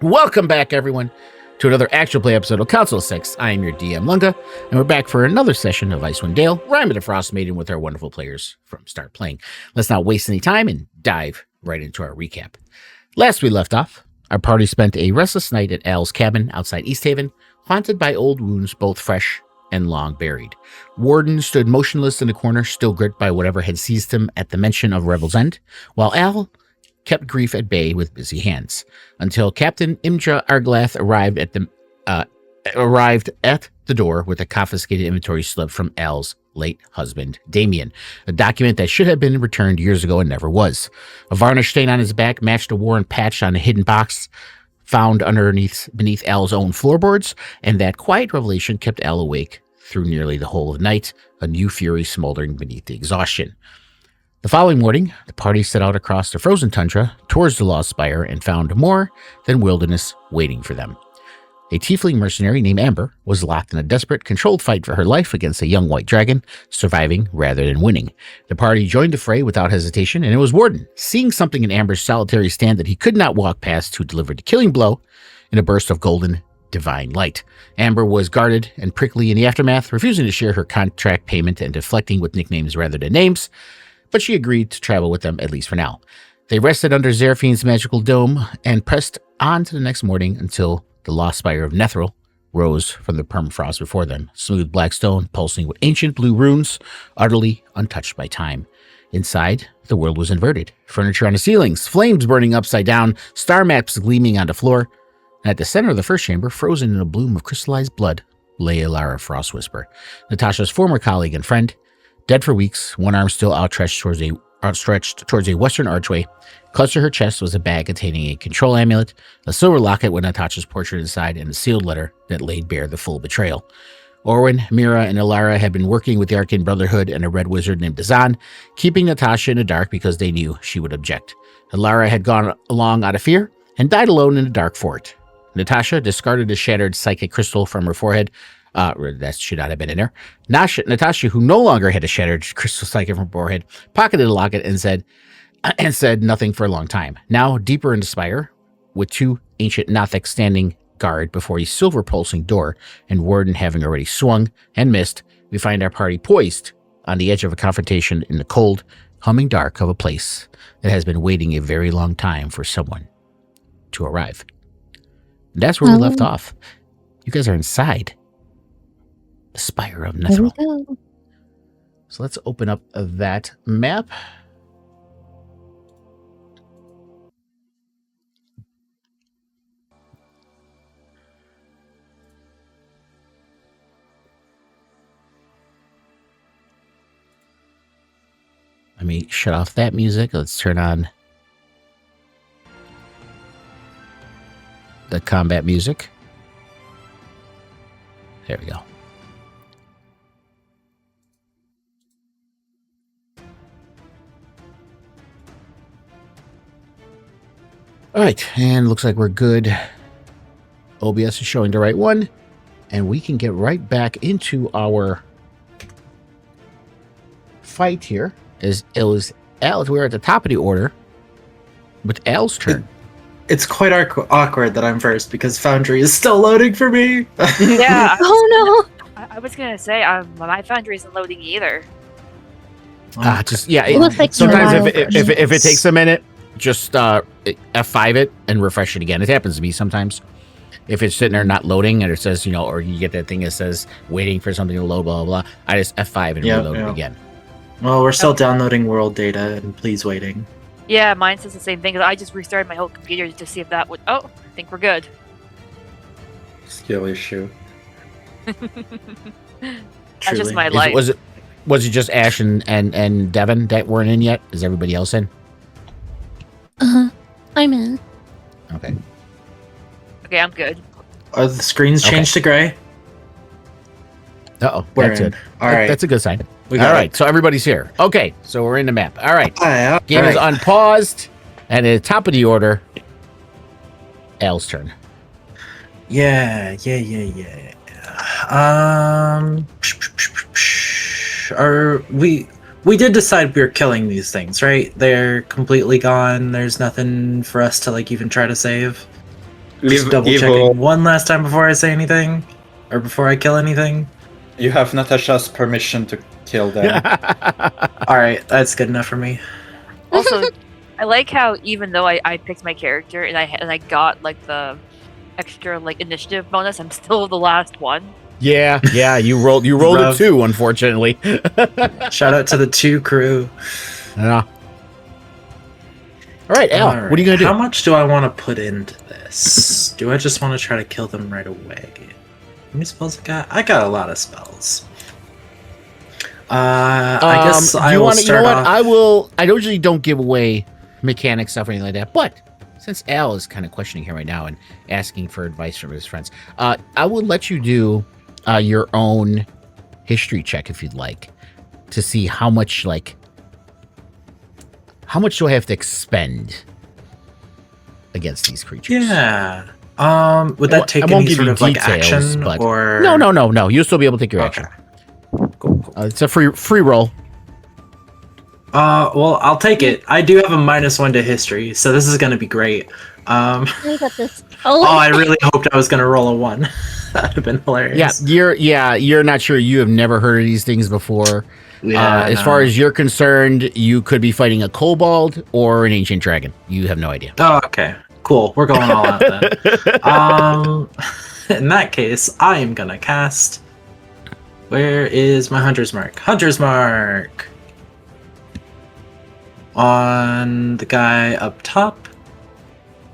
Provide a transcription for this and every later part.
Welcome back, everyone, to another actual play episode of Council 6. I am your DM, Lunga, and we're back for another session of Icewind Dale, Rime and the Frost Maiden with our wonderful players from Start Playing. Let's not waste any time and dive right into our recap. Last we left off, our party spent a restless night at Al's cabin outside East Haven, haunted by old wounds both fresh and long buried. Warden stood motionless in the corner, still gripped by whatever had seized him at the mention of Revel's End, while Al kept grief at bay with busy hands, until Captain Imdra Arglath arrived at the door with a confiscated inventory slip from Al's late husband, Damien, a document that should have been returned years ago and never was. A varnish stain on his back matched a worn patch on a hidden box found beneath Al's own floorboards, and that quiet revelation kept Al awake through nearly the whole of the night, a new fury smoldering beneath the exhaustion. The following morning, the party set out across the frozen tundra towards the Lost Spire and found more than wilderness waiting for them. A tiefling mercenary named Amber was locked in a desperate, controlled fight for her life against a young white dragon, surviving rather than winning. The party joined the fray without hesitation, and it was Warden, seeing something in Amber's solitary stand that he could not walk past, who delivered the killing blow in a burst of golden, divine light. Amber was guarded and prickly in the aftermath, refusing to share her contract payment and deflecting with nicknames rather than names, but she agreed to travel with them, at least for now. They rested under Zeraphine's magical dome and pressed on to the next morning until the Lost Spire of Nethril rose from the permafrost before them, smooth black stone pulsing with ancient blue runes, utterly untouched by time. Inside, the world was inverted. Furniture on the ceilings, flames burning upside down, star maps gleaming on the floor. And at the center of the first chamber, frozen in a bloom of crystallized blood, lay Elara Frostwhisper, Natasha's former colleague and friend. Dead for weeks, one arm still outstretched towards a western archway. Clutched to her chest was a bag containing a control amulet, a silver locket with Natasha's portrait inside, and a sealed letter that laid bare the full betrayal. Orwin, Mira, and Elara had been working with the Arcane Brotherhood and a red wizard named Dazan, keeping Natasha in the dark because they knew she would object. Elara had gone along out of fear and died alone in the dark fort. Natasha discarded the shattered psychic crystal from her forehead. That should not have been in there. Natasha, who no longer had a shattered crystal psychic from her forehead, pocketed the locket and said nothing for a long time. Now, deeper in the spire, with two ancient Nothics standing guard before a silver pulsing door, and Warden having already swung and missed, we find our party poised on the edge of a confrontation in the cold, humming dark of a place that has been waiting a very long time for someone to arrive. And that's where we left off. You guys are inside the Spire of Nethril. There we go. So let's open up that map. Let me shut off that music. Let's turn on the combat music. There we go. All right, and looks like we're good. OBS is showing the right one, and we can get right back into our fight here. We're at the top of the order with Al's turn. It's quite awkward that I'm first because Foundry is still loading for me. Yeah. Oh no! I was gonna say, my Foundry isn't loading either. It looks like sometimes if it takes a minute, just F5 it and refresh it again. It happens to me sometimes. If it's sitting there not loading and it says, or you get that thing that says waiting for something to load, blah, blah, blah, I just F5 and reload it again. Well, we're still downloading world data and please waiting. Yeah, mine says the same thing. I just restarted my whole computer to see if that would... Oh, I think we're good. Skill issue. That's just my life. Was it just Ash and Devin that weren't in yet? Is everybody else in? I'm in. Okay. Okay, I'm good. Are the screens changed to gray? Uh-oh, We're that's in. good. All right. That's a good sign. All right, so everybody's here. Okay, so we're in the map. All right. Game is unpaused, and at the top of the order, Al's turn. Yeah. We did decide we were killing these things, right? They're completely gone. There's nothing for us to even try to save. Just Leave double evil. checking one last time before I say anything, or before I kill anything. You have Natasha's permission to kill them. All right, that's good enough for me. Also, I like how even though I picked my character and I got like the extra like initiative bonus, I'm still the last one. Yeah, you rolled a Rough. 2, unfortunately. Shout out to the 2 crew. Yeah. All right, Al, All right, what are you gonna do? How much do I want to put into this? Do I just want to try to kill them right away? How many spells I got a lot of spells. I guess I will start You know what? off. I usually don't give away mechanic stuff or anything like that, but since Al is kind of questioning here right now and asking for advice from his friends, I will let you do your own history check if you'd like to see how much do I have to expend against these creatures. Yeah. Would that take I won't any give sort you of like details, action but or no. You'll still be able to take your Okay. action. Cool. It's a free roll. Well, I'll take it. I do have a -1 to history, so this is gonna be great. I got this. Oh, I really hoped I was gonna roll a 1. That'd have been hilarious. You're not sure. You have never heard of these things before. As far as you're concerned, you could be fighting a kobold or an ancient dragon. You have no idea. Oh, okay. Cool. We're going all out then. In that case, I am gonna cast. Where is my Hunter's Mark? Hunter's Mark! On the guy up top.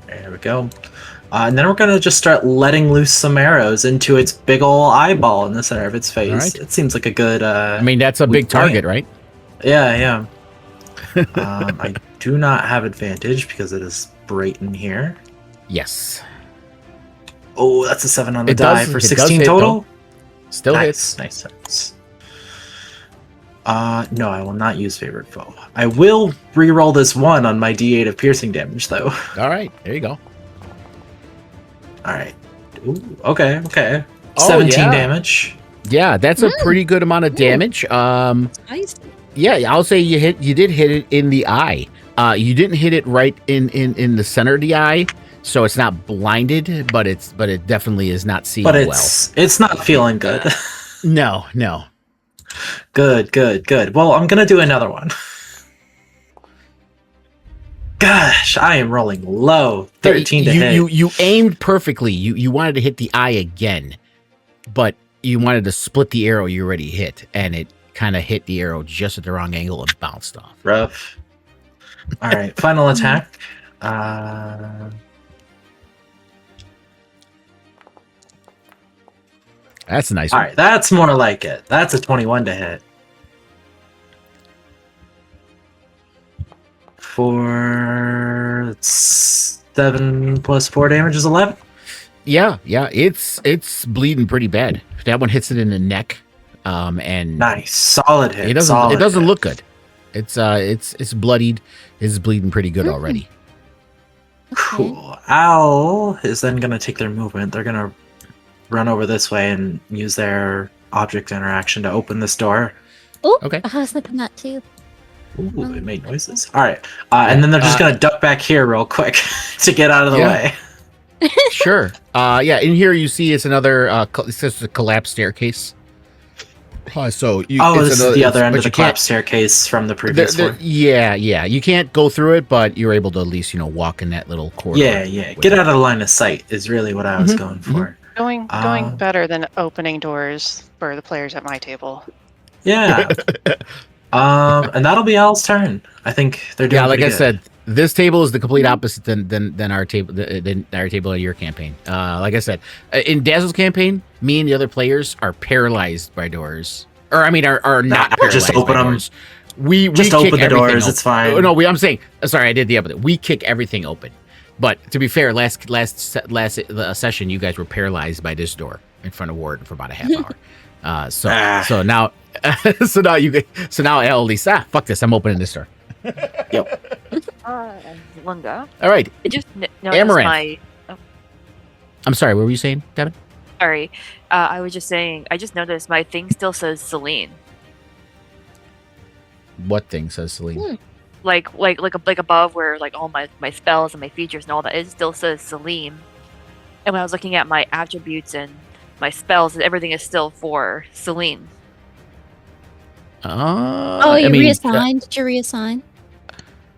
There we go. And then we're gonna just start letting loose some arrows into its big ol' eyeball in the center of its face. All right. It seems like a good. I mean, that's a big weak point. target, right? Yeah. I do not have advantage because it is Brayton here. Yes. Oh, that's a 7 on the It die does- for it does 16 hit, total. Still hits. Nice. No, I will not use favorite foe. I will re-roll this 1 on my D8 of piercing damage, though. All right, there you go. All right. Ooh, okay. Oh, 17 yeah. damage. Yeah, that's a pretty good amount of damage. Nice. Yeah, I'll say you did hit it in the eye. You didn't hit it right in the center of the eye, so it's not blinded, but it definitely is not seeing But well. it's not feeling good. No. Good. Well, I'm gonna do another one. Gosh, I am rolling low. 13 to hit. You aimed perfectly. You wanted to hit the eye again, but you wanted to split the arrow you already hit, and it kind of hit the arrow just at the wrong angle and bounced off. Rough. All right, final attack. That's a nice All one. right, that's more like it. That's a 21 to hit. For 7 plus 4 damage is 11. Yeah, it's bleeding pretty bad. That one hits it in the neck, and Nice, solid hit. it doesn't solid hit. look good. It's bloodied. It's bleeding pretty good already. Cool. Owl is then gonna take their movement. They're gonna run over this way and use their object interaction to open this door. Oh, Okay. I was thinking that too. Ooh, it made noises. All right, and then they're just gonna duck back here real quick to get out of the Yeah. way. Sure. Yeah. In here you see it's another. It's just a collapsed staircase. So you. Oh, it's this another- is the other end but of the you can't- collapse staircase from the previous one. Yeah. You can't go through it, but you're able to at least walk in that little corridor. Yeah. Get out of the line of sight is really what I was Mhm, going for. Going Uh, better than opening doors for the players at my table. Yeah. And that'll be Al's turn. I think they're doing. Yeah, like I pretty good. said, this table is the complete opposite than our table than our table in your campaign. Like I said, in Dazzle's campaign, me and the other players are paralyzed by doors, or I mean, are not paralyzed just open by them. doors. We Just kick open the everything doors. open. It's fine. No, I'm saying sorry. I did the opposite. We kick everything open. But to be fair, last session, you guys were paralyzed by this door in front of Warden for about a half hour. So now Al at least fuck this. I'm opening this door. Lunga. All right. I just noticed Amaranth. I'm sorry. What were you saying, Devin? Sorry. I was just saying, I just noticed my thing still says Celine. What thing says Celine? Like above where like all my spells and my features and all that, it still says Celine. And when I was looking at my attributes and my spells, everything is still for Celine. Oh, you reassigned? Did you reassign?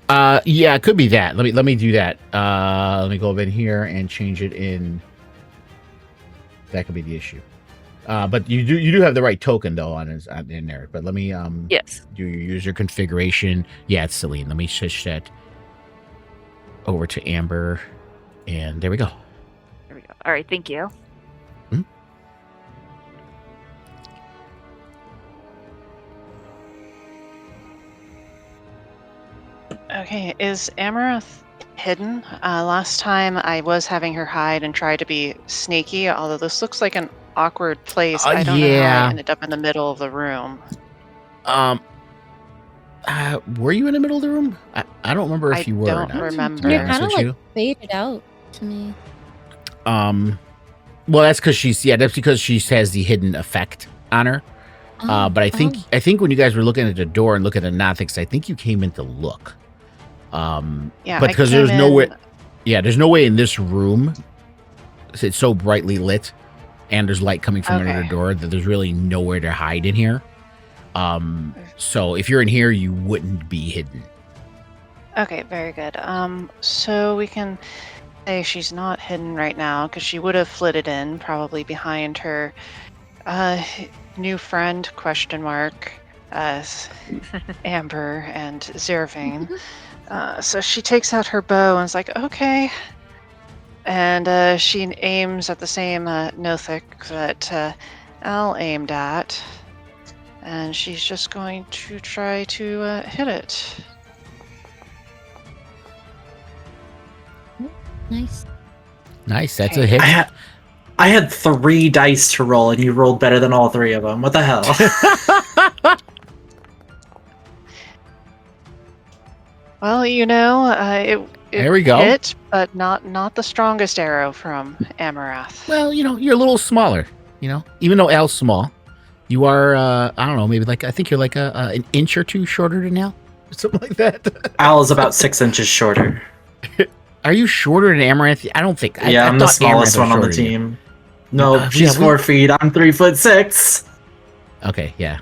Yeah, it could be that. Let me do that. Let me go over in here and change it in. That could be the issue. But you do have the right token though in there. But let me Yes. do your user configuration. Yeah, it's Celine. Let me switch that over to Amber, and there we go. There we go. All right, thank you. Okay, is Amaranth hidden? Last time I was having her hide and try to be sneaky, although this looks like an awkward place. I don't know how yeah. I ended up in the middle of the room. Were you in the middle of the room? I don't remember if you were. I don't remember. To be You're honest kind of with like faded out to me. Well, that's because that's because she has the hidden effect on her. But I think when you guys were looking at the door and looking at the Nothics, I think you came in to look. Yeah, but because there's no way. Yeah, there's no way in this room. It's so brightly lit, and there's light coming from under the door that there's really nowhere to hide in here. So if you're in here, you wouldn't be hidden. Okay, very good. So we can say she's not hidden right now because she would have flitted in probably behind her new friend ? Amber and Zervane. So she takes out her bow and is like, okay. And she aims at the same Nothic that Al aimed at. And she's just going to try to hit it. Nice. Nice, that's a hit. I had 3 dice to roll, and you rolled better than all 3 of them. What the hell? Well, it There we go. hit, but not the strongest arrow from Amarath. Well, you're a little smaller. Even though Al's small, you are. I don't know. Maybe I think you're like an inch or two shorter than Al, or something like that. Al is about 6 inches shorter. Are you shorter than Amaranth? I don't think. Yeah, I'm the smallest one on the team. No, she's 4 feet. I'm 3'6". Okay, yeah.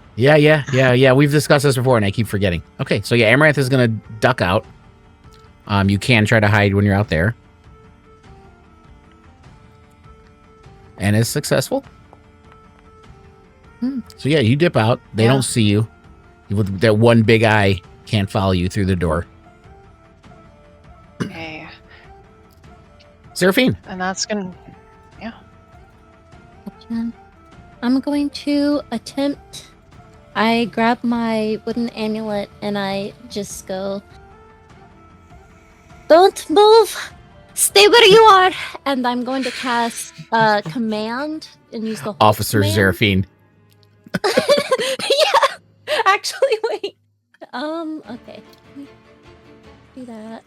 We've discussed this before, and I keep forgetting. Okay, so yeah, Amaranth is gonna duck out. You can try to hide when you're out there, and is successful. So yeah, you dip out. They don't see you. With that one big eye, can't follow you through the door. Okay. Seraphine. And that's gonna. I'm going to attempt. I grab my wooden amulet and I just go, "Don't move! Stay where you are!" And I'm going to cast command and use the hold Officer command. Seraphine. Yeah! Actually, wait. Okay. Let me do that.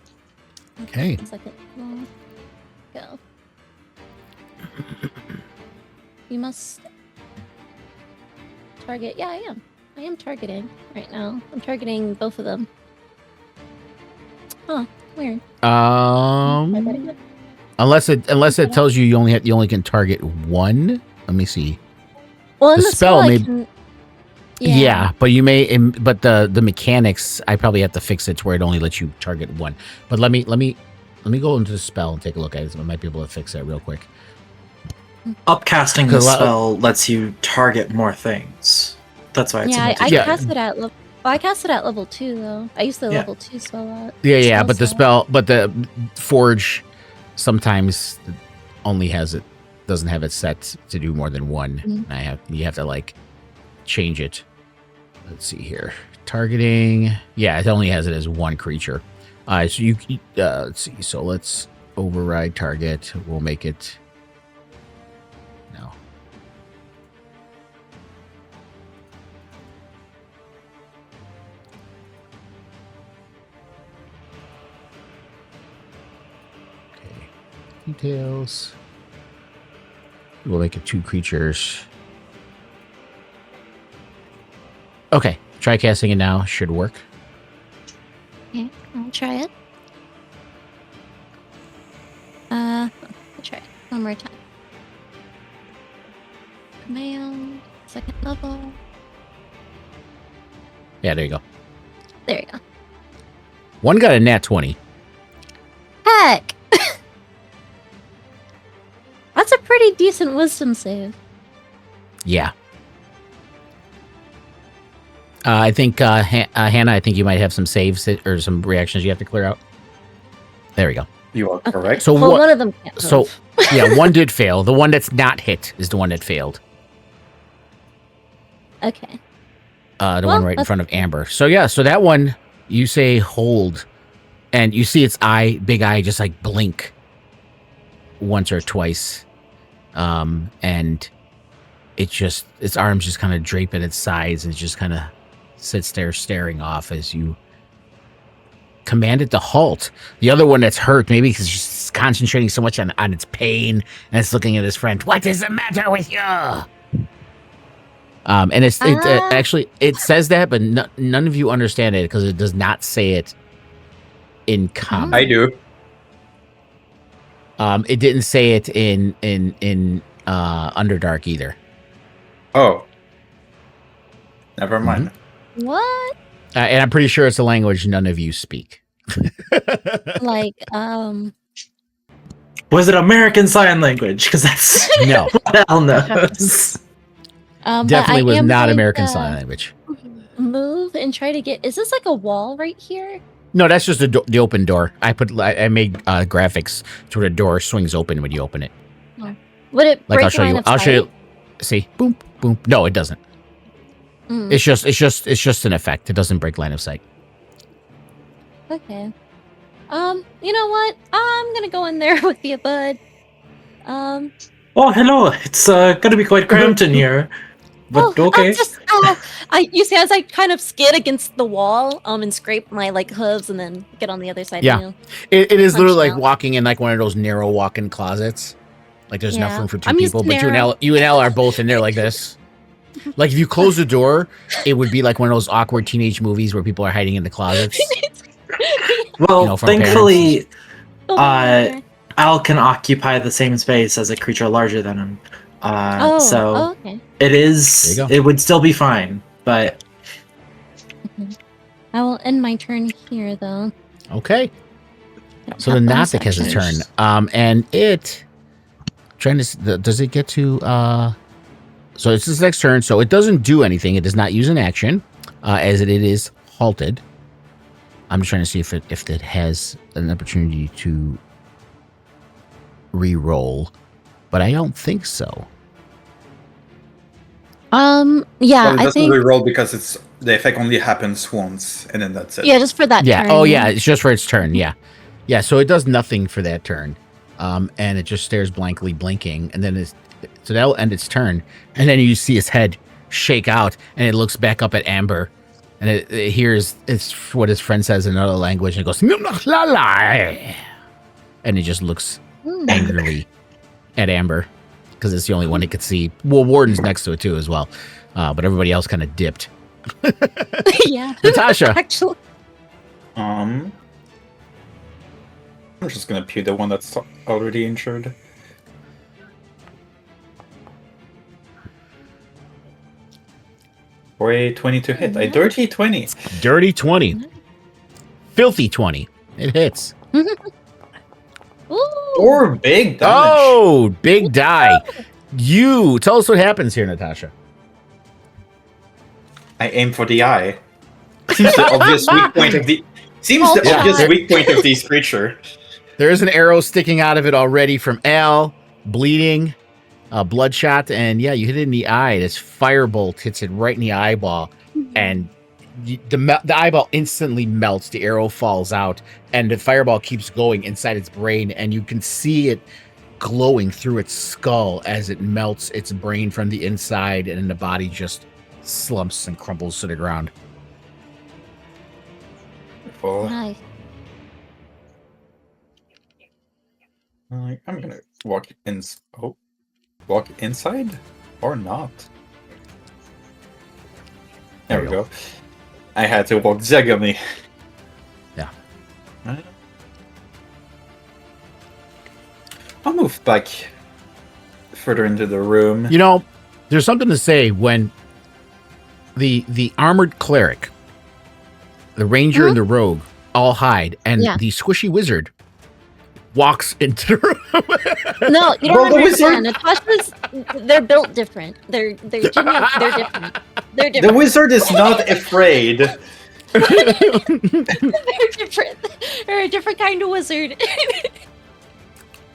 Okay. 1 second. Go. You must target. Yeah, I am. I am targeting right now. I'm targeting both of them. Huh? Weird. Unless it tells you you only can target one. Let me see. Well, in The the spell spell, may- I can. Yeah, but you may. But the mechanics, I probably have to fix it to where it only lets you target one. But let me go into the spell and take a look at it. I might be able to fix that real quick. Upcasting the spell lets you target more things. That's why it's Yeah, I Yeah. cast it at level. Well, I cast it at level 2 though. I used the level 2 spell out. Yeah, but the forge sometimes only doesn't have it set to do more than one. Mm-hmm. You have to change it. Let's see here. Targeting. Yeah, it only has it as one creature. So you let's see. So let's override target. We'll make it. No. Okay. Details. We'll make it 2 creatures. Okay. Try casting it now. Should work. Okay, I'll try it. I'll try it. One more time. Command. Second level. Yeah, there you go. There you go. One got a nat 20. Heck! That's a pretty decent wisdom save. Yeah. I think, Hannah, I think you might have some saves or some reactions you have to clear out. There we go. You are correct. So Well, what? one of them can't So, move. yeah, one did fail. The one that's not hit is the one that failed. Okay. The Well, one right in front of Amber. So yeah, so that one, you say hold, and you see its big eye, just like blink once or twice, and its arms just kind of drape at its sides and just kind of sits there staring off as you command it to halt. The other one that's hurt, maybe because it's concentrating so much on its pain, and it's looking at his friend. What is the matter with you? And it actually it says that, but none of you understand it because it does not say it in common. I do. It didn't say it in Underdark either. Oh. Never mind. What? And I'm pretty sure it's a language none of you speak. Like, Was it American Sign Language? Because that's No, what Al knows. but definitely I was am not going American to Sign Language. Move and try to get. Is this like a wall right here? No, that's just the open door. I made graphics to where the door swings open when you open it. Would it Like break I'll show line you. of I'll show sight? you. See, boom, boom. No, it doesn't. Mm, It's just an effect. It doesn't break line of sight. okay. You know what? I'm gonna go in there with you, bud. Oh, hello. It's gonna be quite cramped in here. But okay. You see, as I kind of skid against the wall, and scrape my like hooves, and then get on the other side. Yeah. of you. It is Punch literally like down. walking in like one of those narrow walk-in closets. Like there's enough Yeah. room for two I'm used people, to but narrow. you and Elle are both in there like this. Like if you close the door, it would be like one of those awkward teenage movies where people are hiding in the closets. Well, you know, from thankfully, Go in there. Al can occupy the same space as a creature larger than him. So okay. it is. There you go. It would still be fine, but I will end my turn here, though. Okay. So Have the bonus Gnostic has a turn. actions. And it does it get to so it's its next turn, so it doesn't do anything. It does not use an action, as it is halted. I'm just trying to see if it has an opportunity to re-roll, but I don't think so. Yeah, Well, it I doesn't think. reroll because the effect only happens once, and then that's it. Yeah, just for that Yeah. turn. Oh, yeah. It's just for its turn. Yeah. Yeah. So it does nothing for that turn. And it just stares blankly, blinking. And then so that'll end its turn. And then you see its head shake out, and it looks back up at Amber, and it hears it's what his friend says in another language, and it goes, and it just looks Hmm. angrily at Amber because it's the only one it could see. Well, Warden's next to it too as well, but everybody else kind of dipped. Yeah. Natasha. Actually. I'm just gonna pew the one that's already injured. Boy, 20 to hit. A dirty 20. Dirty 20. Filthy 20. It hits. Ooh. Or big damage. Oh, big die. You tell us what happens here, Natasha. I aim for the eye. Seems the obvious weak point of the. Seems the Yeah. obvious weak point of this creature. There is an arrow sticking out of it already from Al, bleeding, bloodshot, and yeah, you hit it in the eye. This firebolt hits it right in the eyeball, and the eyeball instantly melts. The arrow falls out, and the fireball keeps going inside its brain, and you can see it glowing through its skull as it melts its brain from the inside, and then the body just slumps and crumbles to the ground. Well, Nice. I'm gonna walk in. Oh, walk inside or not? There we go. I had to walk diagonally. Yeah. I'll move back further into the room. You know, there's something to say when the armored cleric, the ranger, and the rogue all hide, and Yeah. the squishy wizard walks into the room. No, you Well, don't the wizard- understand. Natasha's, they're built different. They're Jimmy, they're different. They're The different. wizard is not afraid. They're different. They're a different kind of wizard.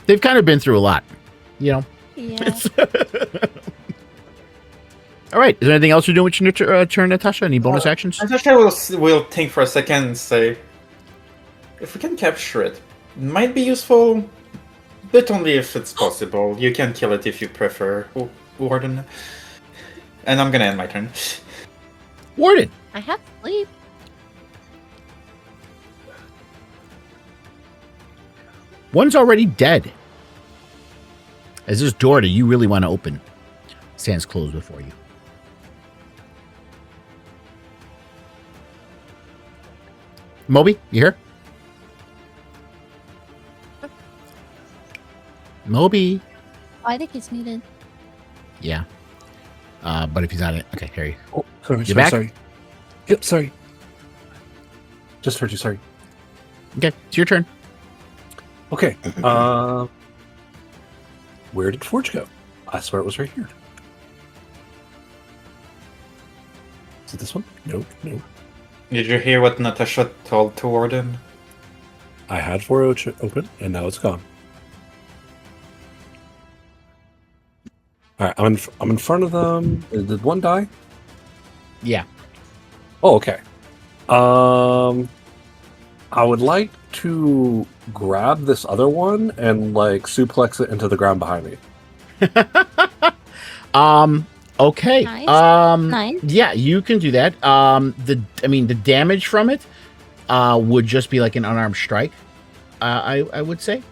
They've kind of been through a lot, you know. Yeah. All right. Is there anything else you're doing with your turn, Natasha? Any bonus actions? Natasha will think for a second and say, if we can capture it, it might be useful, but only if it's possible. You can kill it if you prefer, Warden. And I'm gonna end my turn. Warden. I have sleep. One's already dead. As this door that you really want to open stands closed before you. Moby, you here? Moby. I think he's muted. Yeah. But if he's not, okay, here you. Oh, sorry, You sorry, back? sorry. Yep, sorry. Just heard you, sorry. Okay, it's your turn. Okay. Where did Forge go? I swear it was right here. Is it this one? Nope, nope. Did you hear what Natasha told to Warden? I had Forge open, and now it's gone. All right, I'm in front of them. Did one die? Yeah. Oh, okay. I would like to grab this other one and like suplex it into the ground behind me. Okay. Nice. Nice. Yeah, you can do that. The damage from it would just be like an unarmed strike. I would say.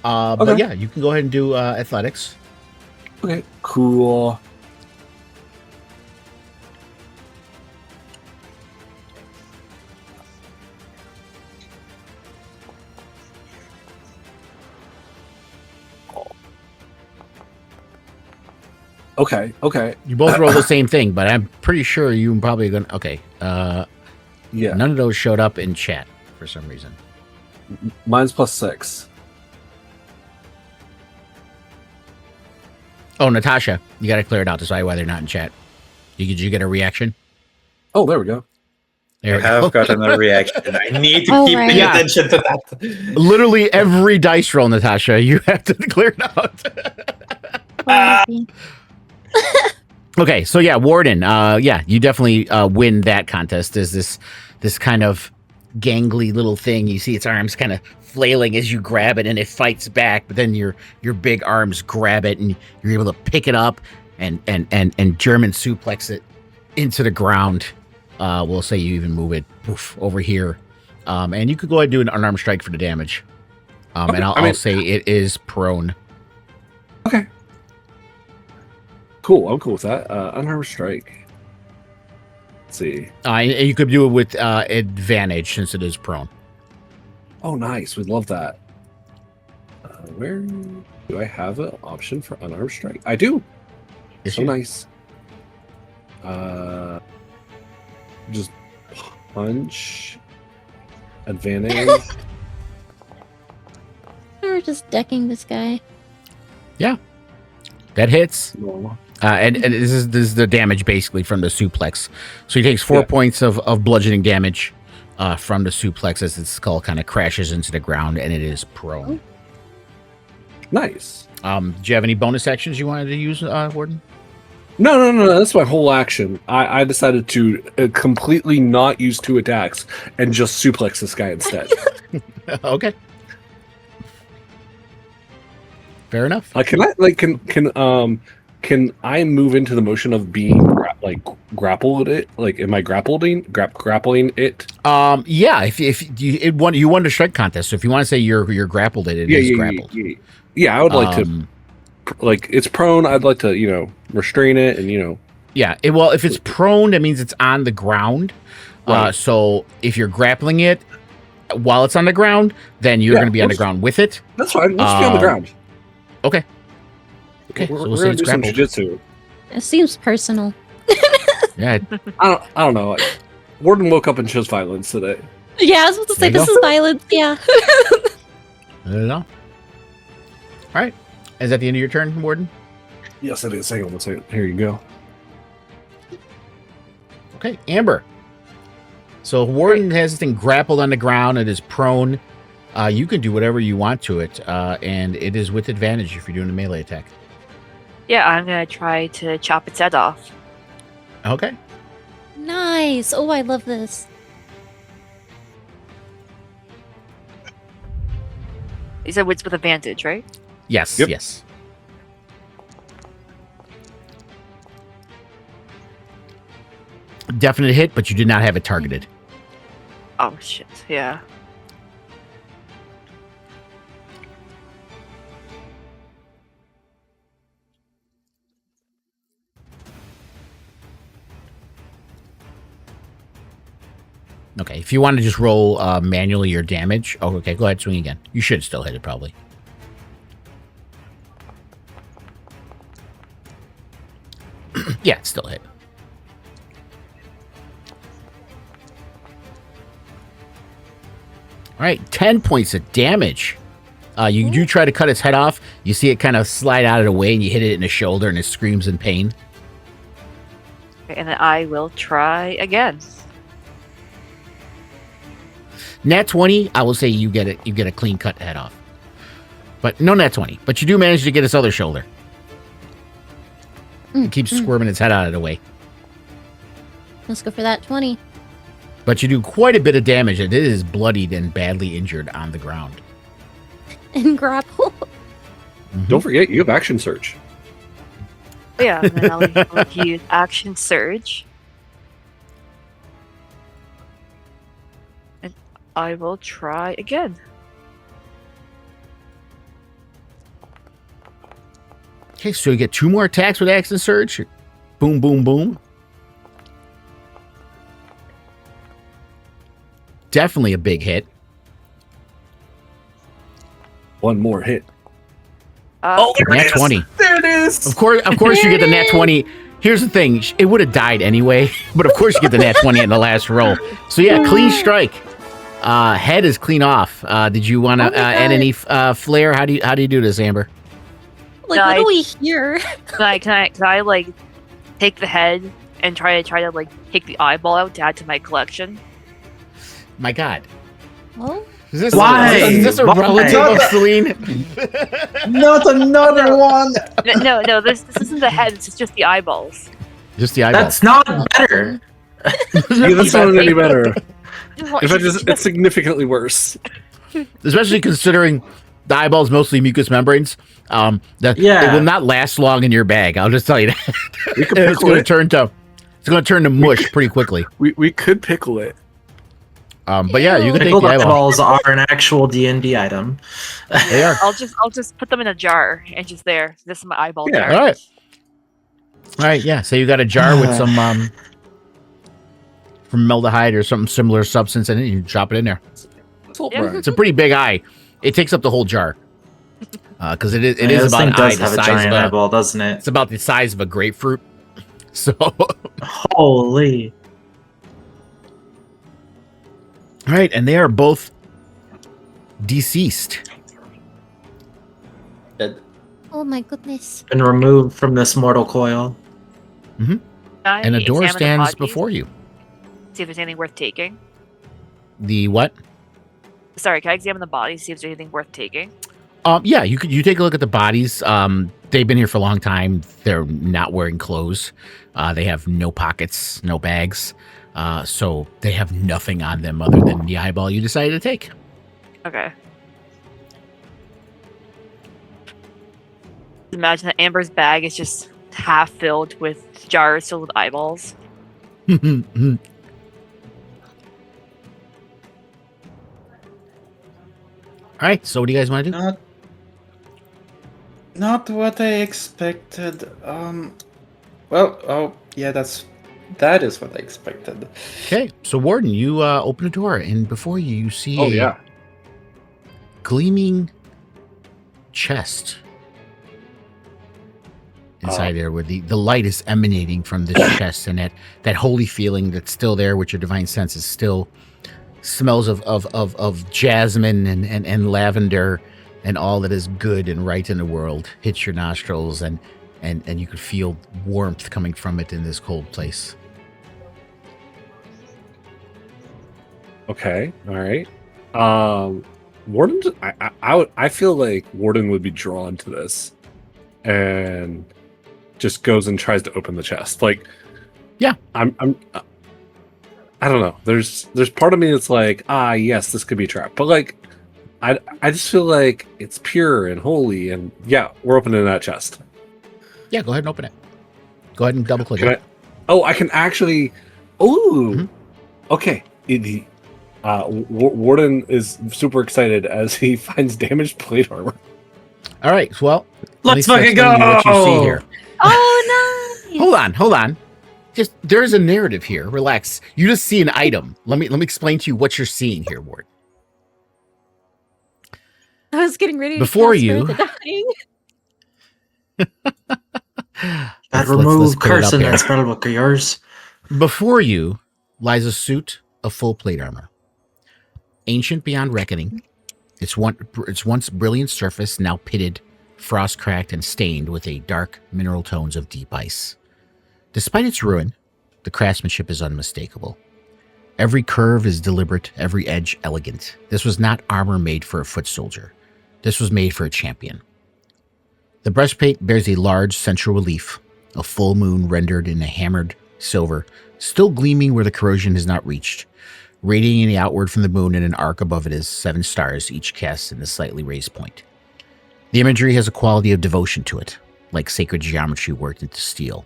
But Okay. yeah, you can go ahead and do athletics. Okay, cool. Okay. You both roll the same thing, but I'm pretty sure you're probably gonna. Okay. Yeah, None of those showed up in chat for some reason. mine's +6. Oh, Natasha, you got to clear it out. Decide why they're not in chat. Did you get a reaction? Oh, there we go. There I we have go. gotten a reaction. I need to Oh, keep right. paying Yeah. attention to that. Literally every dice roll, Natasha, you have to clear it out. Okay, so yeah, Warden. Yeah, you definitely win that contest. There's this kind of gangly little thing. You see its arms kind of flailing as you grab it, and it fights back. But then your big arms grab it, and you're able to pick it up and German suplex it into the ground. We'll say you even move it over here, and you could go ahead and do an unarmed strike for the damage. Okay, And I'll say it is prone. Okay. Cool. I'm cool with that. Unarmed strike. Let's see. And you could do it with advantage since it is prone. Oh, nice. We'd love that. Where do I have an option for unarmed strike? I do. Yes, So you- nice. Just punch. Advantage. We're just decking this guy. That hits. Normal. And this is the damage basically from the suplex. So he takes 4 Yeah. points of bludgeoning damage from the suplex as its skull kind of crashes into the ground, and it is prone. Nice. Do you have any bonus actions you wanted to use, Warden? No. That's my whole action. I decided to completely not use 2 attacks and just suplex this guy instead. Okay. Fair enough. Can I move into the motion of being grappled it? Like, am I grappling it? Yeah. If you won the strike contest, so if you want to say you're grappled, it is grappled. Yeah, I would like to. Like, it's prone. I'd like to restrain it and Yeah. Well, if it's prone, that means it's on the ground. Right. So if you're grappling it while it's on the ground, then you're Yeah, going to be on the let's- ground with it. That's fine. Let's be on the ground. Okay. Okay, so we'll we're say gonna it's do some grappled. jujitsu. It seems personal. Yeah, I don't know. Warden woke up and chose violence today. Yeah, I was about to say There you this go. is violence. Yeah. I don't know. All right. Is that the end of your turn, Warden? Yes, it is. Hang on one second. Here you go. Okay, Amber. So Warden has this thing grappled on the ground. It is prone. You can do whatever you want to it, and it is with advantage if you're doing a melee attack. Yeah, I'm gonna try to chop its head off. Okay. Nice. Oh, I love this. You said it's with advantage, right? Yes. Yep. Yes. Definite hit, but you did not have it targeted. Oh shit, yeah. Okay. If you want to just roll manually your damage. Oh, okay. Go ahead. Swing again. You should still hit it, probably. Yeah, it's still hit. All right. 10 points of damage. You do try to cut its head off. You see it kind of slide out of the way, and you hit it in the shoulder, and it screams in pain. Okay, and then I will try again. Nat 20, I will say you get it. You get a clean cut head off. But no nat 20. But you do manage to get its other shoulder. It keeps squirming its head out of the way. Let's go for that 20. But you do quite a bit of damage. It is bloodied and badly injured on the ground. And grapple. Don't forget, you have action surge. But yeah, and then I'll use action surge. And I will try again. Okay, so you get 2 more attacks with action surge. Boom, boom, boom. Definitely a big hit. One more hit. Nat 20. There it is. Of course, you get the nat 20. Here's the thing. It would have died anyway, but of course you get the nat 20 in the last roll. So yeah, clean strike. Head is clean off. Did you want to add any flair? How do you do this, Amber? Like, No, what I- do we hear? Can I like take the head and try to like take the eyeball out to add to my collection? My God. Well, Is this, Why? Is this a Why? relative of Celine? Not another one. No, this isn't the head. It's just the eyeballs. Just the eyeball. That's not better. Yeah, that's not any better. Just- In fact, it's significantly worse. Especially considering the eyeball's mostly mucous membranes. It will not last long in your bag. I'll just tell you that. We could it's pickle going to it. turn to mush pretty quickly. We could pickle it. But yeah, you can take Pickled the eyeball. eyeballs are an actual D&D item. They are. I'll just put them in a jar and just there. This is my eyeball Yeah, jar. All right. Yeah. So you got a jar with some formaldehyde or something similar substance in it. You drop it in there. Salt Yeah. brine. It's a pretty big eye. It takes up the whole jar because it is This about thing an eye does the have a size giant of a, eyeball, doesn't it? It's about the size of a grapefruit. So, all Holy. right, and they are both deceased. oh my goodness. Been removed from this mortal coil. Can I And a door examine the stands bodies? before you. See if there's anything worth taking. The what? Sorry, can I examine the bodies? See if there's anything worth taking. Yeah, you take a look at the bodies. They've been here for a long time. They're not wearing clothes. They have no pockets, no bags. So they have nothing on them other than the eyeball you decided to take. Okay. Imagine that Amber's bag is just half filled with jars filled with eyeballs. All right, so what do you guys want to do? Not what I expected. Well, oh yeah, that is what I expected. Okay, so Warden, you open the door, and before you, you see Oh a yeah. gleaming chest. inside there, where the light is emanating from this chest, and that holy feeling that's still there, with your divine sense is still smells of jasmine and lavender and all that is good and right in the world hits your nostrils, and you could feel warmth coming from it in this cold place. Okay, all right. Warden, I feel like Warden would be drawn to this, and just goes and tries to open the chest. Like, yeah, I don't know. There's part of me that's like, yes, this could be a trap, but like, I just feel like it's pure and holy, and yeah, we're opening that chest. Yeah, go ahead and open it. Go ahead and double click it. I can actually. Ooh, okay. Warden is super excited as he finds damaged plate armor. All right, well, let's fucking go. What you see here. Oh, nice. Hold on. Just there's a narrative here. Relax. You just see an item. Let me explain to you what you're seeing here, Ward. I was getting ready to Before cast you. Spirit the Dying. I'd remove curse in that spellbook of yours. Before you lies a suit of full plate armor. Ancient beyond reckoning. Its once brilliant surface now pitted, frost-cracked, and stained with a dark mineral tones of deep ice. Despite its ruin, the craftsmanship is unmistakable. Every curve is deliberate, every edge elegant. This was not armor made for a foot soldier. This was made for a champion. The breastplate bears a large central relief, a full moon rendered in a hammered silver, still gleaming where the corrosion has not reached. Radiating outward from the moon in an arc above it is 7 stars, each cast in a slightly raised point. The imagery has a quality of devotion to it, like sacred geometry worked into steel.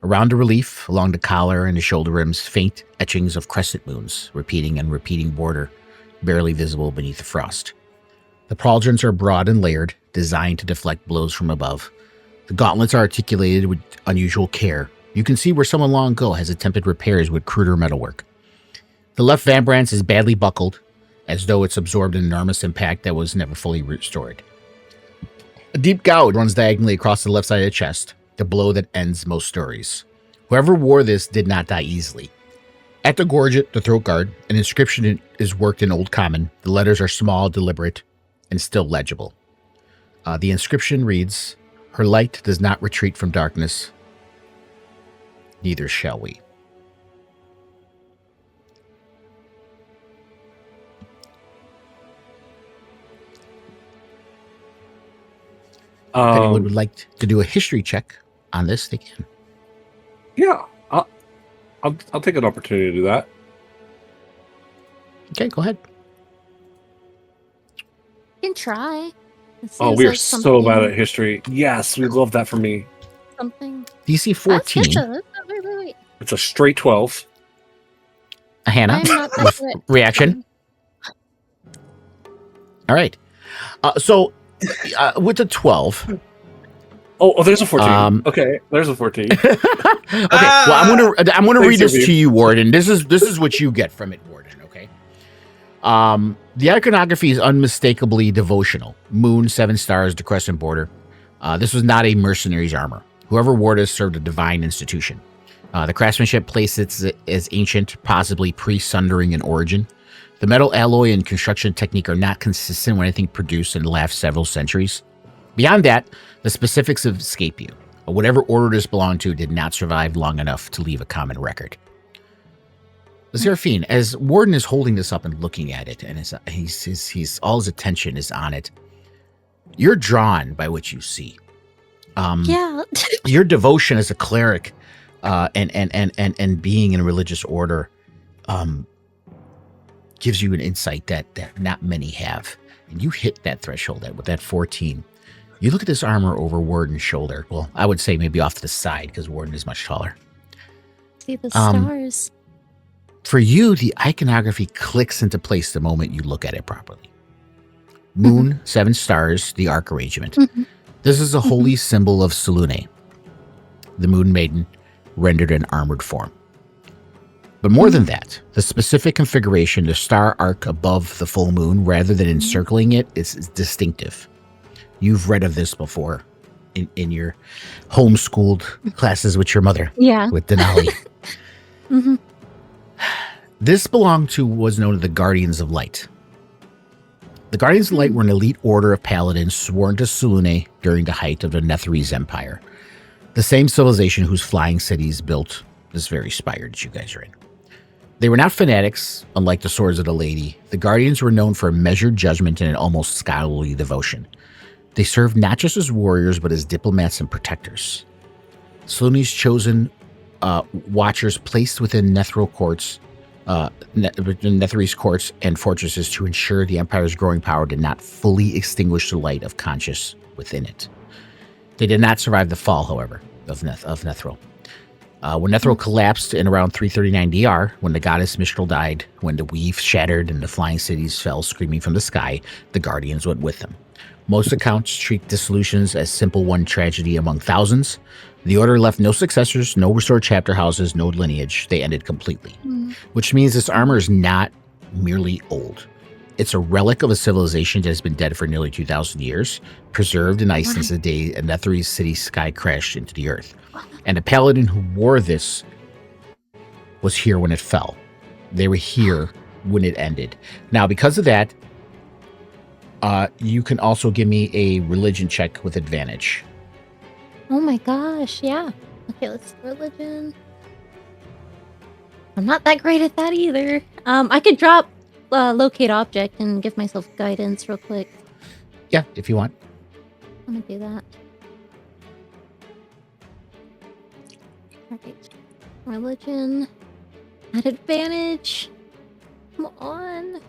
Around the relief, along the collar and the shoulder rims, faint etchings of crescent moons, repeating and repeating border, barely visible beneath the frost. The pauldrons are broad and layered, designed to deflect blows from above. The gauntlets are articulated with unusual care. You can see where someone long ago has attempted repairs with cruder metalwork. The left vambrance is badly buckled, as though it's absorbed an enormous impact that was never fully restored. A deep gouge runs diagonally across the left side of the chest, the blow that ends most stories. Whoever wore this did not die easily. At the gorget, the throat guard, an inscription is worked in Old Common. The letters are small, deliberate, and still legible. The inscription reads, "Her light does not retreat from darkness, neither shall we." If anyone would like to do a history check on this, they can. Yeah, I'll take an opportunity to do that. Okay, go ahead. You can try. It Oh, seems we are like so bad at history. Yes, we love that for me. something. DC That's 14. good. Wait. It's a straight 12. Hannah, I'm not that with good. reaction. All right. So with the 12. Oh, there's a 14. Um, Okay, there's a 14. Okay, well, I'm gonna read Thanks, this to you, Warden. This is what you get from it, Warden. Okay. The iconography is unmistakably devotional. Moon, 7 stars, the crescent border. This was not a mercenary's armor. Whoever wore this served a divine institution. The craftsmanship places it as ancient, possibly pre-sundering in origin. The metal alloy and construction technique are not consistent with anything produced in the last several centuries. Beyond that, the specifics escape you. Whatever order this belonged to did not survive long enough to leave a common record. Seraphine, as Warden is holding this up and looking at it, and he's all his attention is on it, you're drawn by what you see. Yeah. Your devotion as a cleric, and being in a religious order, gives you an insight that not many have, and you hit that threshold with that 14. You look at this armor over Warden's shoulder. Well, I would say maybe off to the side because Warden is much taller. See the stars. For you, the iconography clicks into place the moment you look at it properly. Moon, 7 stars, the arc arrangement. Mhm. This is a holy symbol of Selune, the Moon Maiden, rendered in armored form. But more than that, the specific configuration, the star arc above the full moon, rather than encircling it, is distinctive. You've read of this before. in your homeschooled classes with your mother, Yeah. with Denali. Hmm. This belonged to what was known as the Guardians of Light. The Guardians of Light were an elite order of paladins sworn to Selûne during the height of the Netherese Empire, the same civilization whose flying cities built this very spire that you guys are in. They were not fanatics, unlike the Swords of the Lady. The Guardians were known for measured judgment and an almost scholarly devotion. They served not just as warriors, but as diplomats and protectors. Selûne's chosen watchers placed within Netherese courts and fortresses to ensure the Empire's growing power did not fully extinguish the light of conscience within it. They did not survive the fall, however, of Netheril. When Netheril collapsed in around 339 DR, when the goddess Mistral died, when the weave shattered and the flying cities fell screaming from the sky, the Guardians went with them. Most accounts treat dissolutions as simple one tragedy among thousands. The order left no successors, no restored chapter houses, no lineage. They ended completely. Which means this armor is not merely old. It's a relic of a civilization that has been dead for nearly 2,000 years, preserved in ice since the day a Netherese city sky crashed into the earth. And the paladin who wore this was here when it fell. They were here when it ended. Now, because of that, you can also give me a religion check with advantage. Oh my gosh, yeah. Okay, let's do religion. I'm not that great at that either. I could drop locate object and give myself guidance real quick. Yeah, if you want. I'm gonna do that. Alright. Religion. At advantage. Come on.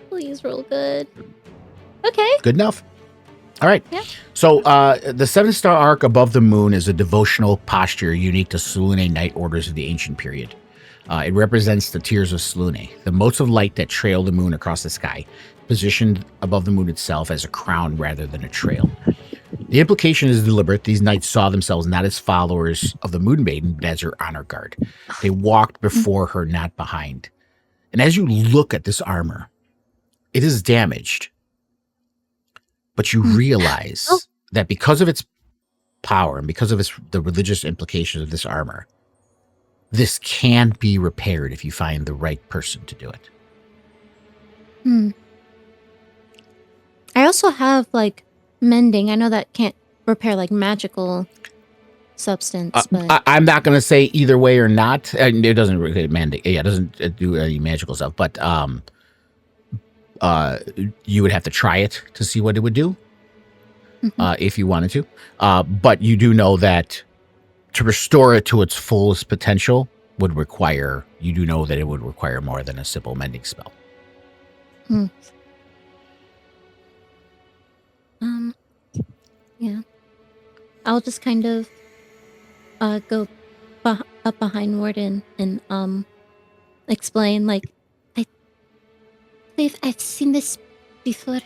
Please roll good. Okay. Good enough. All right. Yeah. So the 7-star arc above the moon is a devotional posture unique to Selûne Night Orders of the ancient period. It represents the tears of Selûne, the motes of light that trail the moon across the sky, positioned above the moon itself as a crown rather than a trail. The implication is deliberate. These knights saw themselves not as followers of the Moon Maiden, but as her honor guard. They walked before her, not behind. And as you look at this armor, it is damaged. But you realize that because of its power and because of the religious implications of this armor, this can be repaired if you find the right person to do it. I also have like mending. I know that can't repair like magical substance, but I'm not going to say either way or not. It doesn't really mandate. Yeah, it doesn't do any magical stuff. But you would have to try it to see what it would do if you wanted to. But you do know that to restore it to its fullest potential would require. You do know that it would require more than a simple mending spell. Yeah. I'll just kind of go up behind Warden and explain, like, I believe I've seen this before.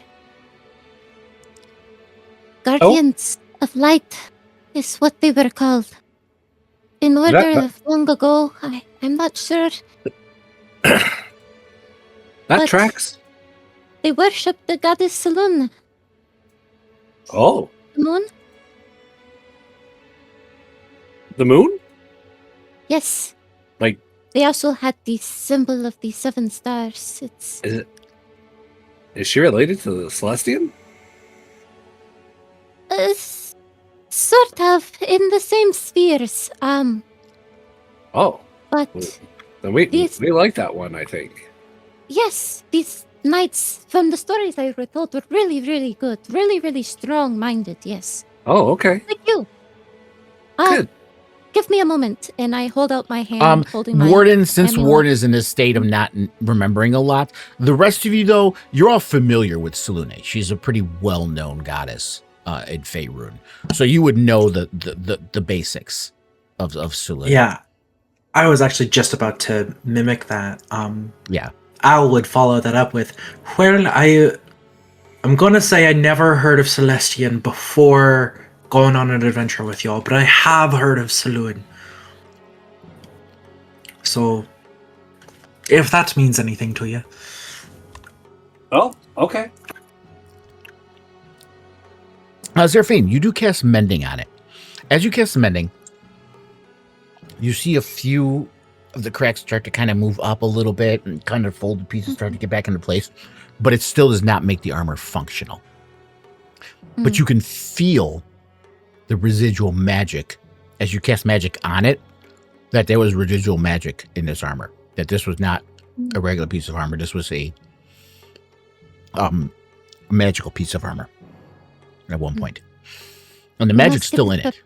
Guardians of Light is what they were called. In order of long ago, I'm not sure. That But tracks. they worship the goddess Selûne, Oh, the moon. the moon? Yes. Like, They also had the symbol of the 7 stars. It's is she related to the Celestian? sort of in the same spheres. Oh, But then we These- like that one, I think. yes, these knights from the stories I were told were really, really good. Really, really strong-minded, yes. Oh, okay. Like you. Good. Give me a moment, and I hold out my hand, holding my Warden, since amulet. Warden is in this state of not remembering a lot, the rest of you, though, you're all familiar with Selûne. She's a pretty well-known goddess in Faerun. So you would know the basics of Selûne. Yeah. I was actually just about to mimic that. Yeah. Al would follow that up with, well, I'm gonna say I never heard of Celestian before going on an adventure with y'all, but I have heard of Selûne. So, if that means anything to you. Oh, okay. Zerfine, you do cast Mending on it. As you cast Mending, you see a few of the cracks start to kind of move up a little bit and kind of folded pieces start to get back into place, but it still does not make the armor functional. But you can feel the residual magic as you cast magic on it, that there was residual magic in this armor, that this was not a regular piece of armor. This was a magical piece of armor at one point. And the magic's still in it.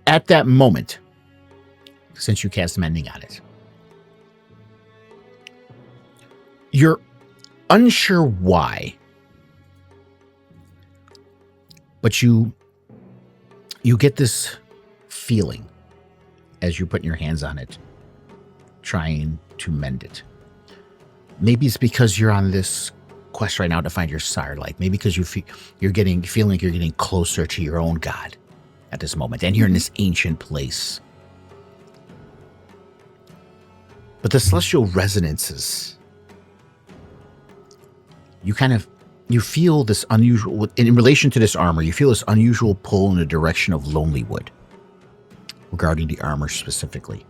At that moment, since you cast Mending on it, you're unsure why, but you get this feeling as you're putting your hands on it, trying to mend it. Maybe it's because you're on this quest right now to find your Starlight. Maybe because you're feeling like you're getting closer to your own god at this moment, and you're in this ancient place. But the celestial resonances, you feel this unusual, in relation to this armor, you feel this unusual pull in the direction of Lonelywood regarding the armor specifically.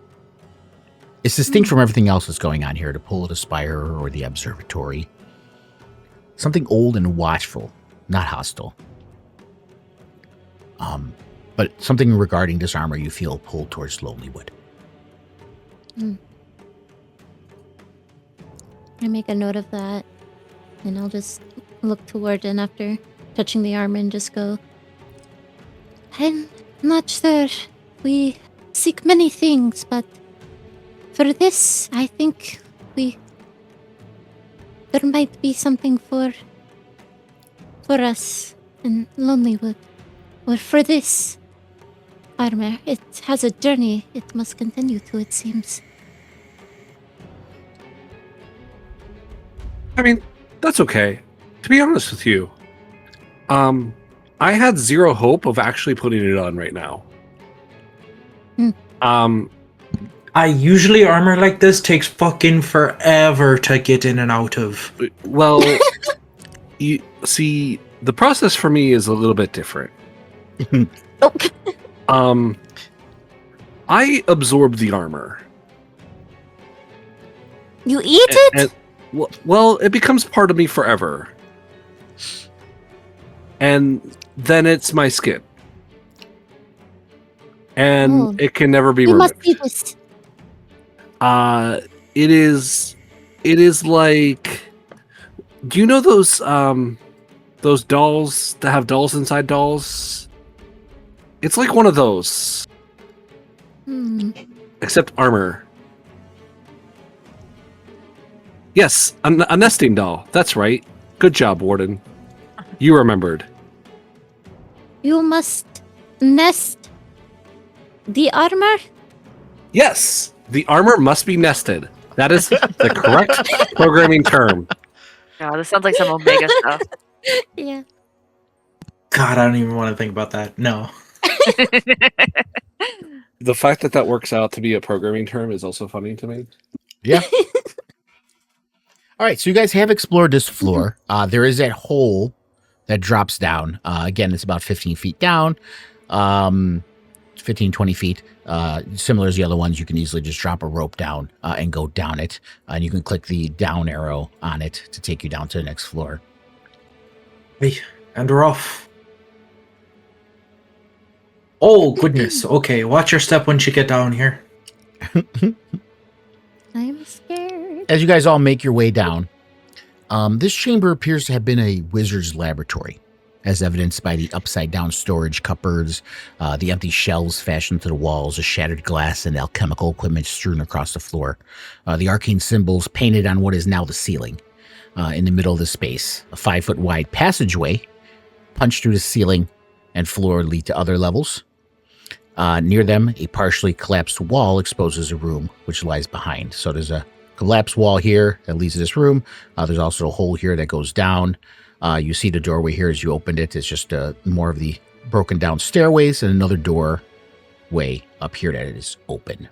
It's distinct from everything else that's going on here, the pull of the spire or the observatory. Something old and watchful, not hostile. But something regarding this armor you feel pulled towards Lonelywood. I make a note of that, and I'll just look toward and after touching the armor and just go, I'm not sure. We seek many things, but for this, I think there might be something for us in Lonelywood. Or for this armor. It has a journey it must continue to, it seems. I mean, that's okay. To be honest with you, I had zero hope of actually putting it on right now. I usually armor like this takes fucking forever to get in and out of. Well, you see, the process for me is a little bit different. I absorb the armor. You eat it? Well, it becomes part of me forever. And then it's my skin. And it can never be You removed. must eat this. It is like, do you know those dolls that have dolls inside dolls? It's like one of those. Except armor. Yes, a nesting doll. That's right. Good job, Warden. You remembered. You must nest the armor? Yes, the armor must be nested. That is the correct programming term. Yeah, this sounds like some Omega stuff. Yeah. God, I don't even want to think about that. No. The fact that works out to be a programming term is also funny to me. Yeah. All right, so you guys have explored this floor. There is that hole that drops down. Again, it's about 15 feet down, 15, 20 feet. Similar as the other ones, you can easily just drop a rope down and go down it. And you can click the down arrow on it to take you down to the next floor. Hey, and we're off. Oh, goodness. Okay, watch your step once you get down here. I'm scared. As you guys all make your way down, this chamber appears to have been a wizard's laboratory, as evidenced by the upside-down storage cupboards, the empty shelves fashioned to the walls, the shattered glass and alchemical equipment strewn across the floor, the arcane symbols painted on what is now the ceiling. In the middle of the space, a 5-foot wide passageway punched through the ceiling and floor lead to other levels. Near them, a partially collapsed wall exposes a room which lies behind. So there's a collapsed wall here that leads to this room. There's also a hole here that goes down. You see the doorway here as you opened it. It's just more of the broken down stairways and another doorway up here that is open.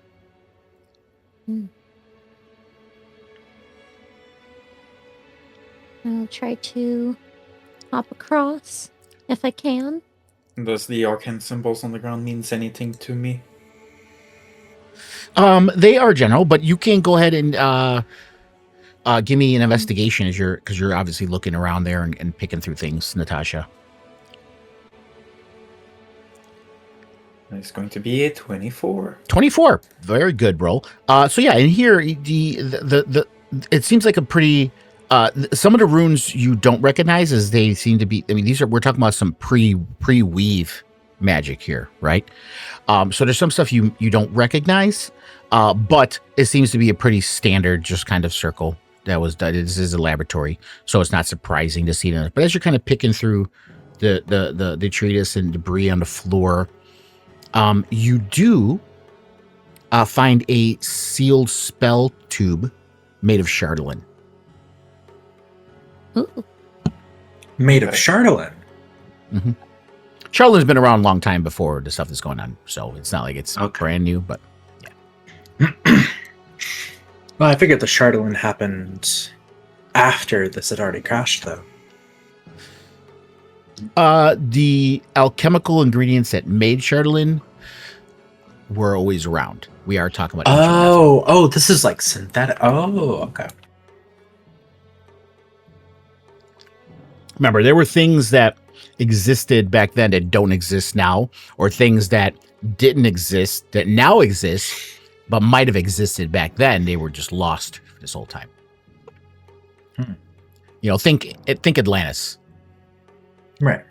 I'll try to hop across if I can. Does the arcane symbols on the ground means anything to me? They are general, but you can go ahead and give me an investigation because you're obviously looking around there and picking through things, Natasha. It's going to be a 24. 24. Very good roll. So yeah, and here the it seems like a pretty some of the runes you don't recognize as they seem to be. I mean, we're talking about some pre-weave magic here, right? So there's some stuff you don't recognize, but it seems to be a pretty standard, just kind of circle that was done. This is a laboratory, so it's not surprising to see that. But as you're kind of picking through the detritus and debris on the floor, you do find a sealed spell tube made of chatelaine. Ooh. Made of chatelaine. Mm-hmm. Charlatan's been around a long time before the stuff that's going on, so it's not like it's Okay. brand new, but Well, I figured the chatelaine happened after this had already crashed, though. the alchemical ingredients that made chatelaine were always around. We are talking about ancient methods. Oh, this is like synthetic. Oh, okay. Remember, there were things that existed back then that don't exist now, or things that didn't exist that now exist, but might have existed back then. They were just lost this whole time. You know, think Atlantis. Right.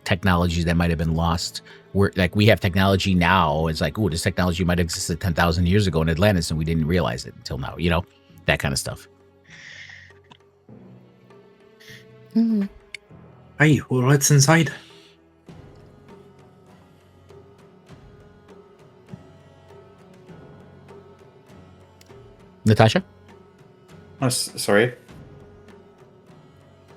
Technologies that might have been lost. We're like, we have technology now. It's like, oh, this technology might have existed 10,000 years ago in Atlantis, and we didn't realize it until now. You know, that kind of stuff. Mm. Hey, what's inside? Natasha, Sorry.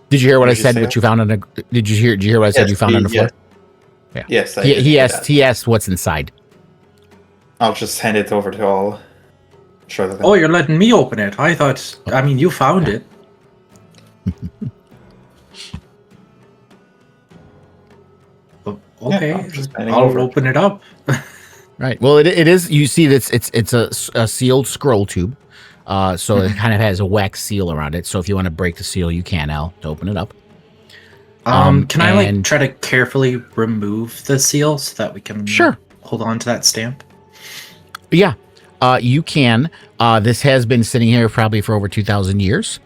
did you hear what I Did you said? say What you found on the? Did you hear what I said? You found on the floor. Yeah. Yes, I He, did he hear asked. that. He asked what's inside. I'll just hand it over to all. Sure. Oh, you're letting me open it. I thought. I mean, you found it. Okay, I'm just handing I'll over. open it up. Right. Well, it is. You see, it's a sealed scroll tube. So it kind of has a wax seal around it. So if you want to break the seal, you can, Al, to open it up. Can I like and- try to carefully remove the seal so that we can Sure. hold on to that stamp? Yeah, you can. This has been sitting here probably for over 2,000 years.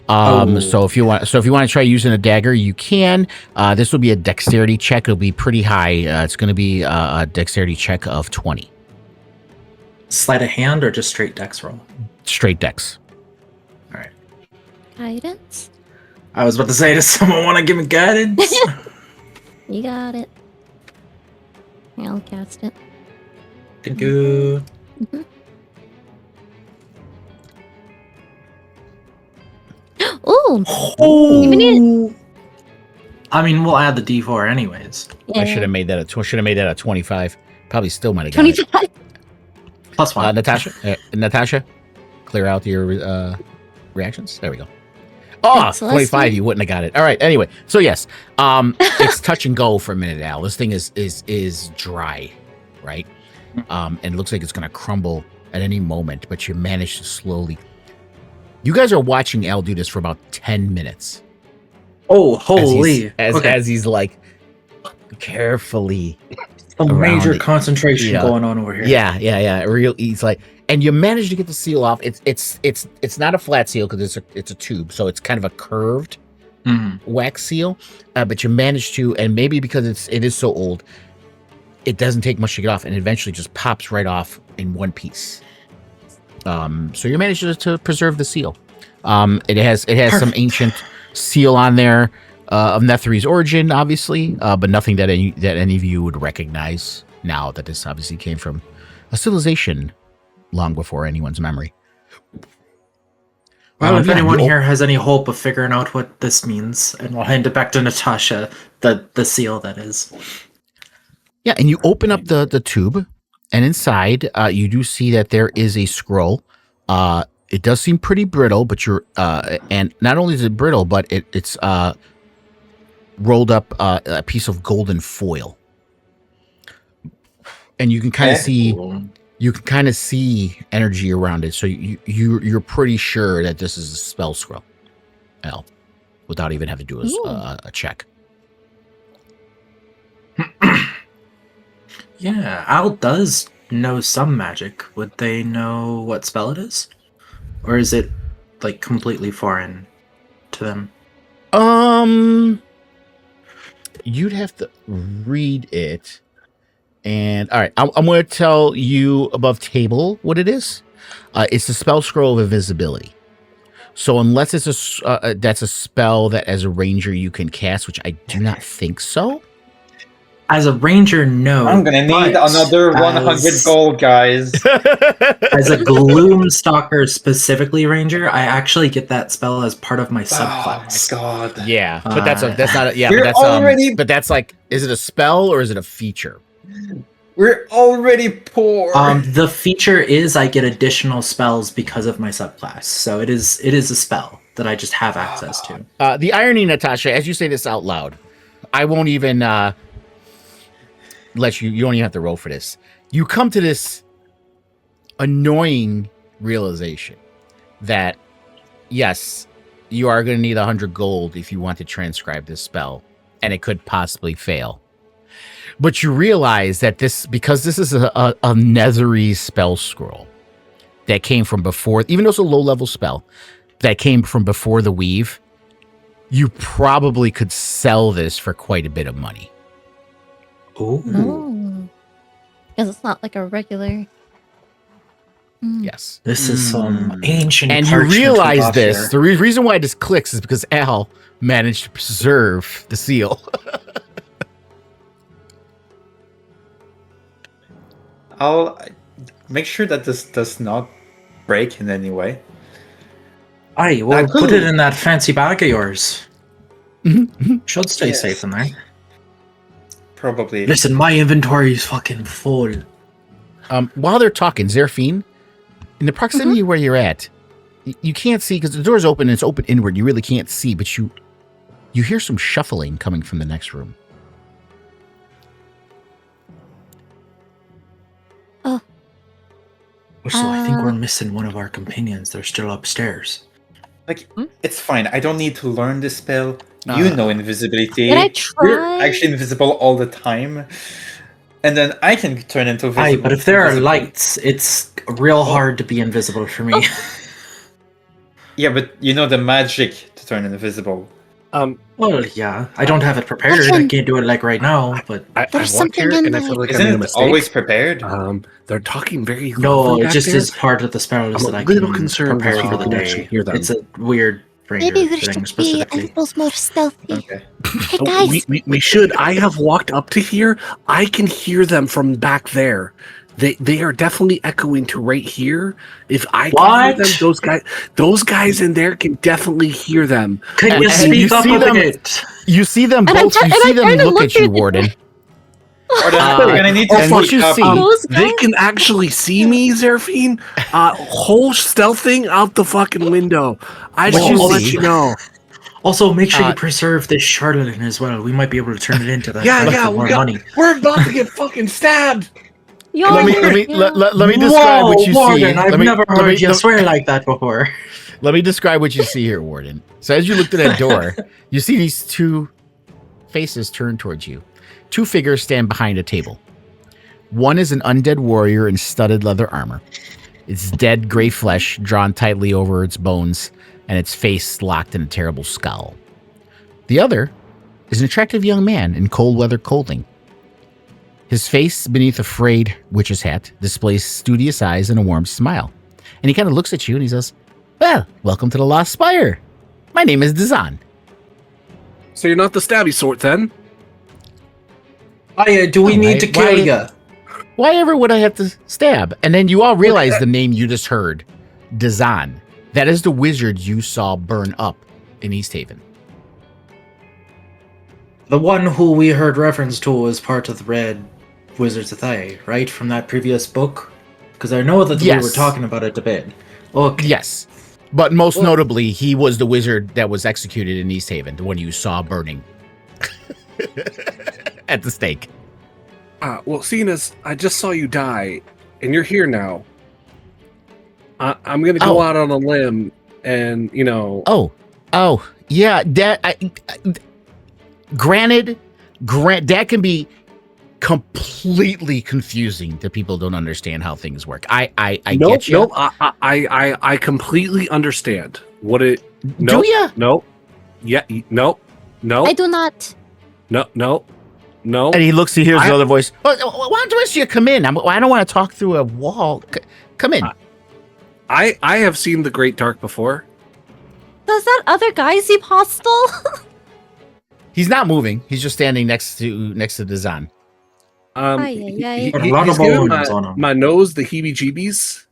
So if you want to try using a dagger, you can. This will be a dexterity check. It'll be pretty high. It's going to be a dexterity check of 20. Sleight of hand or just straight dex roll? Straight dex. All right. Guidance? I was about to say, does someone want to give me guidance? You got it. Here, I'll cast it. Thank you. Mhm. Ooh! Oh, Even it- I mean, we'll add the D4 anyways. I should have made that a 25. Probably still might have got it. 25. Plus one. Natasha, clear out your reactions. There we go. Oh, Thanks, 25, Leslie. you wouldn't have got it. All right, anyway. So yes, it's touch and go for a minute, Al. This thing is dry, right? And it looks like it's going to crumble at any moment, but you manage to slowly. You guys are watching Al do this for about 10 minutes. Oh, As holy. he's, Okay. as he's like carefully. A major around it. concentration Yeah. going on over here. Yeah. Real. He's like, and you manage to get the seal off. It's not a flat seal because it's a tube, so it's kind of a curved Mhm. wax seal. But you manage to, and maybe because it is so old, it doesn't take much to get off, and eventually just pops right off in one piece. So you manage to preserve the seal. It has some Perfect. ancient seal on there of Netheri's origin, obviously, but nothing that any of you would recognize now. That this obviously came from a civilization long before anyone's memory. Well, if Yeah, anyone you- here has any hope of figuring out what this means, and we'll hand it back to Natasha, the seal that is. Yeah, and you open up the tube, and inside you do see that there is a scroll. It does seem pretty brittle, but and not only is it brittle, but it's rolled up a piece of golden foil, and you can kind of see energy around it. So you're pretty sure that this is a spell scroll, Al, without even having to do a check. Yeah, Al does know some magic. Would they know what spell it is? Or is it like completely foreign to them? You'd have to read it. And all right, I'm going to tell you above table what it is. It's a spell scroll of invisibility. So unless it's that's a spell that as a ranger you can cast, which I do not think so. As a ranger, no. I'm gonna need another 100 gold, guys. As a Gloomstalker specifically ranger, I actually get that spell as part of my subclass. Oh my god. Yeah, but that's not We're already- but that's like, is it a spell or is it a feature? We're already poor. The feature is I get additional spells because of my subclass, so it is a spell that I just have access to. The irony, Natasha, as you say this out loud, I won't even let you don't even have to roll for this. You come to this annoying realization that yes, you are going to need 100 gold if you want to transcribe this spell, and it could possibly fail. But you realize that because this is a Netherese spell scroll that came from before, even though it's a low level spell that came from before the weave, you probably could sell this for quite a bit of money. Ooh. Oh. Because it's not like a regular. Yes. This is some ancient And you parchment we realize got this. here. The reason why this clicks is because Al managed to preserve the seal. I'll make sure that this does not break in any way. Aye, well, put it in that fancy bag of yours. Should stay Yes. safe in there. Probably. Listen, my inventory is fucking full. While they're talking, Zerfine, in the proximity where you're at, you can't see because the door's open and it's open inward. You really can't see, but you hear some shuffling coming from the next room. So I think we're missing one of our companions. They're still upstairs. Like, it's fine. I don't need to learn this spell. You know invisibility. Did I try? You're actually invisible all the time. And then I can turn into visible. Aye, but if there are lights, it's real hard to be invisible for me. Yeah, but you know the magic to turn invisible. Well, yeah. I don't have it prepared. I can't do it like right now, but... I There's walk here something in and I there. feel like I made a Isn't it mistake. always prepared? They're talking very No, loudly it back just there. is part of the spells I'm that a I little can concerned prepare that for people the can day. actually hear them. It's a weird ranger Maybe we thing should be a specifically. little more stealthy. Okay. Hey Oh, guys, we should. I have walked up to here. I can hear them from back there. They are definitely echoing to right here. If I can hear them, those guys in there can definitely hear them. Can you And speak you up see a them- bit? You see them And I'm both. try- You and see I'm them trying to look look at you, at- Warden. We're gonna need to and what speak you up. see- those They guys? can actually see me, Zerfine. Whole stealthing out the fucking window. I just What you want to let see- you know. Also, make sure you preserve this charlatan as well. We might be able to turn it into that for more money. We're about to get fucking stabbed. Yo, Let me describe what you Warden, see. I've never heard you swear like that before. Let me describe what you see here, Warden. So as you look through that door, you see these two faces turn towards you. Two figures stand behind a table. One is an undead warrior in studded leather armor. Its dead gray flesh drawn tightly over its bones, and its face locked in a terrible scowl. The other is an attractive young man in cold weather clothing. His face, beneath a frayed witch's hat, displays studious eyes and a warm smile. And he kind of looks at you and he says, "Well, welcome to the Lost Spire. My name is Dazan." So you're not the stabby sort then? Do we need to kill Why- you? Why ever would I have to stab? And then you all realize the name you just heard, Dazan. That is the wizard you saw burn up in East Haven. The one who we heard reference to as part of the Red Wizards of Thay, right? From that previous book? Because I know that we Yes. were talking about it a bit. Okay. Yes. But most notably, he was the wizard that was executed in East Haven, the one you saw burning. at the stake. Well, seeing as I just saw you die, and you're here now, I'm gonna go out on a limb, and Yeah, granted, that can be completely confusing to people who don't understand how things work. I get you. Nope. I completely understand what it. Do ya? No. Yeah. No. I do not. No. And he looks. He hears the other voice. Why don't you come in? I don't want to talk through a wall. Come in. I have seen the Great Dark before. Does that other guy seem hostile? He's not moving. He's just standing next to Dazan. Ay. A lot He's of giving bones on him. my nose the heebie-jeebies.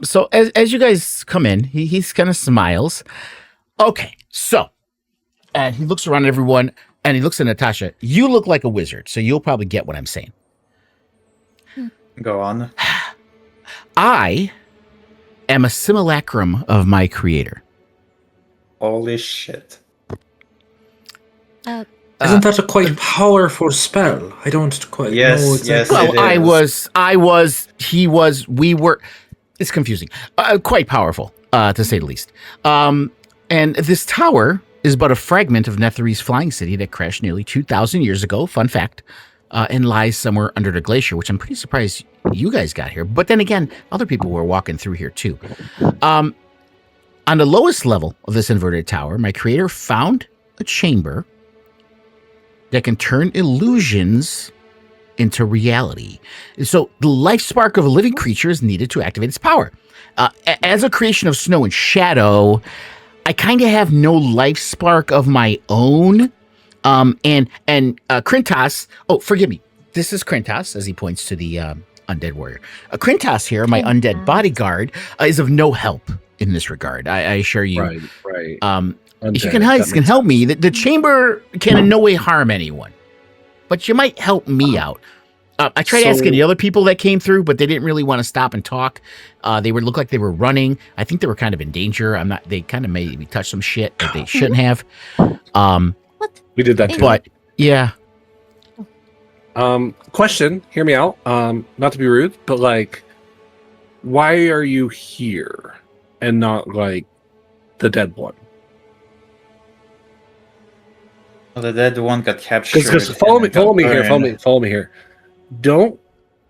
So as you guys come in, he's kind of smiles. Okay, so, and he looks around at everyone, and he looks at Natasha. You look like a wizard, so you'll probably get what I'm saying. Go on. I am a simulacrum of my creator. Holy shit. Isn't that a quite powerful spell? I don't quite know exactly. Yes, Well, it is. he was, we were. It's confusing. Quite powerful, to say the least. And this tower is but a fragment of Netheri's flying city that crashed nearly 2,000 years ago. Fun fact. And lies somewhere under the glacier, which I'm pretty surprised you guys got here. But then again, other people were walking through here too. On the lowest level of this inverted tower, my creator found a chamber that can turn illusions into reality. So the life spark of a living creature is needed to activate its power. As a creation of snow and shadow, I kind of have no life spark of my own. And Krintas, forgive me. This is Krintas, as he points to the undead warrior. Krintas here, my undead bodyguard, is of no help in this regard. I assure you. Right. If you can help me, the chamber can in no way harm anyone, but you might help me out. I tried asking the other people that came through, but they didn't really want to stop and talk. They would look like they were running. I think they were kind of in danger. They kind of maybe touched some shit that they shouldn't have. We did that too. But yeah. Question, hear me out. Not to be rude, but like, why are you here and not like the dead one? Well, the dead one got captured. Because follow me here. Don't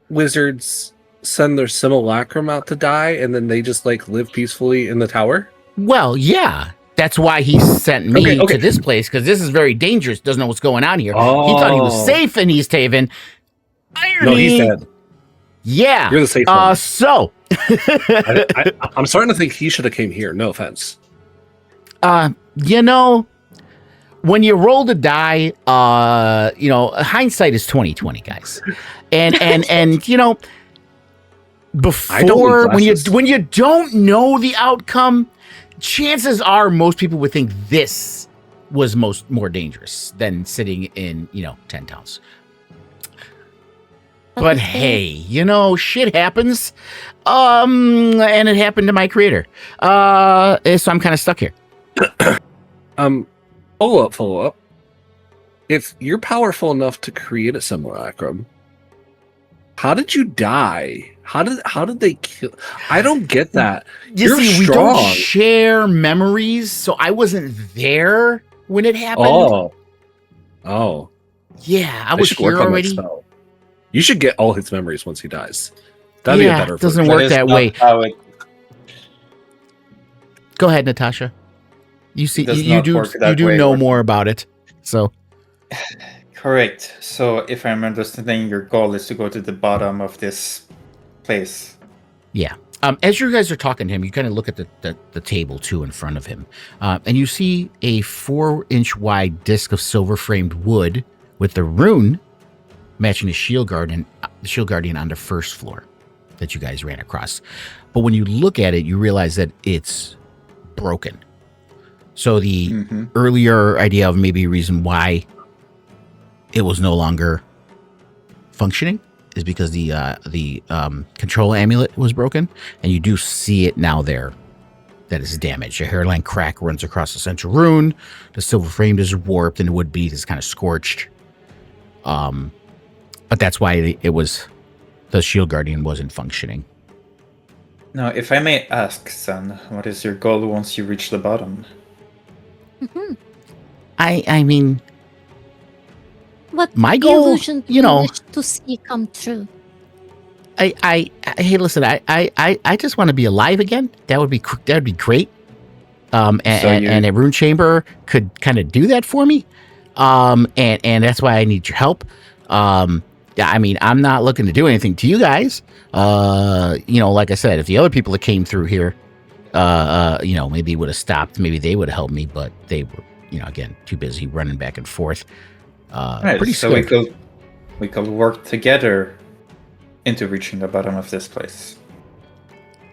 wizards send their simulacrum out to die and then they just like live peacefully in the tower? Well, yeah. That's why he sent me to this place, because this is very dangerous. Doesn't know what's going on here. He thought he was safe in East Haven. Irony. No, he's dead. Yeah. You're the safe one. So. I'm starting to think he should have came here. No offense. When you roll the die, hindsight is 20/20, guys. And before when you don't know the outcome, chances are most people would think this was more dangerous than sitting in 10 towns. But hey, shit happens. And it happened to my creator. So I'm kind of stuck here. Follow up. If you're powerful enough to create a simulacrum, how did you die? How did they kill? I don't get that. You see, we don't share memories, so I wasn't there when it happened. Oh. Yeah, I was here already. You should get all his memories once he dies. That'd be a better. It doesn't work that way. Go ahead, Natasha. You see, you do know more about it. So, correct. So, if I'm understanding, your goal is to go to the bottom of this place. Yeah. As you guys are talking to him, you kind of look at the table too in front of him, and you see a 4-inch wide disc of silver framed wood with the rune matching the shield guardian on the first floor that you guys ran across. But when you look at it, you realize that it's broken. So the earlier idea of maybe a reason why it was no longer functioning is because the control amulet was broken, and you do see it now there that is damaged. A hairline crack runs across the central rune. The silver frame is warped, and the wood bead is kind of scorched. But that's why the shield guardian wasn't functioning. Now, if I may ask, son, what is your goal once you reach the bottom? Mhm. I mean, What my goal, illusion do you know, wish to see come true? hey, listen, I just want to be alive again. That would be great. And a rune chamber could kind of do that for me. And that's why I need your help. I mean, I'm not looking to do anything to you guys. Like I said, if the other people that came through here, maybe would have stopped, maybe they would have helped me, but they were, again, too busy running back and forth. Right, Pretty so scared. we could work together into reaching the bottom of this place.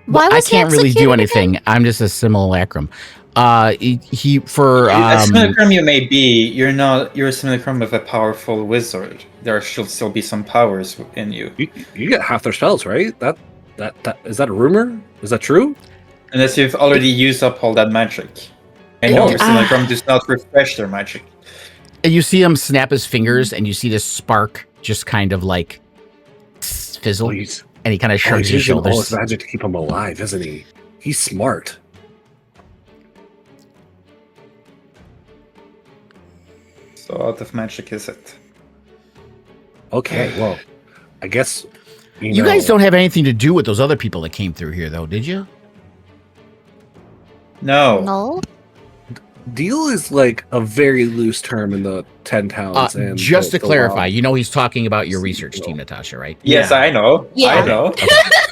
Why I was he can't really do executed anything. again? I'm just a simulacrum. A simulacrum you may be, you're a simulacrum of a powerful wizard. There should still be some powers in you. You get half their spells, right? That is that a rumor? Is that true? Unless you've already used up all that magic. And no, simulacrum does not refresh their magic. You see him snap his fingers, and you see this spark just kind of like fizzle, and he kind of shrugs his using all his shoulders. magic to keep him alive, isn't he? He's smart. So out of magic is it? Okay, well, I guess You guys don't have anything to do with those other people that came through here, though, did you? No. No. Deal is like a very loose term in the 10 towns. And Just to the clarify, WoW. he's talking about your research team, Natasha, right? Yes, I know. Yeah. I know.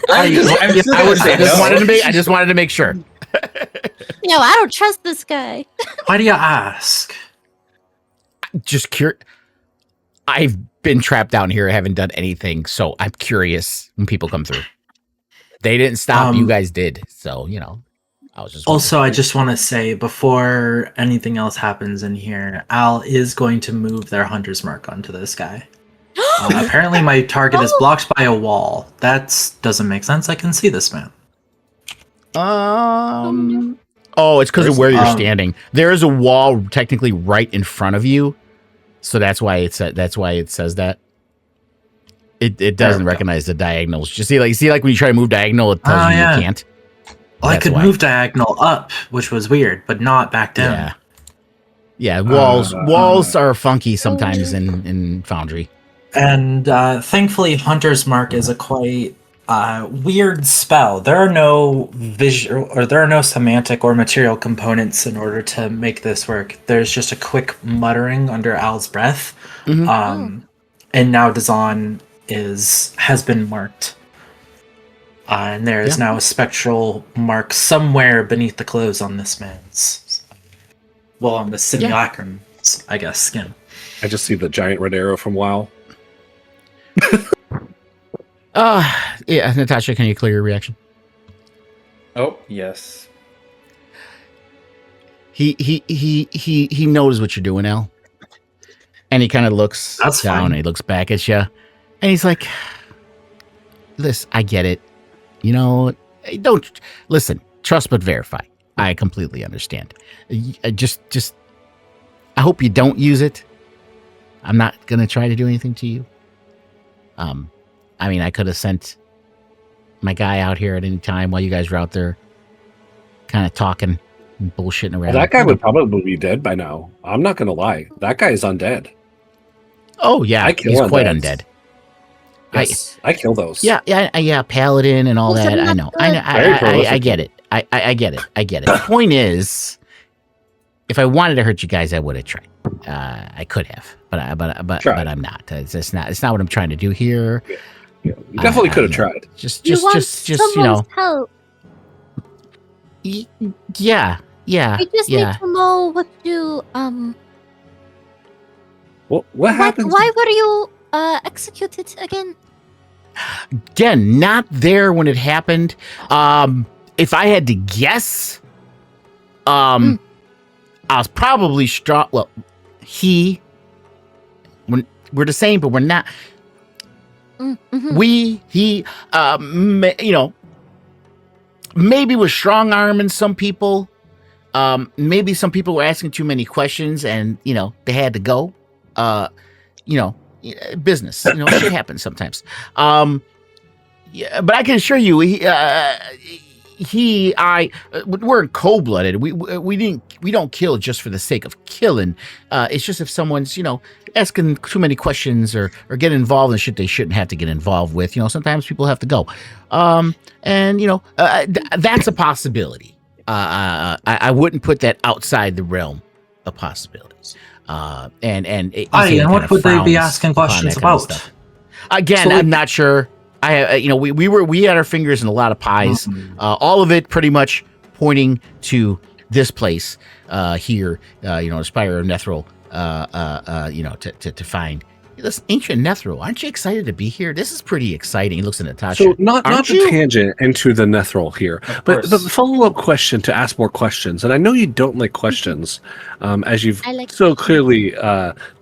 I I just wanted to make sure. No, I don't trust this guy. Why do you ask? Just curious. I've been trapped down here. I haven't done anything, so I'm curious when people come through. They didn't stop. You guys did. So, I was just... Also, I just want to say, before anything else happens in here, Al is going to move their hunter's mark onto this guy. Apparently, my target is blocked by a wall. That doesn't make sense. I can see this man. Oh, it's because of where you're standing. There is a wall technically right in front of you, so that's why it says that. It doesn't recognize the diagonals. Just see like when you try to move diagonal, it tells you can't. Well, I could move diagonal up, which was weird, but not back down. Yeah. Walls are funky sometimes in Foundry. And thankfully, Hunter's Mark is a quite weird spell. There are no semantic or material components in order to make this work. There's just a quick muttering under Al's breath. Mm-hmm. And now Dazan has been marked. And there is now a spectral mark somewhere beneath the clothes on this man's, on the simulacrum's, I guess, skin. I just see the giant red arrow from WoW. Natasha, can you clear your reaction? Oh, yes. He knows what you're doing, Al. And he kind of looks That's down fine. and he looks back at you. And he's like, listen, I get it. Don't listen, trust but verify. I completely understand. I hope you don't use it. I'm not going to try to do anything to you. I mean, I could have sent my guy out here at any time while you guys were out there kind of talking and bullshitting around. Well, that guy would probably be dead by now. I'm not going to lie. That guy is undead. Oh, yeah. He's quite undead. Yes, I kill those. Yeah, paladin and all Well, that. so I know. Very I prolific. get it. I get it. The point is, if I wanted to hurt you guys, I would have tried. I could have, but I'm not. It's not what I'm trying to do here. You definitely could have tried. Just help. Yeah. We just need to know what to What happened? Why were you executed again? Again, not there when it happened. If I had to guess, I was probably strong. Well, we're the same, but we're not. maybe was strong arming some people. Maybe some people were asking too many questions, and they had to go. Business. Shit happens sometimes. Yeah, but I can assure you, we're cold-blooded. We don't kill just for the sake of killing. It's just if someone's asking too many questions or get involved in shit they shouldn't have to get involved with. Sometimes people have to go, that's a possibility. I wouldn't put that outside the realm of possibilities. And what would they be asking questions about? Again, I'm not sure. We had our fingers in a lot of pies. All of it pretty much pointing to this place here. Spire of Nethril. To find this ancient Nethril. Aren't you excited to be here? This is pretty exciting. He looks at Natasha. So not to tangent into the Nethril here, but the follow-up question to ask more questions. And I know you don't like questions, as you've so clearly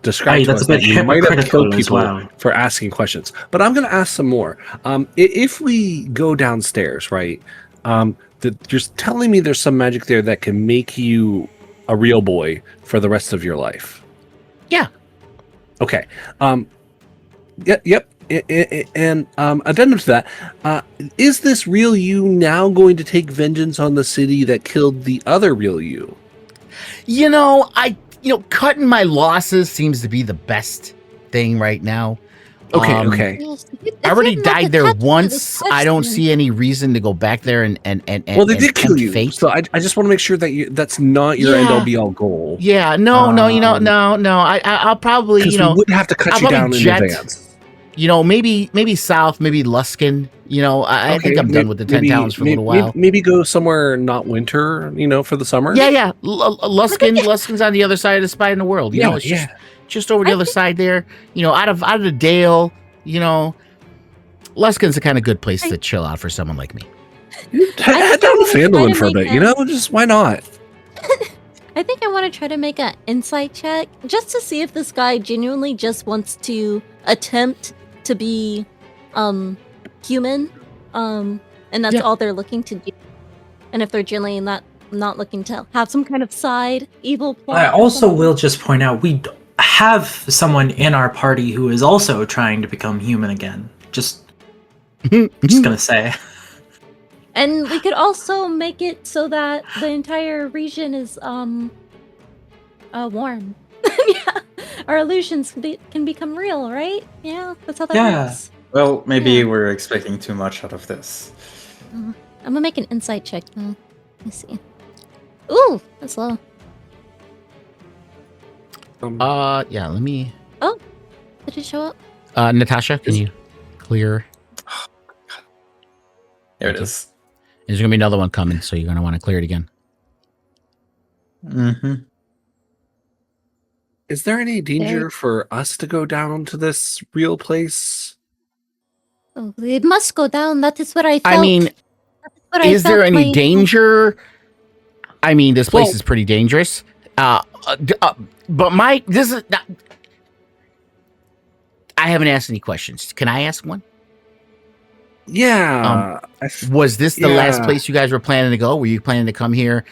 described to us that you might have killed people for asking questions. But I'm going to ask some more. If we go downstairs, right, you're telling me there's some magic there that can make you a real boy for the rest of your life. Yeah. Okay. Yep. And addendum to that, is this real you now going to take vengeance on the city that killed the other real you? Cutting my losses seems to be the best thing right now. Okay. Yes, I already died there once. I don't see any reason to go back there and well, they did kill you, fate. so I just want to make sure that that's not your end all be all goal. Yeah, no. I'll probably we wouldn't have to cut you down in advance. Maybe south, maybe Luskin. I think I'm done with the 10 towns for a little while. Maybe go somewhere not winter, for the summer. Yeah. Luskin's on the other side of the spine in the world. It's just over the other side there. Out of the Dale. Luskin's the kind of good place to chill out for someone like me. Head down to Phandalin for a bit. Just why not? I think I want to try to make an insight check just to see if this guy genuinely just wants to attempt to be human, and that's all they're looking to do. And if they're genuinely not looking to have some kind of side evil plot. I also will just point out we have someone in our party who is also trying to become human again. Just gonna say. And we could also make it so that the entire region is warm. Yeah, our illusions can become real, right? Yeah, that's how that works. Well, maybe we're expecting too much out of this. I'm gonna make an insight check though. Let me see. Ooh, that's low. Yeah, let me... Oh, did it show up? Natasha, can you clear? Oh, God. There it is. There's going to be another one coming, so you're going to want to clear it again. Mm-hmm. Is there any danger for us to go down to this real place? Oh, it must go down. That is what I felt. I mean, is there any danger? I mean, this place is pretty dangerous. But this is not... I haven't asked any questions. Can I ask one? Yeah. Was this the last place you guys were planning to go? Were you planning to come here,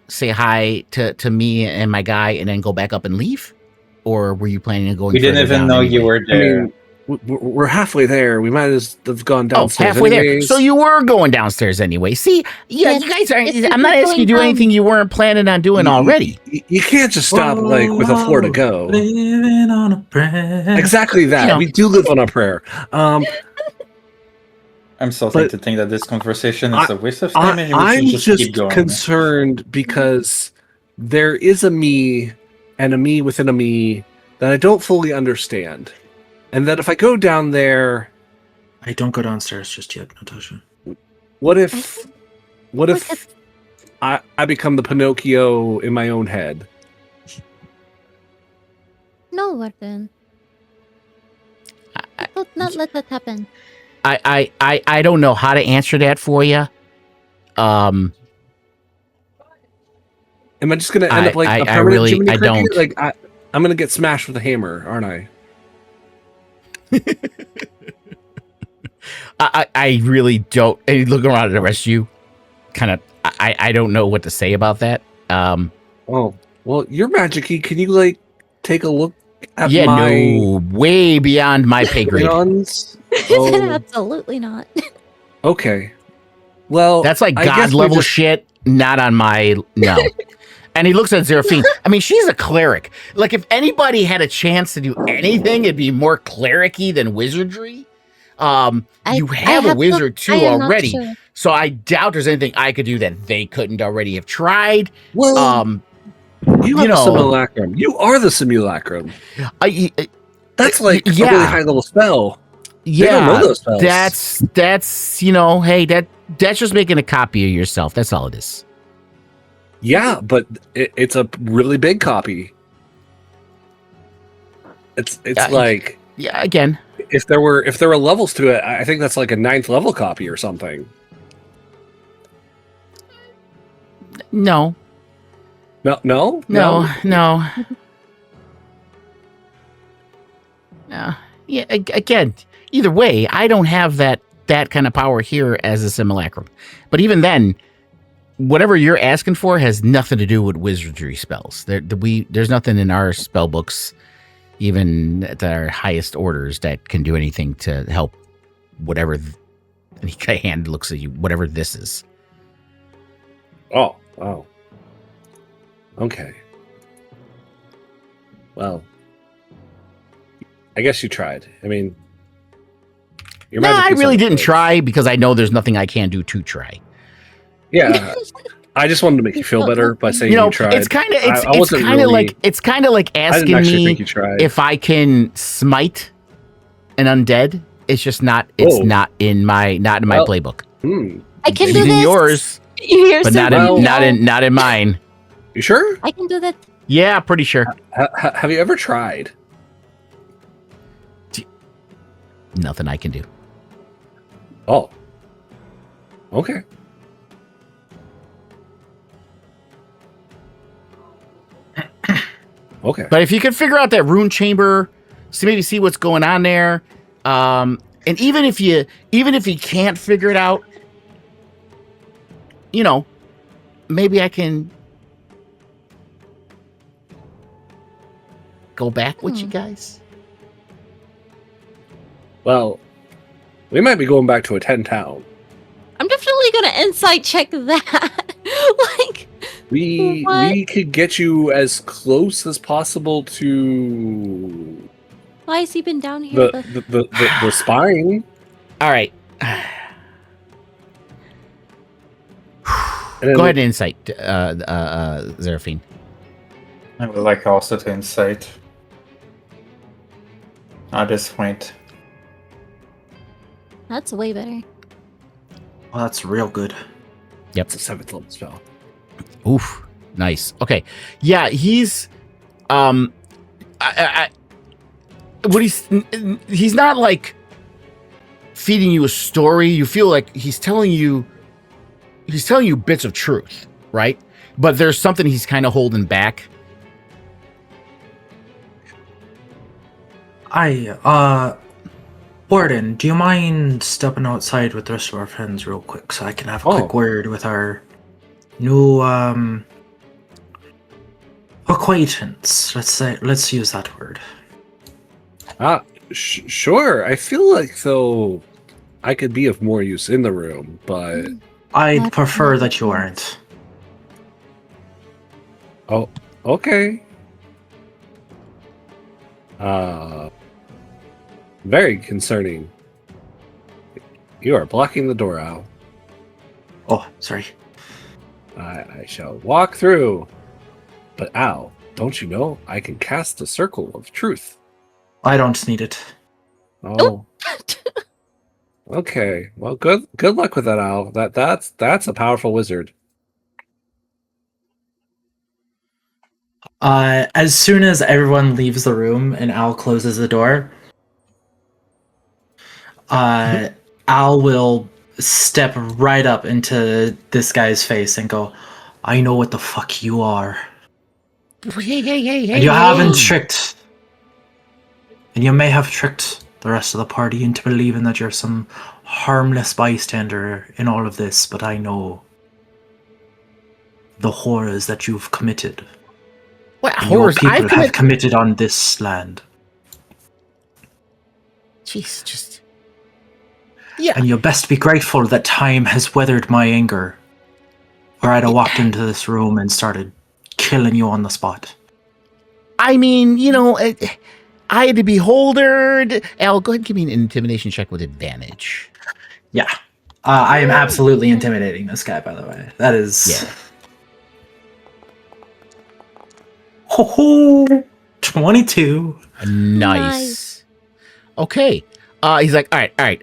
say hi to me and my guy and then go back up and leave? Or were you planning on going We didn't even know you were there. I mean, we're halfway there. We might as have gone downstairs. Halfway there. So you were going downstairs anyway. See, you guys aren't... I'm not asking you to do anything you weren't planning on doing already. You can't just stop with a floor to go. Living on a prayer. Exactly that. We do live on a prayer. I'm so tempted to think that this conversation is a waste of time and we I'm should just keep going. Concerned because there is a me and a me within a me that I don't fully understand. And that if I go down there... I don't go downstairs just yet, Natasha. What if I become the Pinocchio in my own head? No, Warden. Don't not let that happen. I don't know how to answer that for you. Am I just gonna end up like a permanent Jiminy Cricket? Like I'm gonna get smashed with a hammer, aren't I? I really don't. Hey, look around at the rest of you. kind of I don't know what to say about that. Oh, well, you're magic-y. Can you like take a look at Yeah, my no, way beyond my pay grade. guns? Absolutely not. Okay. Well, That's like I god guess we level just- shit. Not on my no. And he looks at Zeraphine. I mean, she's a cleric. Like, if anybody had a chance to do anything, it'd be more cleric-y than wizardry. You have a wizard too already, Sure. so I doubt there's anything I could do that they couldn't already have tried. Well, you have a simulacrum. You are the simulacrum. That's like a really high level spell. Yeah, they don't know those spells. That's hey, that's just making a copy of yourself. That's all it is. Yeah, but it's a really big copy. It's like again. If there were levels to it, I think that's like a 9th level copy or something. No. No. Yeah. Again, either way, I don't have that kind of power here as a simulacrum. But even then, whatever you're asking for has nothing to do with wizardry spells. There's nothing in our spell books, even at our highest orders, that can do anything to help whatever any hand looks at you, whatever this is. Oh. Okay. Well, I guess you tried. I mean, No, I really didn't try because I know there's nothing I can do to try. Yeah. I just wanted to make you feel better by saying you tried. It's kind of like asking me if I can smite an undead. It's just not. It's not in my playbook. I can do It's in this. yours, but not in mine. You sure? I can do that. Yeah, pretty sure. Have you ever tried? Nothing I can do. Oh. Okay. Okay. But if you can figure out that rune chamber, maybe see what's going on there, and even if you can't figure it out, maybe I can go back with you guys. Well, we might be going back to a 10 town. I'm definitely gonna insight check that. Like, we could get you as close as possible to. Why has he been down here? The spine. All right. Go ahead and insight, Zeraphine. I would like also to insight. At this point. That's way better. Well, that's real good. Yep. It's a 7th level spell. Oof. Nice. Okay. Yeah, he's he's not like feeding you a story. You feel like he's telling you bits of truth, right? But there's something he's kind of holding back. Warden, do you mind stepping outside with the rest of our friends real quick so I can have a quick word with our new acquaintance? Let's use that word. Sure. I feel like though I could be of more use in the room, but I'd prefer that you aren't. Oh, okay. Very concerning. You are blocking the door, Al. Oh, sorry. I shall walk through. But Al, don't you know I can cast the circle of truth? I don't need it. Oh. Okay. Well, good luck with that, Al. That's a powerful wizard. As soon as everyone leaves the room and Al closes the door, Al will step right up into this guy's face and go, "I know what the fuck you are. Hey. And you haven't tricked. And you may have tricked the rest of the party into believing that you're some harmless bystander in all of this, but I know the horrors that you've committed. What And your horrors people I've have committed on this land. Jeez, just yeah. And you'll best be grateful that time has weathered my anger. Or I'd have walked into this room and started killing you on the spot. I mean, I had to be holdered. Al, go ahead and give me an intimidation check with advantage. Yeah. I am absolutely intimidating this guy, by the way. That is... Yeah. Ho-ho! 22. Nice. Okay. He's like, all right.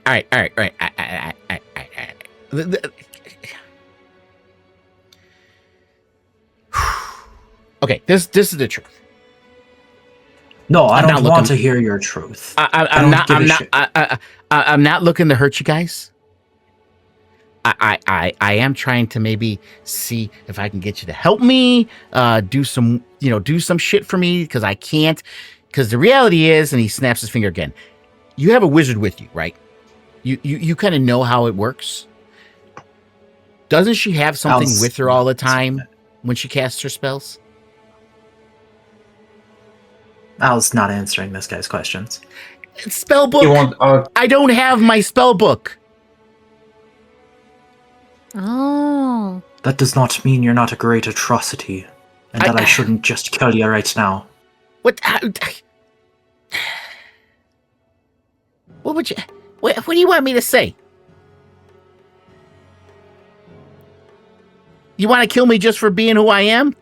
Okay, this is the truth. No, I I'm don't not want looking- to hear your truth. I'm not looking to hurt you guys. I am trying to maybe see if I can get you to help me, do some shit for me, because I can't. Because the reality is, and he snaps his finger again, you have a wizard with you, right? You kind of know how it works. Doesn't she have something with her all the time when she casts her spells? Al's not answering this guy's questions. Spell book. You want? I don't have my spell book. Oh. That does not mean you're not a great atrocity, and that I shouldn't just kill you right now. What? What would you? What do you want me to say? You want to kill me just for being who I am?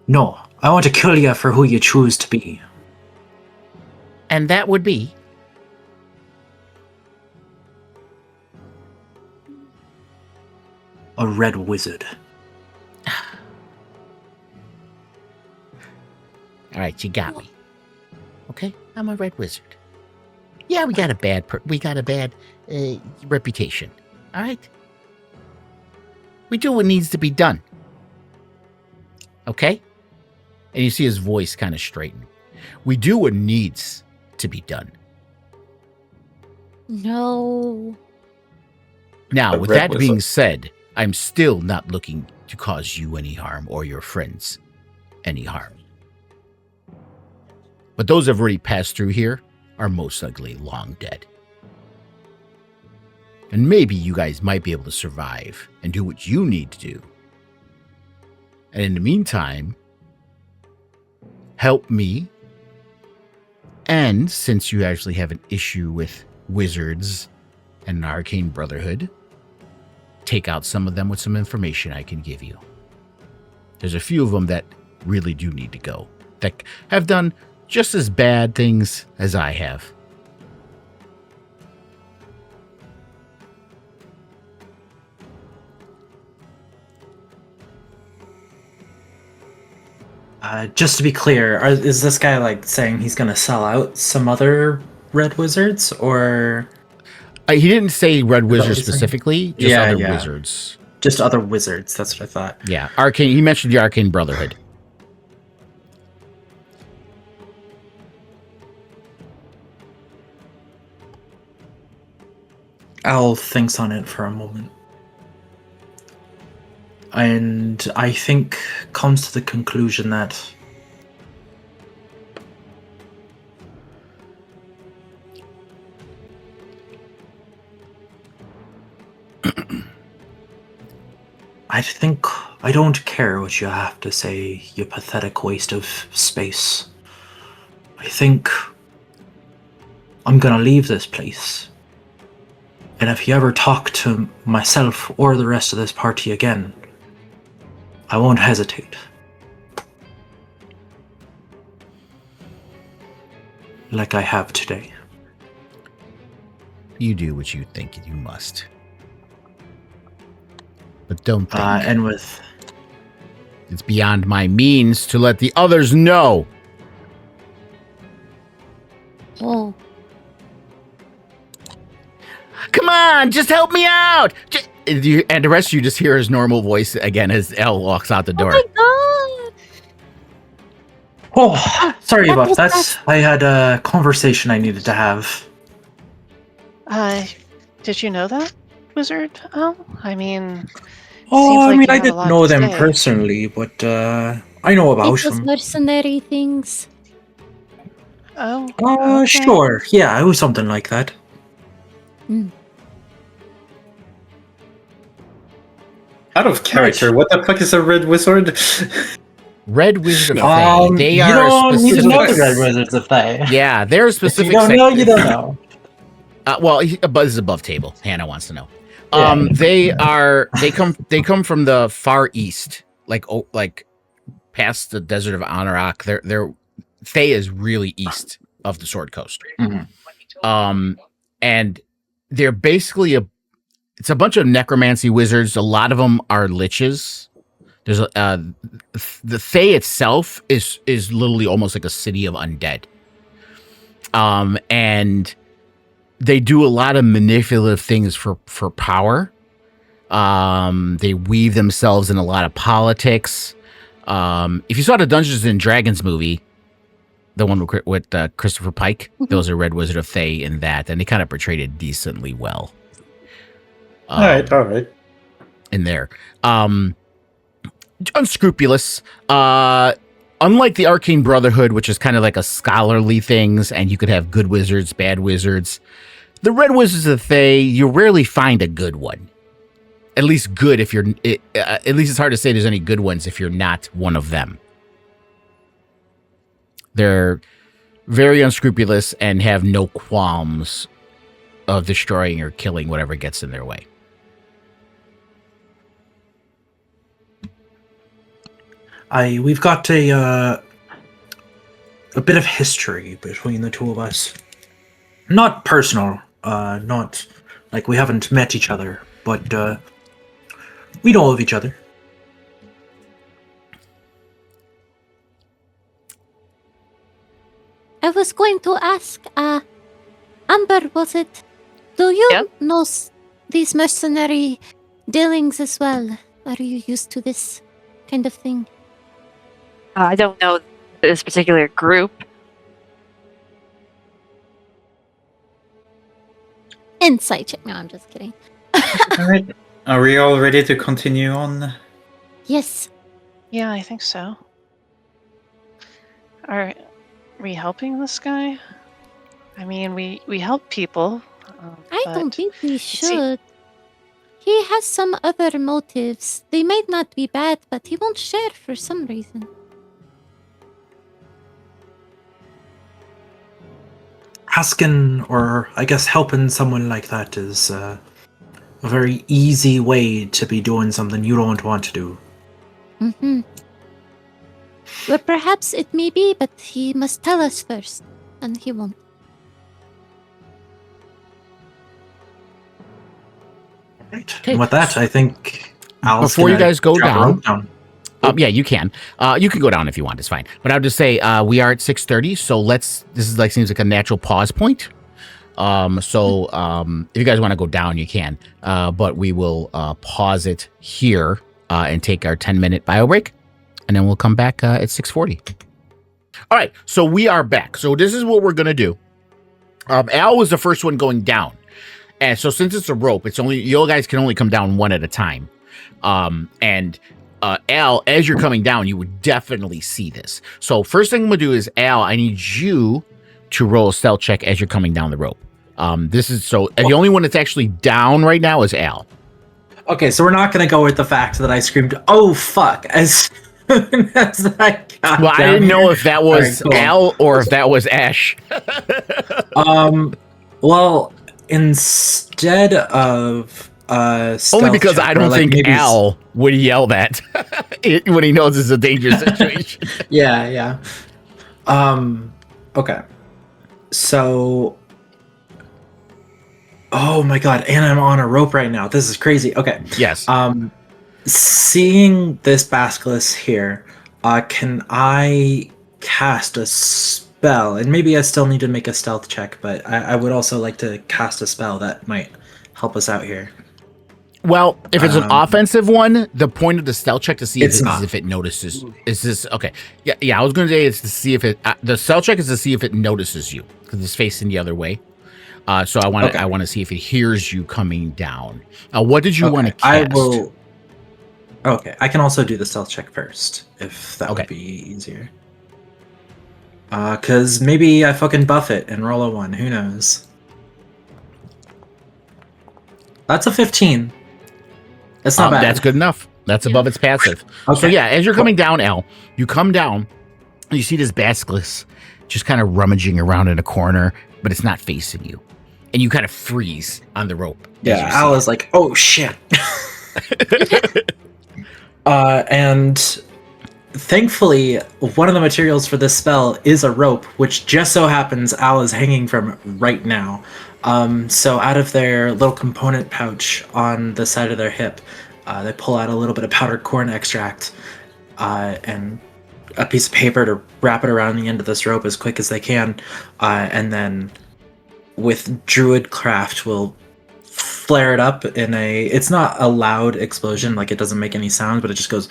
No, I want to kill you for who you choose to be. And that would be? A red wizard. All right, you got me. Okay, I'm a red wizard. Yeah, we got a bad reputation. All right, we do what needs to be done. Okay, and you see his voice kind of straighten. We do what needs to be done. No. Now, A with red that wizard. being said, I'm still not looking to cause you any harm or your friends any harm. But those that have already passed through here are most likely long dead. And maybe you guys might be able to survive and do what you need to do. And in the meantime, help me. And since you actually have an issue with wizards and an arcane brotherhood, take out some of them with some information I can give you. There's a few of them that really do need to go, that have done just as bad things as I have. Just to be clear, is this guy like saying he's gonna sell out some other red wizards, or He didn't say red what wizards he's saying? specifically, just Yeah, other yeah. wizards. just other wizards? That's what I thought. Yeah, arcane. He mentioned the arcane brotherhood. Al thinks on it for a moment. And I think comes to the conclusion that I don't care what you have to say, you pathetic waste of space. I think I'm gonna leave this place. And if you ever talk to myself or the rest of this party again, I won't hesitate. Like I have today. You do what you think you must. But don't think And with it's beyond my means to let the others know. Oh. Come on, just help me out. And the rest of you just hear his normal voice again as Elle walks out the door. Oh oh, sorry What about was that. I had a conversation I needed to have. Did you know that, wizard? Oh, I mean, Oh, I like mean, you I have a didn't lot know to them say. personally, but I know about It was them. mercenary things. Oh, okay. Sure. Yeah, it was something like that. Out of character. What the fuck is a red wizard? Red Wizard of Thay. They You are a don't need to know specific. the Red Wizards of Thay. Yeah, they're a If you specific. don't know, you don't know. Well, Buzz is above table. Hannah wants to know. Yeah. They come from the far east, like past the desert of Anarok. They're Thay is really east of the Sword Coast. Mhm. And they're basically it's a bunch of necromancy wizards. A lot of them are liches. There's the Thay itself is literally almost like a city of undead. And they do a lot of manipulative things for power. They weave themselves in a lot of politics. If you saw the Dungeons and Dragons movie, the one with Christopher Pike, there was a Red Wizard of Thay in that, and they kind of portrayed it decently well. All right. In there. Unscrupulous. Unlike the Arcane Brotherhood, which is kind of like a scholarly things, and you could have good wizards, bad wizards. The Red Wizards of Thay, you rarely find a good one. At least good if you're. At least it's hard to say there's any good ones if you're not one of them. They're very unscrupulous and have no qualms of destroying or killing whatever gets in their way. We've got a bit of history between the two of us. Not personal, not like we haven't met each other, but we know of each other. I was going to ask, Amber, was it? Do you Yeah? know these mercenary dealings as well? Are you used to this kind of thing? I don't know this particular group. Insight check. No, I'm just kidding. All right. Are we all ready to continue on? Yes. Yeah, I think so. Are we helping this guy? I mean, we help people. I don't but think we see- should. He has some other motives. They might not be bad, but he won't share for some reason. Asking, or I guess helping someone like that is a very easy way to be doing something you don't want to do. Mm-hmm. Well, perhaps it may be, but he must tell us first, and he won't. Right. And with that, I think Al's Before you gonna guys go drop a rope down. Yeah, you can. You can go down if you want. It's fine. But I'll just say we are at 6:30, so this is seems like a natural pause point. If you guys want to go down, you can. But we will pause it here and take our 10-minute bio break, and then we'll come back at 6:40. All right, so we are back. So this is what we're gonna do. Al was the first one going down, and so since it's a rope, it's only you guys can only come down one at a time. Al, as you're coming down, you would definitely see this. So first thing I'm gonna do is, Al, I need you to roll a stealth check as you're coming down the rope. And the only one that's actually down right now is Al. Okay, so we're not going to go with the fact that I screamed, "Oh fuck!" as soon as I got Well, I down didn't know here. if that was All right, cool. Al or if that was Ash. Well, instead of Only stealth because check, I or, don't like, think maybe Al would yell that when he knows it's a dangerous situation. Yeah. Okay. So. Oh my god, and I'm on a rope right now. This is crazy. Okay. Yes. Seeing this basilisk here, can I cast a spell? And maybe I still need to make a stealth check, but I would also like to cast a spell that might help us out here. Well, if it's an offensive one, the point of the stealth check to see It's not. if it notices. Is this okay? Yeah. I was going to say it's to see if it. The stealth check is to see if it notices you because it's facing the other way. So I want to see if it hears you coming down. What did you want to cast? Okay, I can also do the stealth check first, if that Okay. would be easier. Cause maybe I fucking buff it and roll a 1, who knows? That's a 15. That's not bad. That's good enough. That's Yeah. above its passive. Okay, So yeah, as you're cool. coming down, Al, you come down, and you see this basilisk just kind of rummaging around in a corner, but it's not facing you. And you kind of freeze on the rope. as Yeah, you see Al it. is like, oh shit. And thankfully, one of the materials for this spell is a rope, which just so happens Al is hanging from right now. So out of their little component pouch on the side of their hip, they pull out a little bit of powdered corn extract and a piece of paper to wrap it around the end of this rope as quick as they can. And then with druid craft, will flare it up in it's not a loud explosion, like it doesn't make any sound, but it just goes.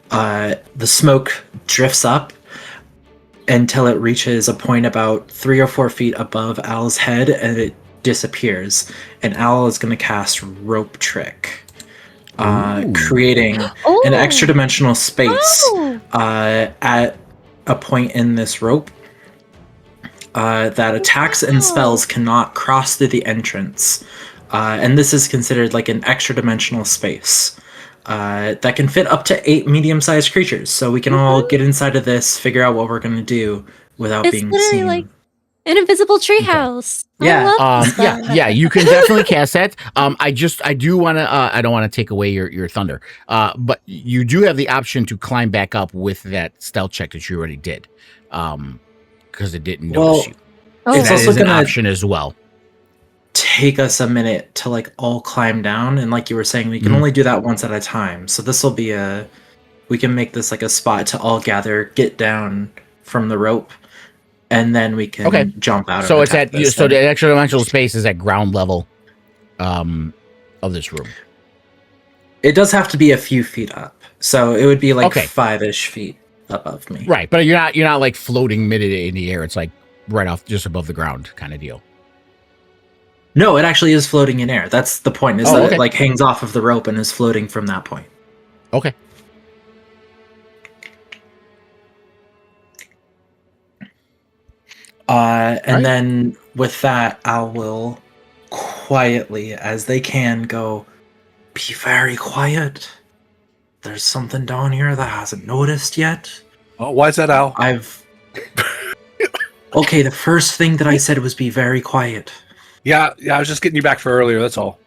The smoke drifts up until it reaches a point about 3 or 4 feet above Al's head, and it disappears. And Al is going to cast Rope Trick, creating an extra dimensional space at a point in this rope that attacks and spells cannot cross through the entrance. And this is considered like an extra dimensional space that can fit up to 8 medium-sized creatures. So we can all get inside of this, figure out what we're going to do without It's being literally seen. like an invisible treehouse. Yeah. I love this stuff. yeah, you can definitely cast that. I do want to. I don't want to take away your thunder. But you do have the option to climb back up with that stealth check that you already did, because it didn't notice you. Oh, It's That also is an gonna option as well. take us a minute to like all climb down, and like you were saying, we can only do that once at a time. So this will be we can make this like a spot to all gather, get down from the rope, and then we can jump out. So and it's attack at this so thing. the extra dimensional space is at ground level, of this room. It does have to be a few feet up, so it would be like Okay. 5-ish feet above me. Right, but you're not like floating mid in the air. It's like right off just above the ground kind of deal. No, it actually is floating in air. That's the point. Is Oh, that okay. it like hangs off of the rope and is floating from that point. Okay. And Right. then with that, Al will quietly, as they can, go, be very quiet. There's something down here that hasn't noticed yet. Oh, why is that, Al? Okay, the first thing that I said was be very quiet. Yeah, I was just getting you back for earlier. That's all.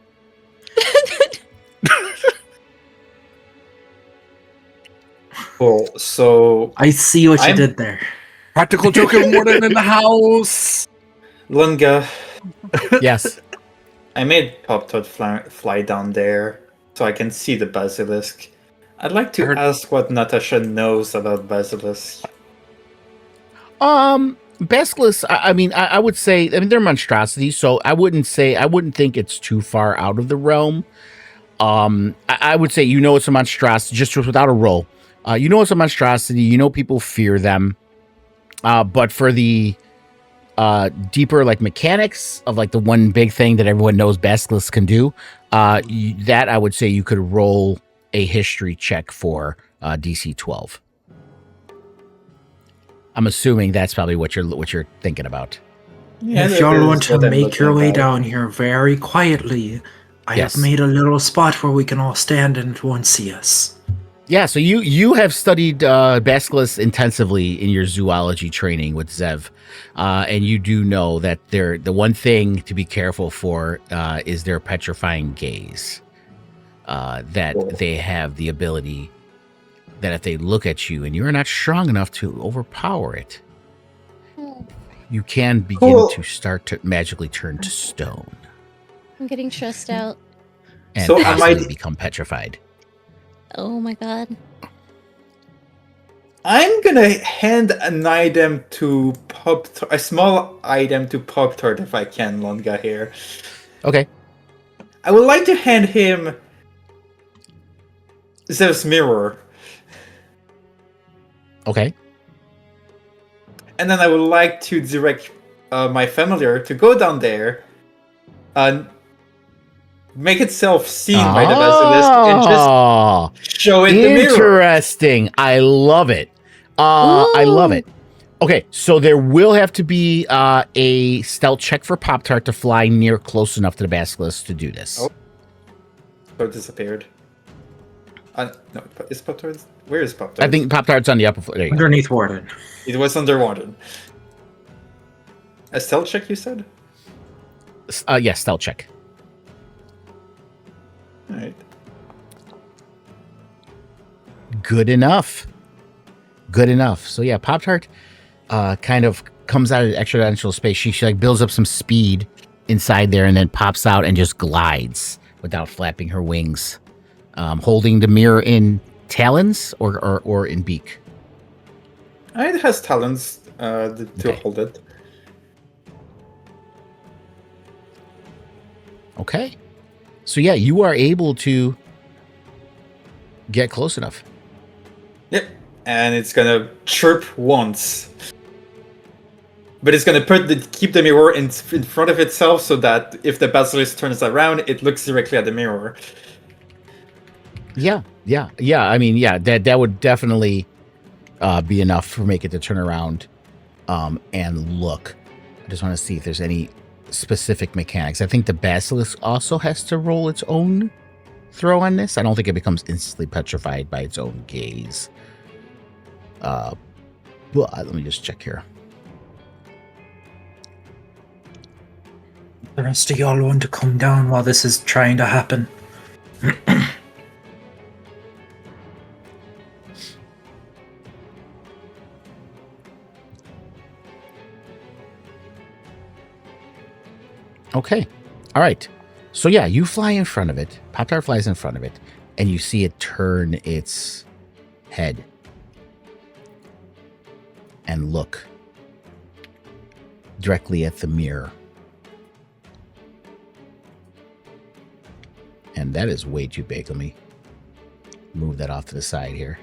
Cool. So, I see what you I'm- did there. Practical joke of morning in the house. Lunga, Yes. I made Pop Toad fly down there so I can see the basilisk. I'd like to Heard- ask what Natasha knows about basilisk. Basilisk, I would say, they're monstrosities, so I wouldn't think it's too far out of the realm. I would say, it's a monstrosity, just without a roll. It's a monstrosity, people fear them. But for the deeper like mechanics of like the one big thing that everyone knows basilisks can do, that I would say you could roll a history check for DC 12. I'm assuming that's probably what you're thinking about. Yeah, If that y'all is want to what I'm make your looking way about. down here very quietly, I Yes. have made a little spot where we can all stand and it won't see us. Yeah, so you have studied basilisks intensively in your zoology training with Zev, and you do know that the one thing to be careful for is their petrifying gaze. That Cool. they have the ability that if they look at you and you're not strong enough to overpower it, you can begin Cool. to start to magically turn to stone I'm getting stressed out. and So am possibly I- become petrified. Oh my god. I'm gonna hand an item to a small item to Pop Tart if I can, Lunga here. Okay. I would like to hand him Zev's mirror, Okay. and then I would like to direct my familiar to go down there, make itself seen by the basilisk and Oh, just show it the mirror. interesting. I love it. I love it. Okay, so there will have to be a stealth check for Pop-Tart to fly near close enough to the basilisk to do this. Oh. So it disappeared. No, is Pop-Tart? Where is Pop-Tart? I think Pop-Tart's on the upper floor. There you go. Underneath Warden. It was underwater. A stealth check, you said? Yeah, stealth check. Alright. Good enough. Good enough. So yeah, Pop-Tart kind of comes out of extra-dimensional space. She like builds up some speed inside there and then pops out and just glides without flapping her wings. Holding the mirror in talons or in beak. It has talons to hold it. Okay. So yeah, you are able to get close enough. Yep. And it's gonna chirp once. But it's gonna keep the mirror in front of itself so that if the basilisk turns around, it looks directly at the mirror. Yeah. I mean, yeah, that would definitely be enough for make it to turn around and look. I just want to see if there's any specific mechanics. I think the basilisk also has to roll its own throw on this. I don't think it becomes instantly petrified by its own gaze. But let me just check here. The rest of y'all want to come down while this is trying to happen. Okay. All right. So yeah, you fly in front of it. Pop-Tart flies in front of it, and you see it turn its head and look directly at the mirror. And that is way too big. Let me move that off to the side here.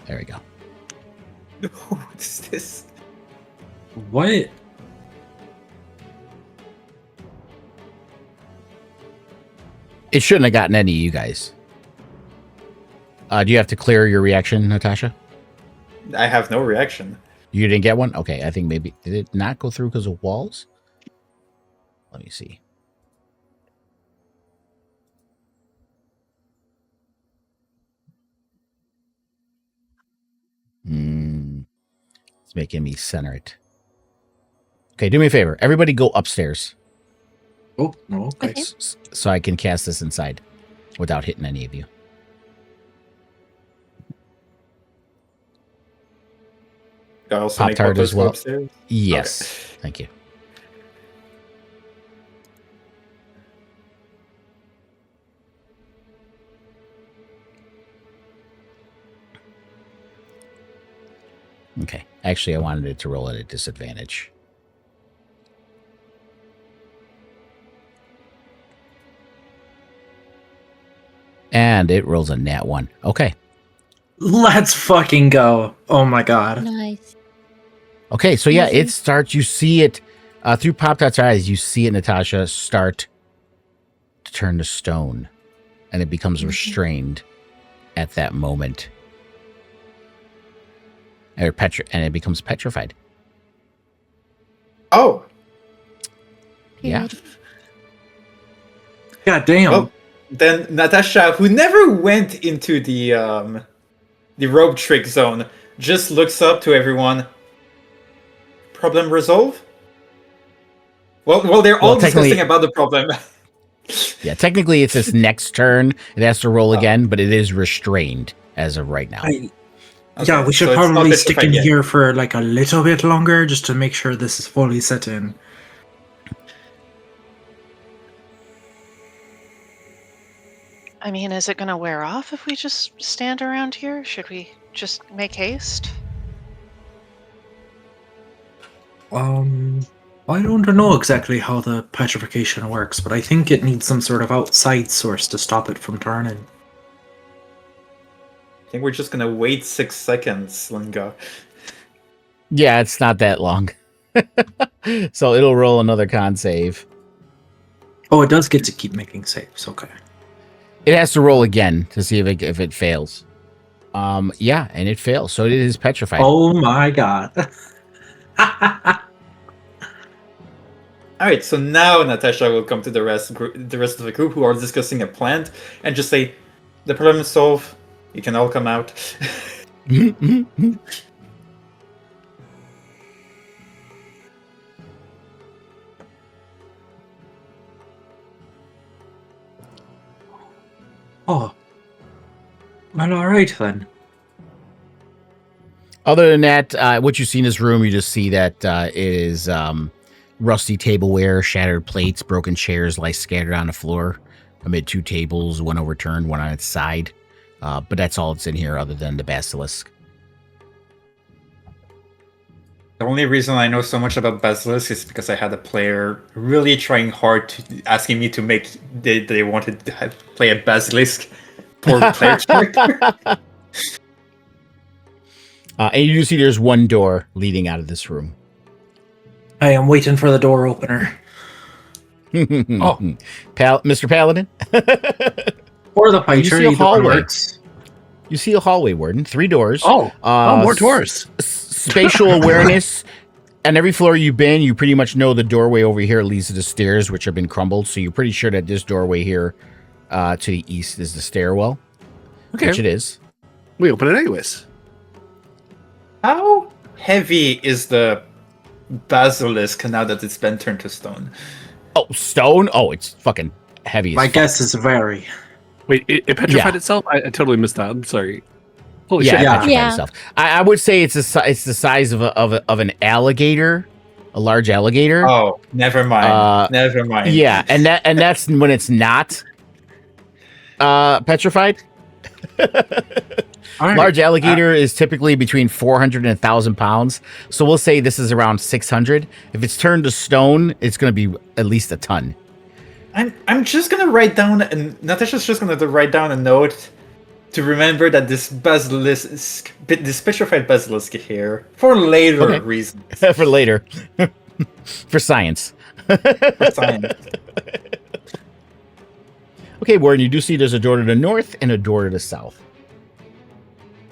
There we go. What is this? What? It shouldn't have gotten any of you guys. Do you have to clear your reaction, Natasha? I have no reaction. You didn't get one? Okay, I think maybe... Did it not go through because of walls? Let me see. It's making me center it. Okay, do me a favor. Everybody go upstairs. Oh, no, okay. Okay. So I can cast this inside without hitting any of you. I also make Pop-Tart as Pop-Tarts go well. upstairs? Yes. Okay. Thank you. Okay. Actually, I wanted it to roll at a disadvantage. And it rolls a nat 1. Okay. Let's fucking go. Oh my god. Nice. Okay, so yeah, Easy. it starts, you see it, through Pop-Tart's eyes, you see it, Natasha, start to turn to stone. And it becomes restrained at that moment. And it becomes petrified. Oh! Yeah. Period. God damn. Well, then Natasha, who never went into the rope trick zone, just looks up to everyone. Problem resolved? Well, they're all discussing about the problem. Yeah, technically it's its next turn. It has to roll again, but it is restrained as of right now. Yeah, we should so it's not probably stick in petrified yet. here for like a little bit longer just to make sure this is fully set in. I mean, is it going to wear off if we just stand around here? Should we just make haste? I don't know exactly how the petrification works, but I think it needs some sort of outside source to stop it from turning. I think we're just gonna wait 6 seconds, Linga. Yeah, it's not that long. So it'll roll another con save. Oh, it does get to keep making saves. Okay. It has to roll again to see if it fails. Yeah, and it fails. So it is petrified. Oh my god. All right, so now Natasha will come to the rest of the group who are discussing a plan and just say, "The problem is solved. You can all come out." Oh. Well, all right then. Other than that, what you see in this room, you just see that it is rusty tableware, shattered plates, broken chairs lie scattered on the floor amid two tables, one overturned, one on its side. But that's all that's in here other than the basilisk. The only reason I know so much about Basilisk is because I had a player really trying hard to asking me to make they wanted to play a Basilisk for player character. And you do see there's one door leading out of this room. I am waiting for the door opener. Mr. Paladin? Or the fighter. You see a either one hallway. works. You see a hallway, Warden. 3 doors. More doors. Spatial awareness. On every floor you've been, you pretty much know the doorway over here leads to the stairs, which have been crumbled. So you're pretty sure that this doorway here to the east is the stairwell. Okay. Which it is. We open it anyways. How heavy is the Basilisk now that it's been turned to stone? Oh, stone? Oh, it's fucking heavy as My fuck. guess is very. Wait, it petrified itself? I totally missed that. I'm sorry. Holy Yeah, shit. it Yeah. petrified Yeah. itself. I would say it's the size of an alligator, a large alligator. Oh, never mind. Never mind. Yeah, and that's when it's not petrified. All right. Large alligator is typically between 400 and 1,000 pounds. So we'll say this is around 600. If it's turned to stone, it's going to be at least a ton. I'm just gonna write down, and Natasha's just gonna write down a note to remember that this basilisk, this petrified basilisk here, for later reasons. For later. For science. For science. Okay, Warren, you do see there's a door to the north and a door to the south.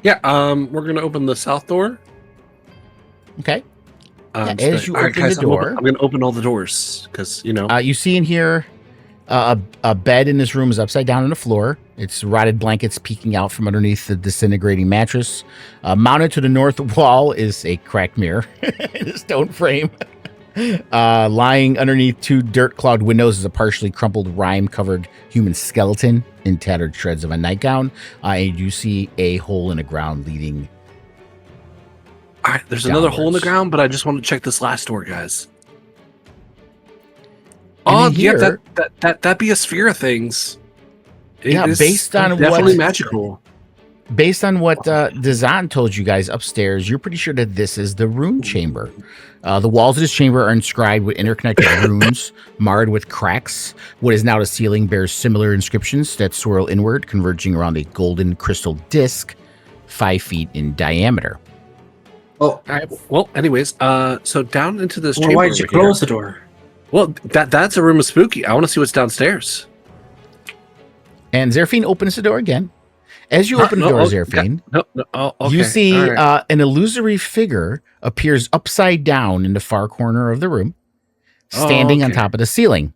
Yeah, we're gonna open the south door. Okay. Just as you all right, open guys, the door, I'm gonna open all the doors because you see in here a bed in this room is upside down on the floor. It's rotted blankets peeking out from underneath the disintegrating mattress. Mounted to the north wall is a cracked mirror in a stone frame. Lying underneath 2 dirt-clogged windows is a partially crumpled, rime-covered human skeleton in tattered shreds of a nightgown. And you see a hole in the ground leading. all right, there's another hole in the downwards. ground, but I just want to check this last door, guys. And Oh, in yeah, here- that be a sphere of things. It Yeah, is based on definitely what- magical. Based on what Dazan told you guys upstairs, you're pretty sure that this is the rune chamber. The walls of this chamber are inscribed with interconnected runes, marred with cracks. What is now the ceiling bears similar inscriptions that swirl inward, converging around a golden crystal disc 5 feet in diameter. Oh, All right. Well, anyways, so down into this well, chamber. why did you over here. close the door? Well, that's a room of spooky. I want to see what's downstairs. And Zeraphine opens the door again. As you open the door, Zeraphine, No. Oh, okay. you see all right. an illusory figure appears upside down in the far corner of the room, standing on okay. top of the ceiling.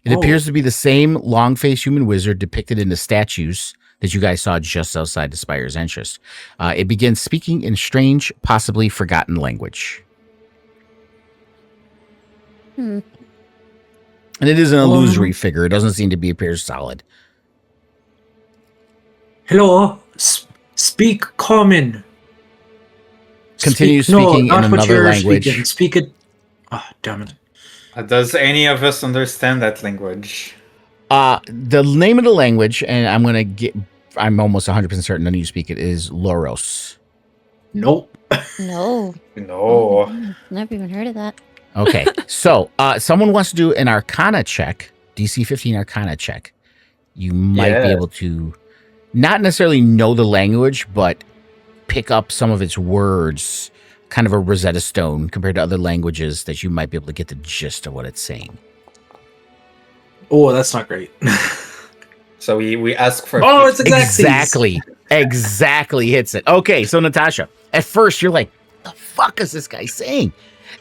It Oh. appears to be the same long-faced human wizard depicted in the statues that you guys saw just outside the spire's entrance. It begins speaking in strange, possibly forgotten language. Hmm. And it is an illusory figure. It doesn't seem to appear solid. Hello, speak common. Continue Speak- no, speaking in not what another you're language. Speaking. Speak it. Oh, damn it. Does any of us understand that language? The name of the language, and I'm almost 100% certain none of you speak it, is Loros. Nope. No. No. Never even heard of that. Okay, so someone wants to do an Arcana check, DC 15 Arcana check. You might be Yeah. able to not necessarily know the language, but pick up some of its words kind of a Rosetta Stone compared to other languages that you might be able to get the gist of what it's saying. Oh, that's not great. So we ask for. Oh, it's Exactly hits it. Okay, so Natasha, at first you're like, the fuck is this guy saying?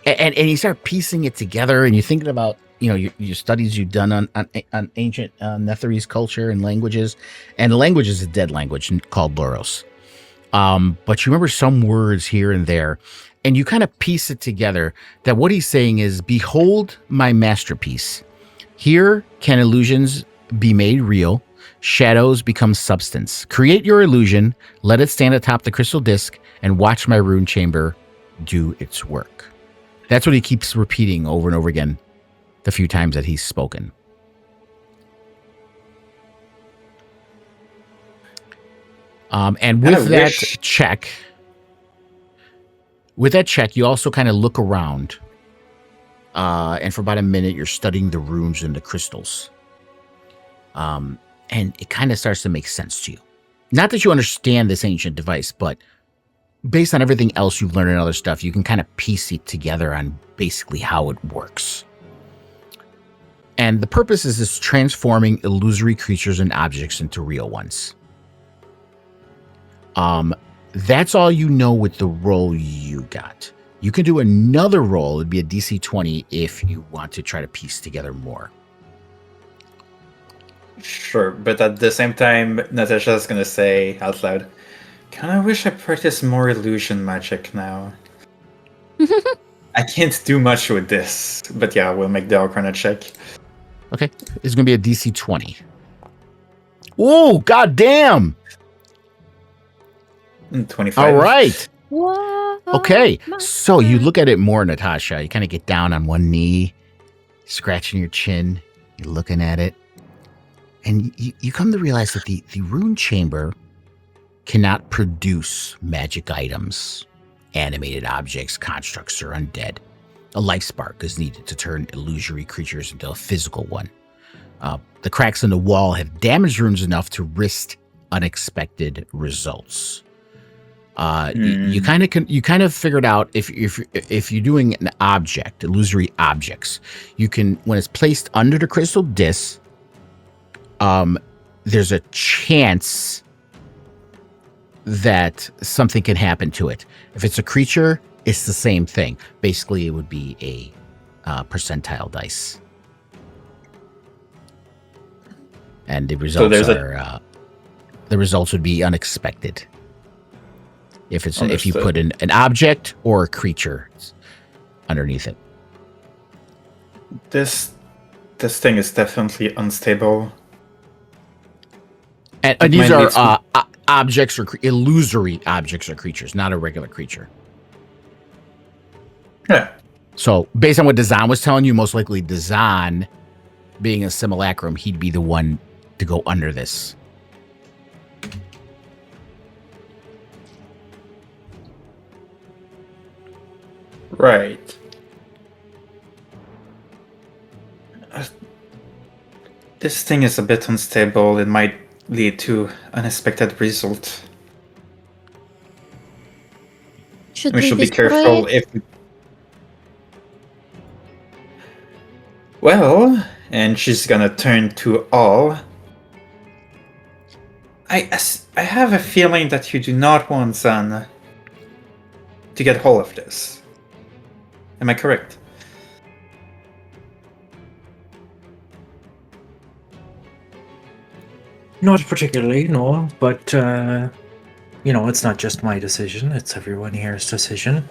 And you start piecing it together, and you're thinking about your studies you've done on ancient Netherese culture and languages, and language is a dead language called Loros. But you remember some words here and there, and you kind of piece it together that what he's saying is, behold my masterpiece. Here can illusions be made real. Shadows become substance. Create your illusion, let it stand atop the crystal disc, and watch my rune chamber do its work. That's what he keeps repeating over and over again the few times that he's spoken. And with that check, you also kind of look around. And for about a minute, you're studying the runes and the crystals. And it kind of starts to make sense to you. Not that you understand this ancient device, but based on everything else you've learned and other stuff, you can kind of piece it together on basically how it works. And the purpose is transforming illusory creatures and objects into real ones. That's all you know with the roll you got. You can do another roll. It'd be a DC 20 if you want to try to piece together more. Sure, but at the same time, Natasha's gonna say out loud, kinda wish I practiced more illusion magic now. I can't do much with this, but yeah, we'll make the Arcana check. Okay, it's gonna be a DC 20. Oh, goddamn! 25. All right. Whoa, Okay, my so you God. look at it more, Natasha. You kind of get down on one knee, scratching your chin. You're looking at it. And you come to realize that the rune chamber cannot produce magic items, animated objects, constructs, or undead. A life spark is needed to turn illusory creatures into a physical one. The cracks in the wall have damaged runes enough to risk unexpected results. You kind of figured out if you're doing an object, illusory objects, you can, when it's placed under the crystal disc, there's a chance that something can happen to it. If it's a creature, it's the same thing. Basically, it would be a percentile dice, and the results the results would be unexpected. If you put an object or a creature underneath it. This thing is definitely unstable. And these are objects or illusory objects or creatures, not a regular creature. Yeah. So based on what Dazan was telling you, most likely Dazan, being a simulacrum, he'd be the one to go under this. Right. This thing is a bit unstable. It might lead to unexpected result. Should We should be destroy careful it? if. Well, and she's gonna turn to all. I have a feeling that you do not want Zan to get hold of this. Am I correct? Not particularly, no. But, it's not just my decision. It's everyone here's decision.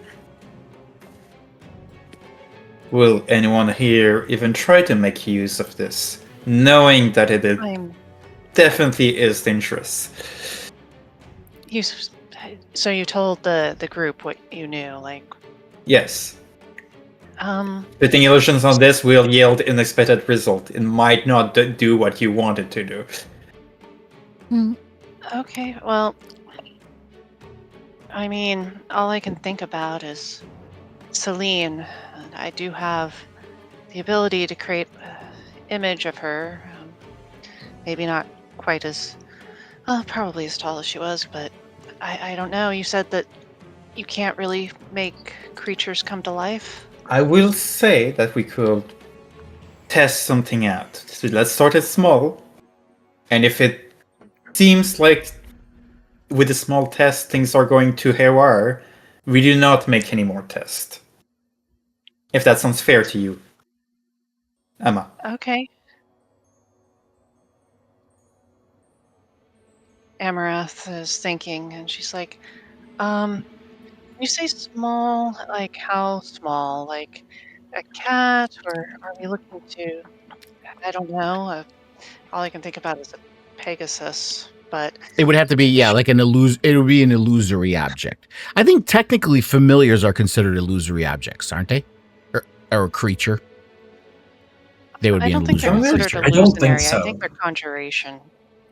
Will anyone here even try to make use of this, knowing that it definitely is dangerous? So you told the group what you knew, like... Yes. Putting illusions on this will yield unexpected result. It might not do what you want it to do. Okay, well... I mean, all I can think about is Celine. I do have the ability to create an image of her. Maybe not quite as... probably as tall as she was, but I don't know. You said that you can't really make creatures come to life. I will say that we could test something out. So let's start it small. And if it seems like with a small test things are going to haywire, we do not make any more tests. If that sounds fair to you, Emma. Okay. Amaranth is thinking, and she's like, you say small, like how small? Like a cat, or are we looking to, I don't know, all I can think about is a Pegasus, but... It would have to be, like it would be an illusory object. I think technically familiars are considered illusory objects, aren't they? Or a creature. They would I be don't an think they're illusory considered creature. I don't think illusionary. so. I think they're conjuration.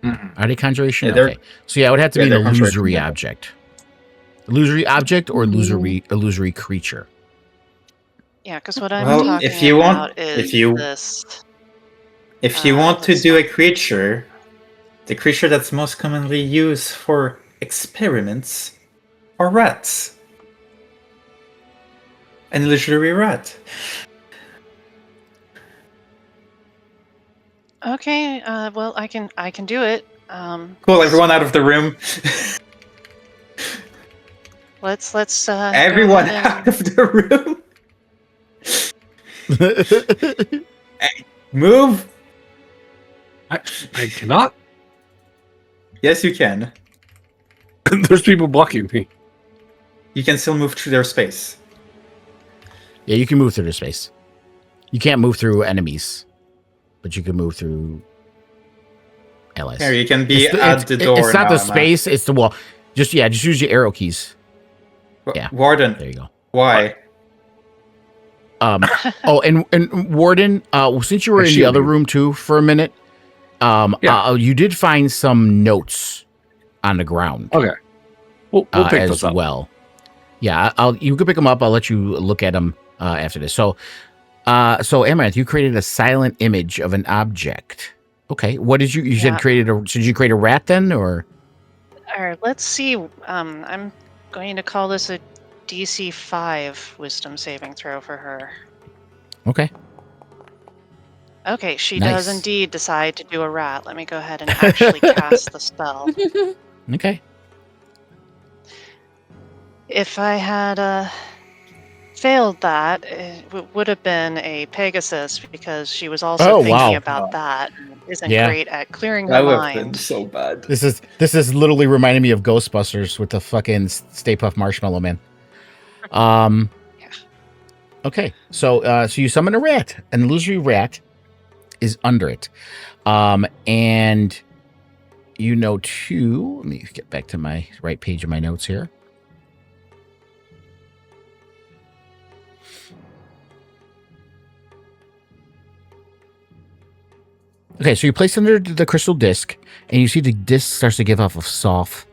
Are they conjuration? Yeah, they're- Okay. So yeah, it would have to yeah, be an they're conjuration, illusory yeah. object. Illusory object or illusory creature. Yeah, because what I'm Well, talking if you about want- is if you- this. If you want to let's do a not- creature, the creature that's most commonly used for experiments are rats. An illusory rat. Okay, well, I can do it. Cool, everyone out of the room. Let's Everyone go ahead out of the room. Move. I cannot. Yes, you can. There's people blocking me. You can still move through their space. Yeah, you can move through the space. You can't move through enemies, but you can move through allies. Here, you can be It's the- at it's- the door. It's not now, the Emma. space, it's the wall. Just use your arrow keys. Yeah. Warden, There you go. why? And Warden, since you were I in the shield other you. room too for a minute, you did find some notes on the ground. Okay. We'll pick as those up. well. Yeah, you can pick them up. I'll let you look at them after this. So Amaranth, you created a silent image of an object. Okay, what did you said Yeah. created? Did you create a rat then, or? All right, let's see. I'm going to call this a DC 5 Wisdom saving throw for her. Okay. Okay, she Nice. does indeed decide to do a rat. Let me go ahead and actually cast the spell. Okay. If I had failed that, it would have been a Pegasus because she was also Oh, thinking wow. about that and isn't Yeah. great at clearing her That would have been mind. so bad. This is literally reminding me of Ghostbusters with the fucking Stay Puft Marshmallow Man. Yeah. Okay, so you summon a rat. An illusory rat is under it, and you know too. Let me get back to my right page of my notes here. Okay, so you place it under the crystal disc, and you see the disc starts to give off a soft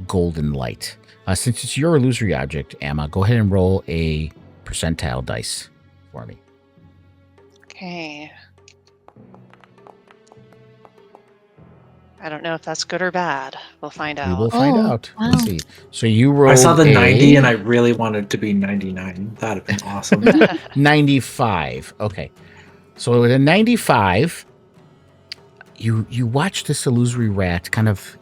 golden light. Since it's your illusory object, Emma, go ahead and roll a percentile dice for me. Okay. I don't know if that's good or bad. We'll find We will out. find Oh, out. Let's wow. see. So you rolled I saw the 90 and a I really wanted it to be 99. That'd have been awesome. 95. Okay. So with a 95, you watch this illusory rat kind of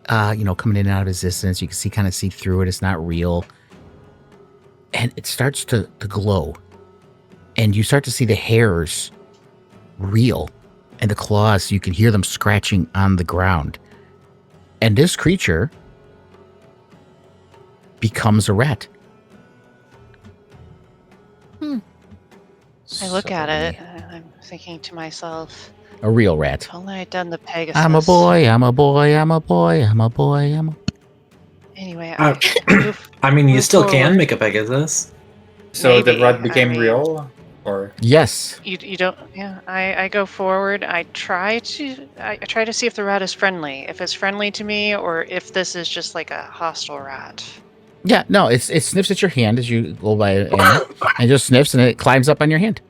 coming in and out of existence. You can kind of see through it. It's not real. And it starts to glow. And you start to see the hairs real. And the claws, you can hear them scratching on the ground. And this creature becomes a rat. I look at it So, and I'm thinking to myself, a real rat. if only I'd done the Pegasus. I'm a boy, I'm a boy, I'm a boy, I'm a boy, I'm a... Anyway, Uh, I move I mean, you Move still can forward. make a Pegasus. So the Maybe, rat I became mean- real, or Yes. You don't, yeah. I go forward. I try to see if the rat is friendly. If it's friendly to me, or if this is just like a hostile rat. Yeah, no, it sniffs at your hand as you go by and just sniffs and it climbs up on your hand.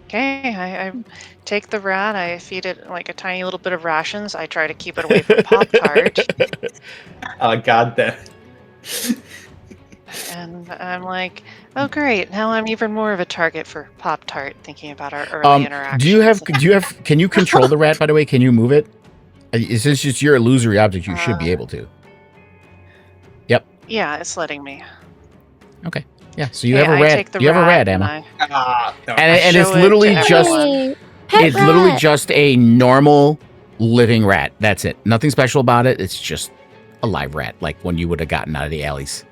Okay, I take the rat. I feed it like a tiny little bit of rations. I try to keep it away from Pop Tart. god damn. And I'm like, oh great, now I'm even more of a target for Pop-Tart, thinking about our early interactions. Can you control the rat, by the way? Can you move it? Since it's your illusory object, you should be able to. Yep. Yeah, it's letting me. Okay. Yeah, so you Okay, have a I rat. take the You have a rat, and Emma. No. And it's show it literally to just everyone. Hey, pet it's literally rat. just a normal living rat. That's it. Nothing special about it. It's just a live rat, like one you would have gotten out of the alleys.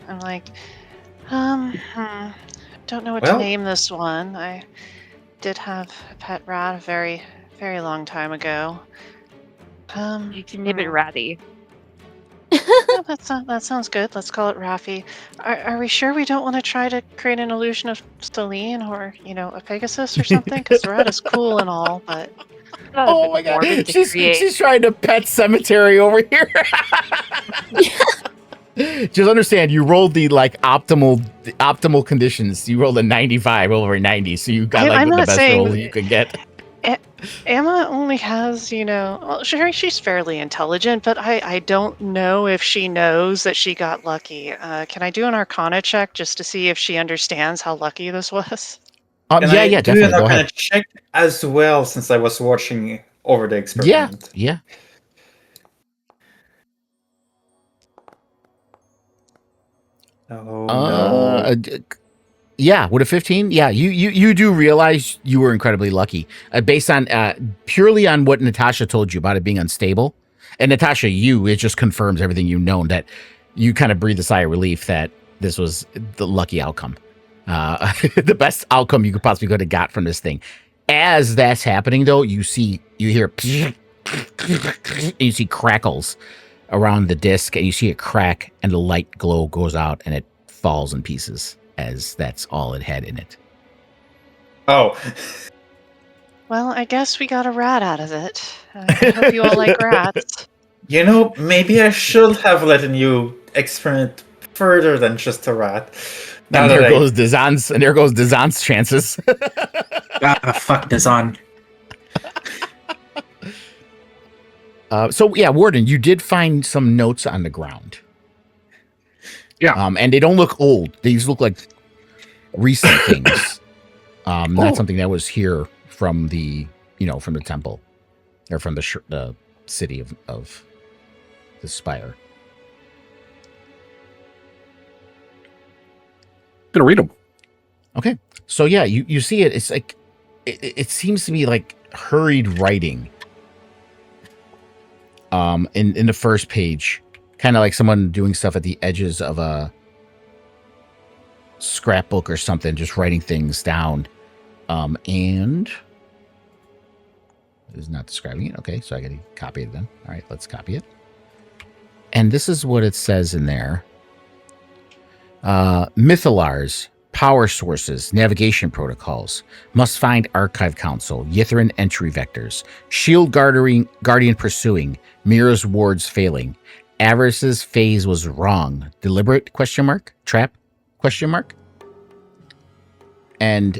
I'm like, don't know what Well- to name this one. I did have a pet rat a very, very long time ago. You can name it Ratty. Yeah, that sounds good. Let's call it Raffi. Are we sure we don't want to try to create an illusion of Celine or, a Pegasus or something? Because the rat is cool and all, but Oh my god. morbid to create. She's trying to pet cemetery over here. Just understand, you rolled the optimal conditions. You rolled a 95 over a 90, so you got I'm the not best saying- roll you could get. Emma only has, well, sure, she's fairly intelligent, but I don't know if she knows that she got lucky. Can I do an Arcana check just to see if she understands how lucky this was? Can I Yeah, do definitely. an Go Arcana ahead. check as well, since I was watching over the experiment? Yeah. Oh no. Yeah, with a 15, yeah, you do realize you were incredibly lucky, based on purely on what Natasha told you about it being unstable. And Natasha, it just confirms everything you've known, that you kind of breathe a sigh of relief that this was the lucky outcome, the best outcome you could have got from this thing. As that's happening, though, you hear, and you see crackles around the disc, and you see it crack, and the light glow goes out, and it falls in pieces, as that's all it had in it. Oh. Well, I guess we got a rat out of it. I hope you all like rats. Maybe I should have let you experiment further than just a rat. Now And that there I- goes Dazan's chances. Fuck Dazan. So yeah, Warden, you did find some notes on the ground. Yeah. And they don't look old. These look like recent things. Not something that was here from the temple, or from the city of the spire. Gonna read them. Okay. So yeah, you see it. It's like it seems to be like hurried writing. In the first page, kind of like someone doing stuff at the edges of a scrapbook or something, just writing things down. And it is not describing it. Okay, so I gotta copy it then. All right, let's copy it. And this is what it says in there. Mythalars, power sources, navigation protocols, must find archive council, Yithrin entry vectors, shield guardian pursuing, Mira's wards failing, Avarice's phase was wrong, deliberate ? Trap ? And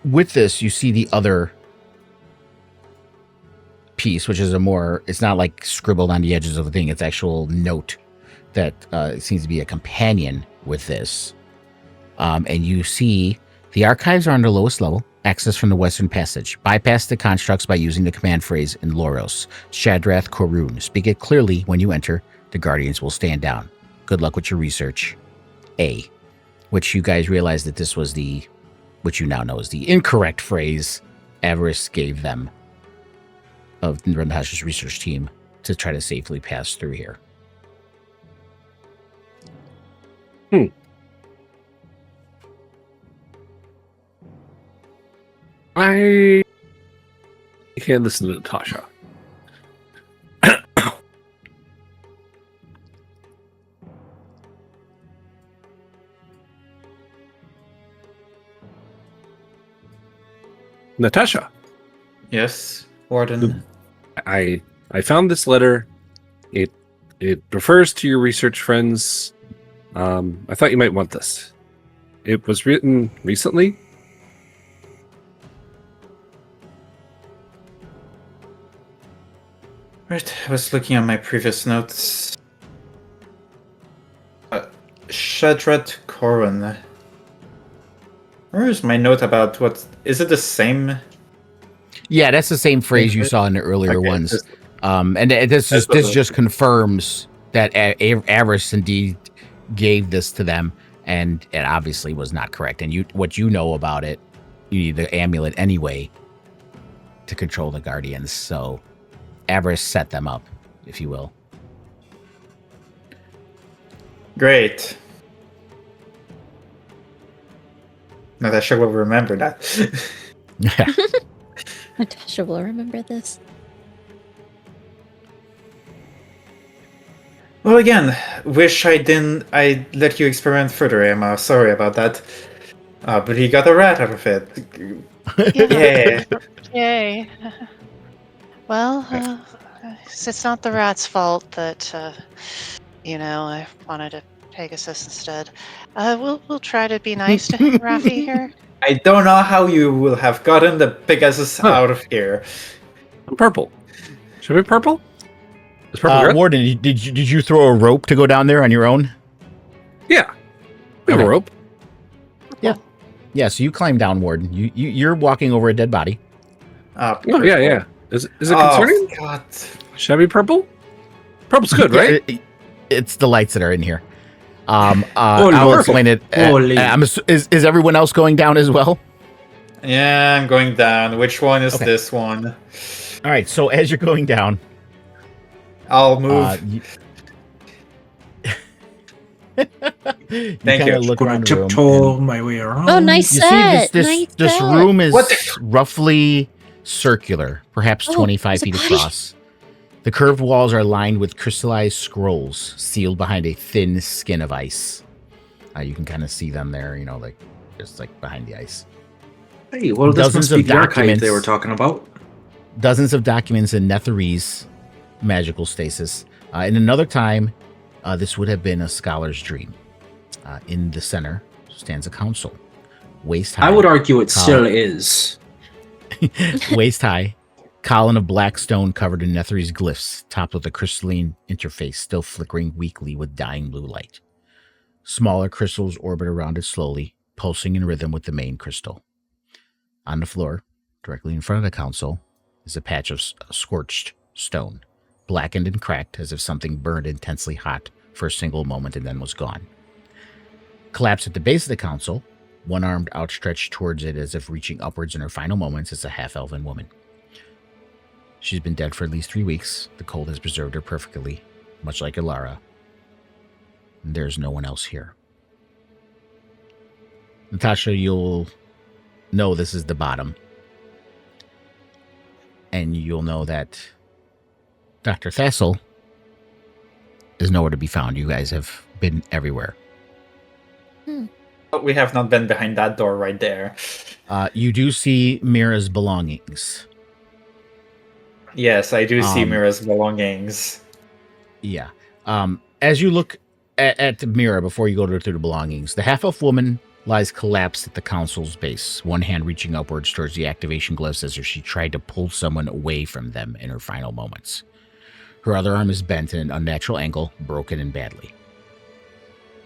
with this, you see the other piece, which is it's not like scribbled on the edges of the thing, it's actual note that seems to be a companion with this. And you see the archives are on the lowest level, access from the western passage. Bypass the constructs by using the command phrase in Loros, Shadrath Korun. Speak it clearly when you enter. The Guardians will stand down. Good luck with your research. A. Which you guys realize that this was which you now know is the incorrect phrase Avarice gave them of Natasha's research team to try to safely pass through here. I can't listen to Natasha. Natasha, Yes, Warden. I found this letter. It refers to your research friends. I thought you might want this. It was written recently. Right, I was looking at my previous notes. Shadrat Koran. Where is my note about what? Is it the same? Yeah, that's the same phrase you saw in the earlier Okay, ones. this- And this just confirms that Avarice indeed gave this to them, and it obviously was not correct. And what you know about it, you need the amulet anyway to control the guardians. So Avarice set them up, if you will. Great. Natasha will remember that. Natasha will remember this. Well, again, wish I let you experiment further, Emma. Sorry about that. But he got a rat out of it. Yeah. Yay. Well, it's not the rat's fault that, I wanted to Pegasus instead. We'll try to be nice to Raffi here. I don't know how you will have gotten the Pegasus out of here. I'm purple. Should we be purple? Is purple good? Warden, did you throw a rope to go down there on your own? Yeah. We have a Okay. rope. Yeah, so you climb down, Warden. You're walking over a dead body. Oh, yeah. Is it Oh, concerning? God. Should I be purple? Purple's good, right? It's the lights that are in here. I'll Lord. explain it. Holy. Is everyone else going down as well? Yeah, I'm going down. Which one is Okay. this one? All right. So as you're going down, I'll move. you Thank kind you. of look Gonna around the room. tiptoe my way around. Oh, nice You see set. this nice this set. room is What the- roughly circular, perhaps Oh, 25 there's a feet body. across. The curved walls are lined with crystallized scrolls sealed behind a thin skin of ice. You can kind of see them there, just like behind the ice. Hey, well, this Dozens must be of the archive they documents. were talking about. Dozens of documents in Netherese magical stasis. In another time, this would have been a scholar's dream. In the center stands a council, waist high. I would argue it Colin. still is. Waist high, column of black stone covered in Netherese glyphs, topped with a crystalline interface still flickering weakly with dying blue light. Smaller crystals orbit around it slowly, pulsing in rhythm with the main crystal. On the floor, directly in front of the council, is a patch of scorched stone, blackened and cracked as if something burned intensely hot for a single moment and then was gone. Collapsed at the base of the council, one arm outstretched towards it as if reaching upwards in her final moments, is a half-elven woman. She's been dead for at least 3 weeks. The cold has preserved her perfectly, much like Ilara. And there's no one else here. Natasha, you'll know this is the bottom. And you'll know that Dr. Thassel is nowhere to be found. You guys have been everywhere. We have not been behind that door right there. You do see Mira's belongings. Yes, I do see Um, Mira's belongings. Yeah. As you look at Mira before you go through the belongings, the half-elf woman lies collapsed at the council's base, one hand reaching upwards towards the activation glyphs as if she tried to pull someone away from them in her final moments. Her other arm is bent in an unnatural angle, broken and badly.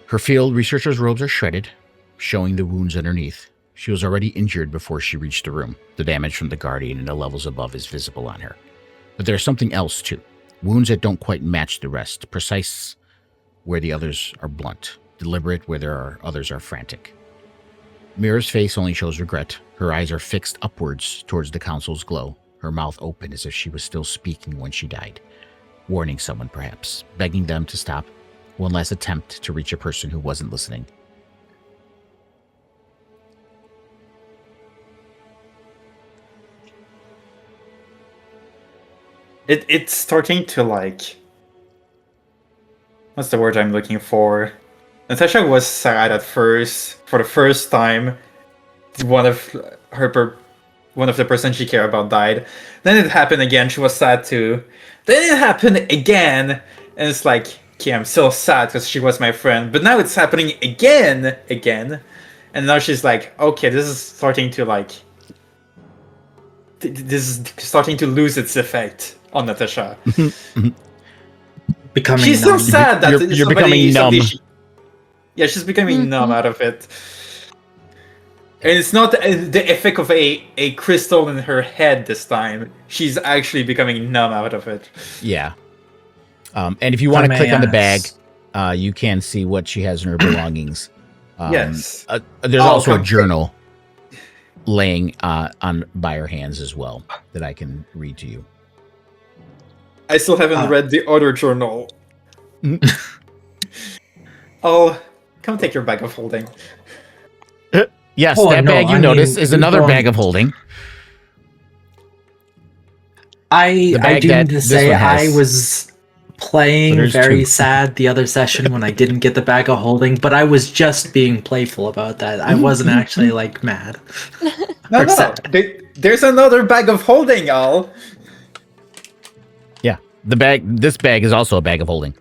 Her field researcher's robes are shredded, showing the wounds underneath. She was already injured before she reached the room. The damage from the Guardian and the levels above is visible on her. But there's something else, too. Wounds that don't quite match the rest. Precise where the others are blunt. Deliberate where others are frantic. Mira's face only shows regret. Her eyes are fixed upwards towards the council's glow. Her mouth open as if she was still speaking when she died. Warning someone, perhaps. Begging them to stop. One last attempt to reach a person who wasn't listening. It's starting to what's the word I'm looking for? Natasha was sad at first. For the first time, one of the person she cared about died. Then it happened again. She was sad too. Then it happened again, and it's like, okay, I'm still sad because she was my friend. But now it's happening again, and now she's like, okay, this is starting to this is starting to lose its effect. on Natasha. Becoming She's so numb. sad that You're becoming numb. Yeah, she's becoming Mhm. numb out of it. And it's not the effect of a crystal in her head this time. She's actually becoming numb out of it. Yeah. And if you want to I click may on the bag, ask. you can see what she has in her belongings. Yes. There's Oh, also a come- journal laying on by her hands as well that I can read to you. I still haven't read the other journal. Oh, come take your bag of holding. Yes, Oh, that no, bag you I notice mean, is you're another going- bag of holding. I bag do that need to this say one has. I was playing So there's very two. sad the other session when I didn't get the bag of holding, but I was just being playful about that. I wasn't actually like mad. No, Or no. sad. There's another bag of holding, Al. Yeah, this bag is also a bag of holding.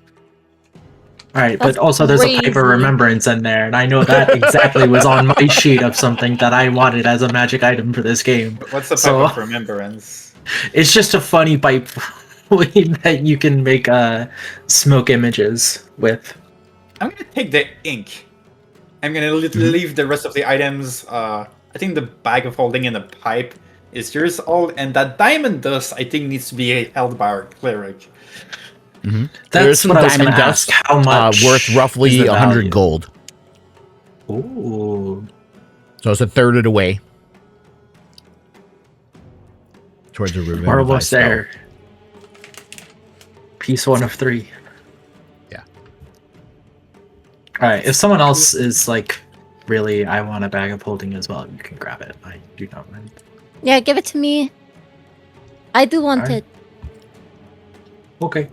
All right, That's but also there's a crazy. paper remembrance in there, and I know that exactly was on my sheet of something that I wanted as a magic item for this game. What's the pipe So- of remembrance? It's just a funny pipe that you can make smoke images with. I'm gonna take the ink. I'm gonna leave the rest of the items. I think the bag of holding and the pipe is yours all, and that diamond dust I think needs to be held by our cleric. There's That's some what I was diamond going to dust, ask. How much? worth is roughly the 100 value? gold. Ooh. So it's a third of the way towards the river. We're almost there. Piece 1 of 3. Yeah. Alright, if someone else is like, really, I want a bag of holding as well, you can grab it. I do not mind. Yeah, give it to me. I do want Alright. it. Okay.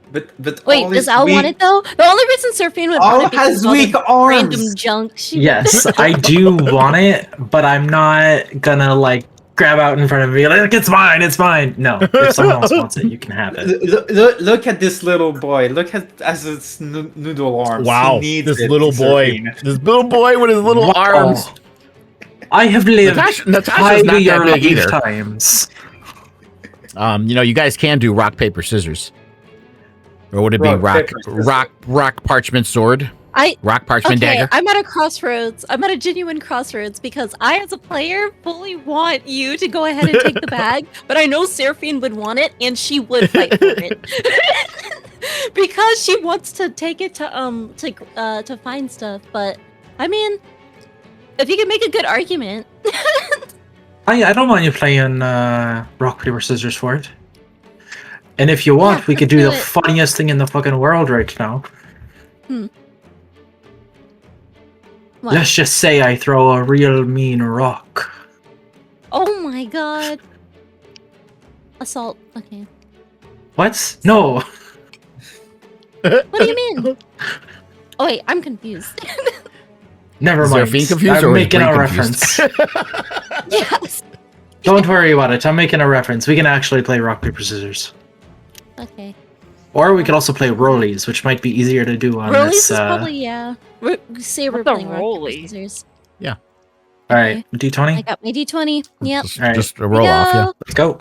But Wait, all does is Al weak. want it though? The only reason Serafine would Al want it has because all weak the arms. random junk she Yes, I do want it, but I'm not gonna like grab out in front of me like it's mine, it's mine. No, if someone else wants it, you can have it. Look at this little boy. Look at its noodle arms. Wow, He needs this it, little boy. Serafine. This little boy with his little Wow. arms. I have lived Natasha's not five that of your big either. lifetimes. You guys can do rock, paper, scissors. Or would it be Rock, rock, paper, scissors. rock, parchment, sword? Rock, parchment, Okay, dagger? I'm at a crossroads. I'm at a genuine crossroads because I, as a player, fully want you to go ahead and take the bag, but I know Seraphine would want it, and she would fight for it because she wants to take it to find stuff. But I mean, if you can make a good argument, I don't mind you playing rock, paper, scissors for it. And if you want, Yeah, we could let's do do the it. funniest thing in the fucking world right now. what? Let's just say I throw a real mean rock. Oh my god! Assault. Okay. What? No. What do you mean? Oh wait, I'm confused. Never Is mind. Seraphine confused I'm or is making Bree a confused? reference. Yes. Don't worry about it. I'm making a reference. We can actually play rock, paper, scissors. Okay. Or we could also play rollies, which might be easier to do on Rollies this. is probably yeah. Say we're What's a playing rock, paper, rollie? scissors. Alright, I D20? got my d20. Yep. Just a roll off, yeah. Let's go.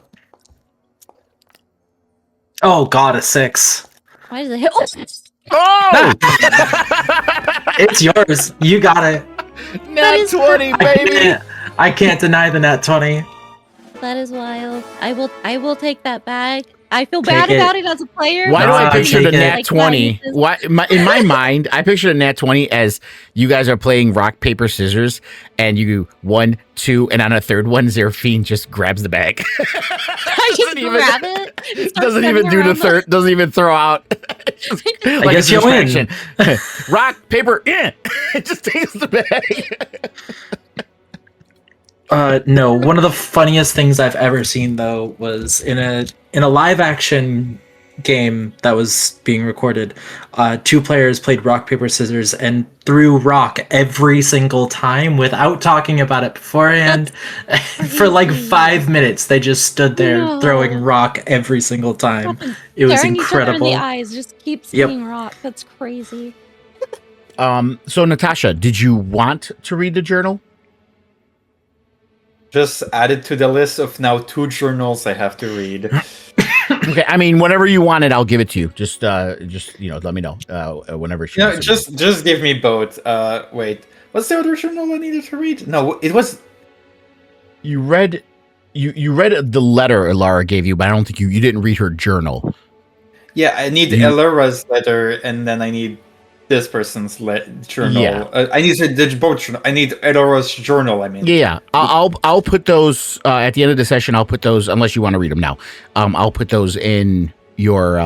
Oh god, a 6. Why does it hit? Oh, Oh! It's yours. You got it. That is 20, I can't deny the nat 20. that is wild. I will take that bag. I feel Take bad it. about it as a player. Why do No, I I picture the take it. nat Like, 20? why Why in my mind, I picture the nat 20 as you guys are playing rock, paper, scissors, and you do 1, 2, and on a third one, Seraphine just grabs the bag. I just Doesn't even- grab it. and start doesn't even spinning do the around third, doesn't even throw out. Like guess a you win. distraction. Rock, paper, it just takes the bag. No. One of the funniest things I've ever seen though was in a live action game that was being recorded. 2 players played rock, paper, scissors and threw rock every single time without talking about it beforehand. For like 5 minutes, they just stood there No. throwing rock every single time. It was Staring each other in incredible. the eyes, just keep Yep. seeing rock. That's crazy. So Natasha, did you want to read the journal? Just added to the list of now 2 journals I have to read. Okay, I mean, whenever you want it, I'll give it to you. Just let me know. Whenever she. No, wants to just give me both. Wait, what's the other journal I needed to read? No, it was. You read, you read the letter Ilara gave you, but I don't think you didn't read her journal. Yeah, I need Elara's letter, and then I need this person's journal. Yeah. I need both. I need Elara's journal. I mean. Yeah. I'll put those at the end of the session. I'll put those unless you want to read them now. I'll put those in your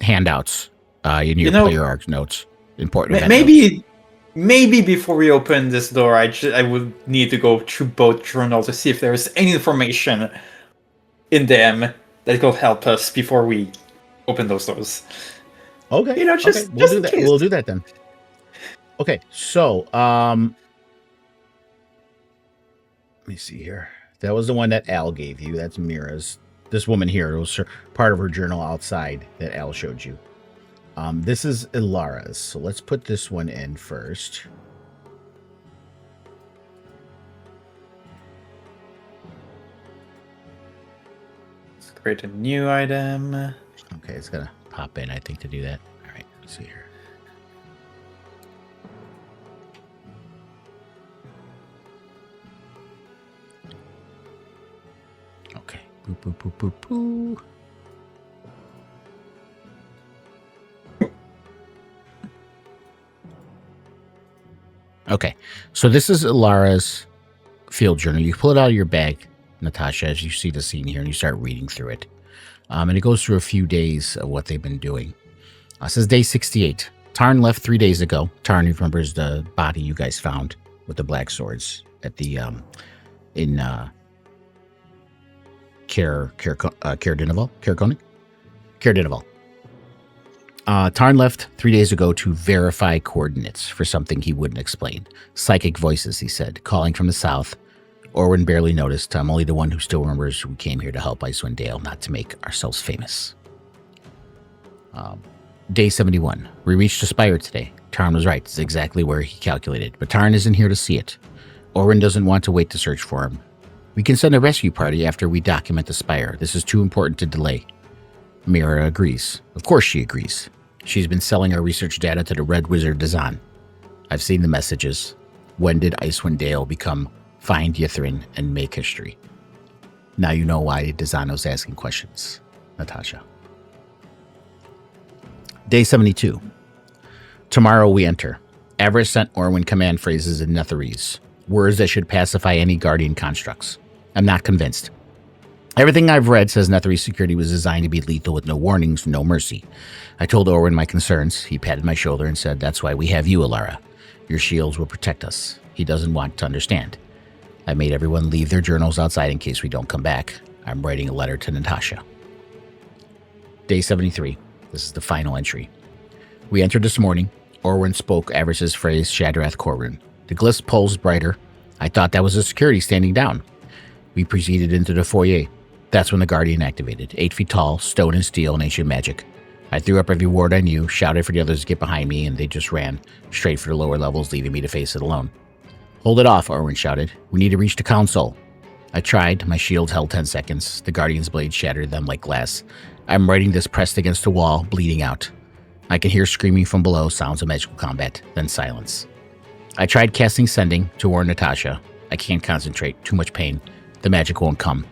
handouts. In your player arc notes. Important. Maybe before we open this door, I would need to go through both journals to see if there is any information in them that could help us before we open those doors. Okay. We'll do that. We'll do that then. Okay. So, let me see here. That was the one that Al gave you. That's Mira's. This woman here, it was part of her journal outside that Al showed you. This is Ilara's. So let's put this one in first. Let's create a new item. Okay, it's gonna pop in, I think, to do that. All right, let's see here. Okay. Boop, boop, boop, boop, boop. Okay, so this is Ilara's field journal. You pull it out of your bag, Natasha, as you see the scene here, and you start reading through it. And it goes through a few days of what they've been doing. It says day 68. Tarn left 3 days ago. Tarn remembers the body you guys found with the black swords at the in Cairdineval. Tarn left 3 days ago to verify coordinates for something he wouldn't explain. Psychic voices, he said, calling from the south. Orwin barely noticed. I'm only the one who still remembers we came here to help Icewind Dale, not to make ourselves famous. Day 71. We reached a spire today. Tarn was right. It's exactly where he calculated. But Tarn isn't here to see it. Orwin doesn't want to wait to search for him. We can send a rescue party after we document the spire. This is too important to delay. Mira agrees. Of course she agrees. She's been selling our research data to the Red Wizard Dazan. I've seen the messages. When did Icewind Dale become Find Yithrin and make history? Now you know why Dazano's asking questions, Natasha. Day 72. Tomorrow we enter. Avarice sent Orwin command phrases in Netherese. Words that should pacify any Guardian constructs. I'm not convinced. Everything I've read says Netherese security was designed to be lethal with no warnings, no mercy. I told Orwin my concerns. He patted my shoulder and said, that's why we have you, Ilara. Your shields will protect us. He doesn't want to understand. I made everyone leave their journals outside in case we don't come back. I'm writing a letter to Natasha. Day 73. This is the final entry. We entered this morning. Orwin spoke Avarice's phrase, Shadrath Korun. The glyph's pulse brighter. I thought that was a security standing down. We proceeded into the foyer. That's when the Guardian activated. 8 feet tall, stone and steel, and ancient magic. I threw up every word I knew, shouted for the others to get behind me, and they just ran straight for the lower levels, leaving me to face it alone. Hold it off, Orwin shouted. We need to reach the council. I tried. My shield held 10 seconds. The Guardian's blade shattered them like glass. I'm writing this pressed against the wall, bleeding out. I can hear screaming from below, sounds of magical combat, then silence. I tried casting Sending to warn Natasha. I can't concentrate. Too much pain. The magic won't come.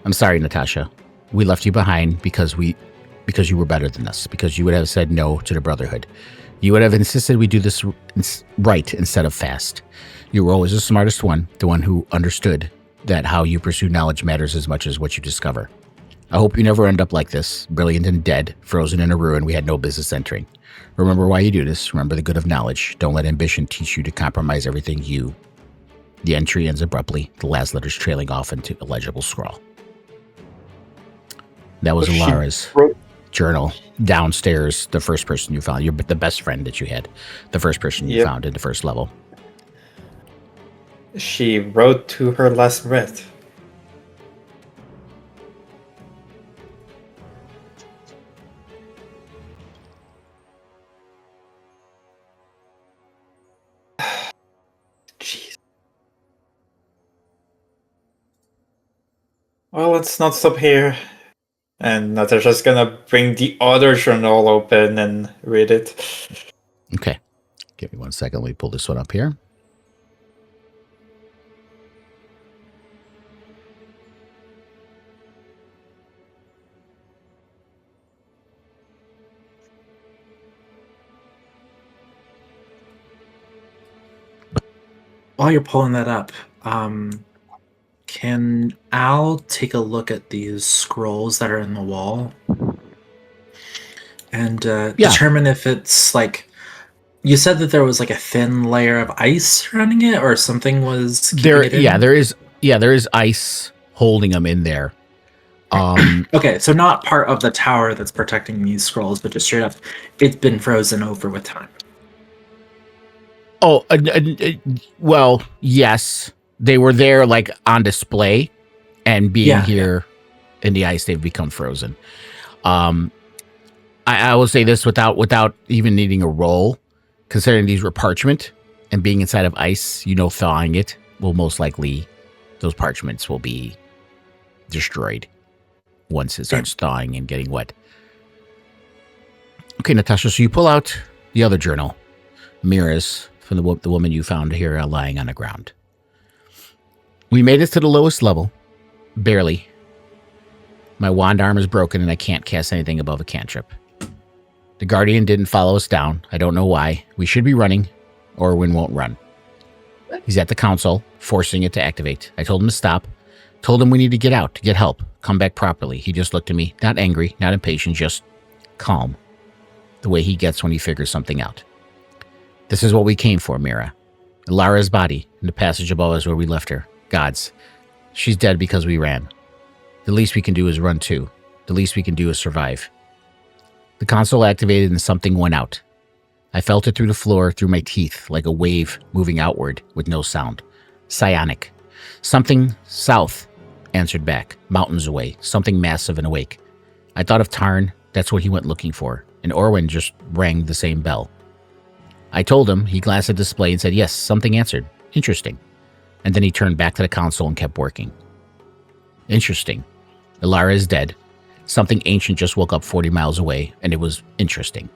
I'm sorry, Natasha. We left you behind because you were better than us, because you would have said no to the Brotherhood. You would have insisted we do this right instead of fast. You were always the smartest one, the one who understood that how you pursue knowledge matters as much as what you discover. I hope you never end up like this, brilliant and dead, frozen in a ruin we had no business entering. Remember why you do this. Remember the good of knowledge. Don't let ambition teach you to compromise everything you. The entry ends abruptly, the last letters trailing off into a legible scrawl. That was Ilara's journal downstairs, the first person you found. You're the best friend that you had. The first person you found in the first level. She wrote to her last breath. Jeez. Well, let's not stop here. And Natasha's gonna bring the other journal open and read it. Okay. Give me 1 second. Let me pull this one up here. While you're pulling that up, can Al take a look at these scrolls that are in the wall and determine if it's like, you said that there was like a thin layer of ice surrounding it, or something was keeping it in? There is ice holding them in there. Okay, so not part of the tower that's protecting these scrolls, but just straight up, it's been frozen over with time. Oh, well, yes. They were there like on display, and being here in the ice, they've become frozen. I will say this without even needing a roll, considering these were parchment and being inside of ice, thawing it will most likely, those parchments will be destroyed once it starts thawing and getting wet. Okay, Natasha, so you pull out the other journal, Mira's, from the woman you found here lying on the ground. We made it to the lowest level. Barely. My wand arm is broken and I can't cast anything above a cantrip. The Guardian didn't follow us down. I don't know why. We should be running, or Wynn won't run. He's at the council, forcing it to activate. I told him to stop. Told him we need to get out, to get help, come back properly. He just looked at me, not angry, not impatient, just calm. The way he gets when he figures something out. This is what we came for, Mira. Lara's body, in the passage above us where we left her. Gods. She's dead because we ran. The least we can do is run too. The least we can do is survive. The console activated and something went out. I felt it through the floor, through my teeth, like a wave moving outward with no sound. Psionic. Something south answered back, mountains away, something massive and awake. I thought of Tarn, that's what he went looking for, and Orwin just rang the same bell. I told him, he glanced at the display and said, yes, something answered. Interesting. And then he turned back to the console and kept working. Interesting. Ilara is dead. Something ancient just woke up 40 miles away, and it was interesting.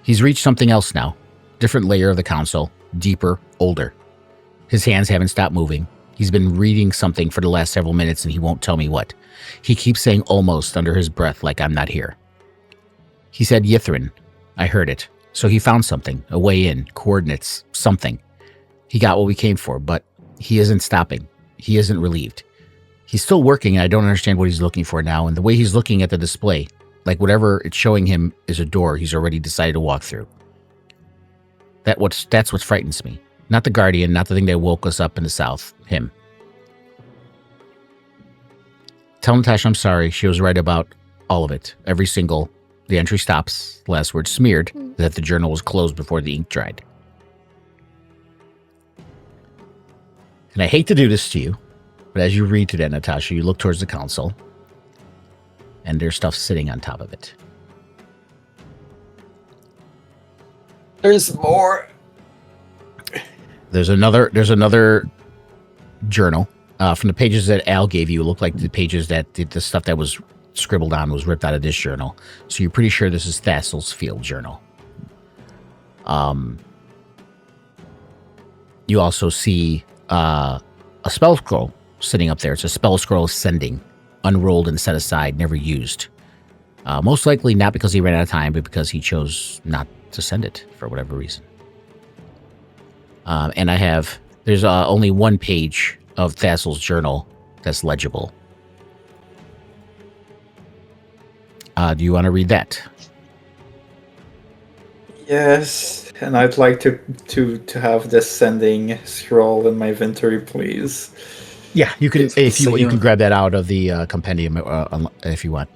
He's reached something else now. Different layer of the console. Deeper, older. His hands haven't stopped moving. He's been reading something for the last several minutes, and he won't tell me what. He keeps saying almost under his breath like I'm not here. He said Yithrin. I heard it. So he found something, a way in, coordinates, something. He got what we came for, but he isn't stopping. He isn't relieved. He's still working, and I don't understand what he's looking for now, and the way he's looking at the display, like whatever it's showing him is a door he's already decided to walk through. That's what frightens me. Not the Guardian, not the thing that woke us up in the south. Him. Tell Natasha I'm sorry. She was right about all of it. Every single. The entry stops. The last word smeared. That the journal was closed before the ink dried. And I hate to do this to you, but as you read to that, Natasha, you look towards the console, and there's stuff sitting on top of it. There's more. There's another journal from the pages that Al gave you. It looked like the pages that the stuff that was scribbled on was ripped out of this journal. So you're pretty sure this is Thassel's field journal. You also see a spell scroll sitting up there. It's a spell scroll sending, unrolled and set aside, never used. Most likely not because he ran out of time, but because he chose not to send it for whatever reason. And there's only one page of Thassel's journal that's legible. Do you want to read that? Yes, and I'd like to have this sending scroll in my inventory, please. Yeah, you can. You can grab that out of the compendium if you want.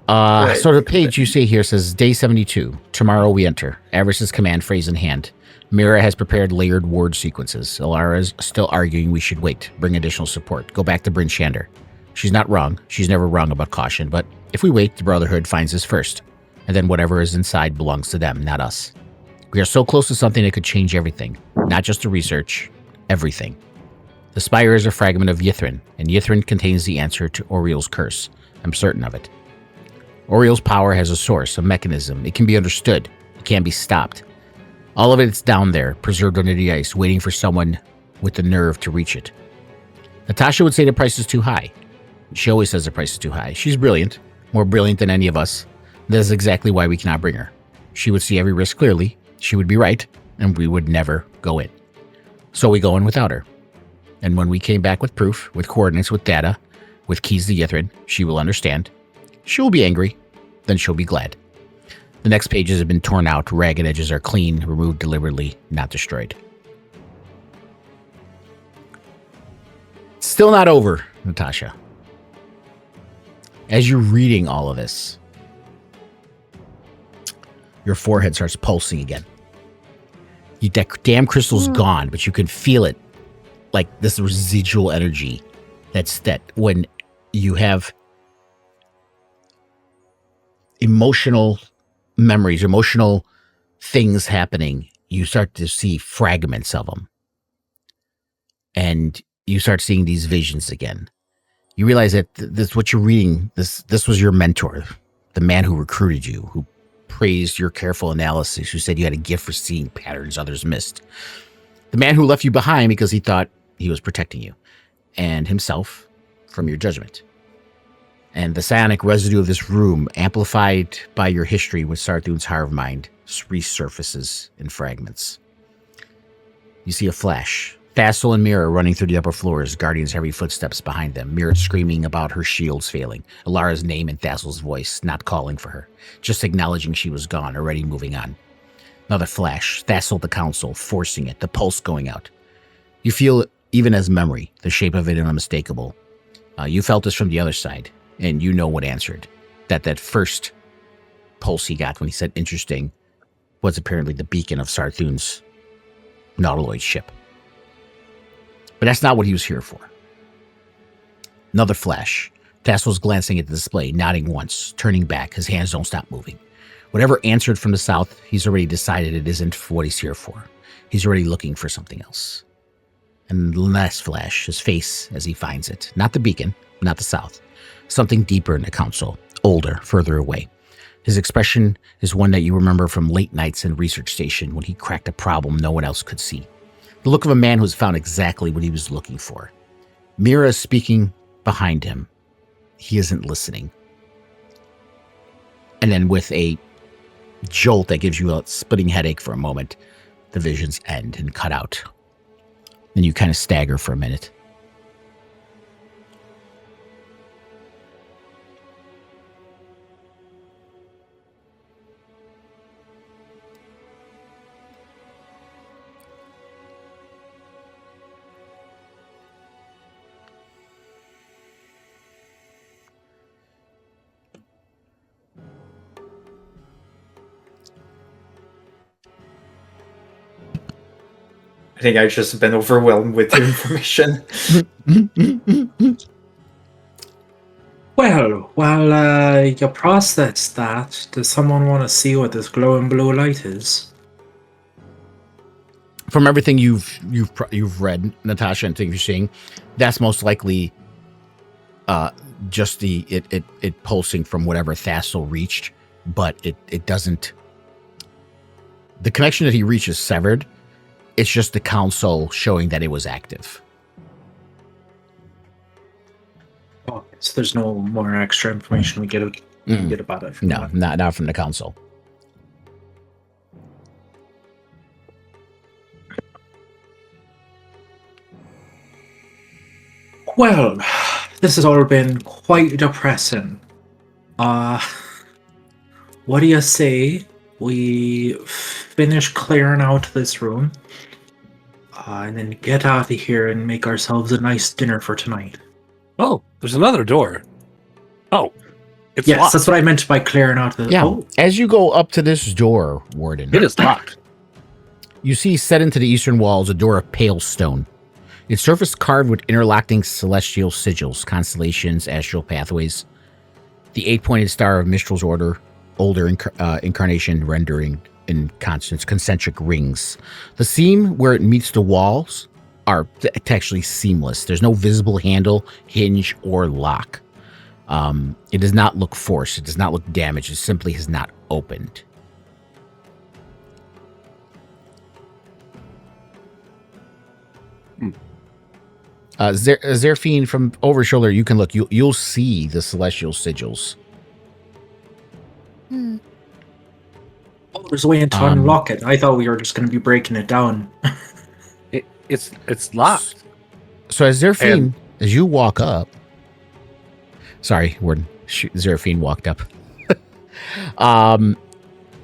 Right. So the page you see here says Day 72. Tomorrow we enter. Avarice's command phrase in hand. Mira has prepared layered word sequences. Ilara is still arguing we should wait. Bring additional support. Go back to Bryn Shander. She's not wrong. She's never wrong about caution. But if we wait, the Brotherhood finds us first. And then whatever is inside belongs to them, not us. We are so close to something that could change everything. Not just the research. Everything. The spire is a fragment of Yithrin, and Yithrin contains the answer to Oriel's curse. I'm certain of it. Oriel's power has a source, a mechanism. It can be understood. It can't be stopped. All of it's down there, preserved under the ice, waiting for someone with the nerve to reach it. Natasha would say the price is too high. She always says the price is too high. She's brilliant, more brilliant than any of us. That is exactly why we cannot bring her. She would see every risk clearly. She would be right, and we would never go in. So we go in without her. And when we came back with proof, with coordinates, with data, with keys to Yithrin, she will understand. She will be angry, then she'll be glad. The next pages have been torn out, ragged edges are clean, removed deliberately, not destroyed. Still not over, Natasha. As you're reading all of this, your forehead starts pulsing again. That damn crystal's gone, but you can feel it, like this residual energy. That when you have emotional memories, emotional things happening, you start to see fragments of them. And you start seeing these visions again. You realize that this what you're reading, this was your mentor, the man who recruited you, who praised your careful analysis, who said you had a gift for seeing patterns others missed. The man who left you behind because he thought he was protecting you and himself from your judgment. And the psionic residue of this room, amplified by your history with Sarthun's hive mind, resurfaces in fragments. You see a flash. Thassel and Mira running through the upper floors, Guardian's heavy footsteps behind them, Mira screaming about her shields failing, Alara's name in Thassel's voice, not calling for her, just acknowledging she was gone, already moving on. Another flash, Thassel the council, forcing it, the pulse going out. You feel, even as memory, the shape of it unmistakable. You felt this from the other side, and you know what answered. That first pulse he got when he said interesting was apparently the beacon of Sarthun's Nautiloid ship. But that's not what he was here for. Another flash. Tassel's glancing at the display, nodding once, turning back. His hands don't stop moving. Whatever answered from the south, he's already decided it isn't what he's here for. He's already looking for something else. And the last flash, his face as he finds it. Not the beacon, not the south. Something deeper in the council, older, further away. His expression is one that you remember from late nights in research station when he cracked a problem no one else could see. The look of a man who's found exactly what he was looking for. Mira is speaking behind him. He isn't listening. And then with a jolt that gives you a splitting headache for a moment, the visions end and cut out. Then you kind of stagger for a minute. I think I've just been overwhelmed with the information. Well, while you process that, does someone want to see what this glowing blue light is? From everything you've read, Natasha, and things you're seeing, that's most likely just the it pulsing from whatever Thassel reached, but it doesn't. The connection that he reached is severed. It's just the council showing that it was active. Oh, so there's no more extra information we get about it. No, not from the council. Well, this has all been quite depressing. What do you say we finish clearing out this room, and then get out of here and make ourselves a nice dinner for tonight? Oh, there's another door. Oh, it's yes, locked. that's what I meant by clearing out the. Yeah. Oh, As you go up to this door, Warden, It is locked. you see set into the eastern walls a door of pale stone. Its surface carved with interlocking celestial sigils, constellations, astral pathways. The 8-pointed star of Mistral's order, older incarnation rendering in concentric rings. The seam where it meets the walls are actually seamless. There's no visible handle, hinge, or lock. It does not look forced. It does not look damaged. It simply has not opened. Zerfine, from over your shoulder, you can look. You'll see the celestial sigils. Hmm. Oh, there's a way to unlock it. I thought we were just going to be breaking it down. It's locked. So as Zerfine, as you walk up, sorry, Warden, Zerfine walked up.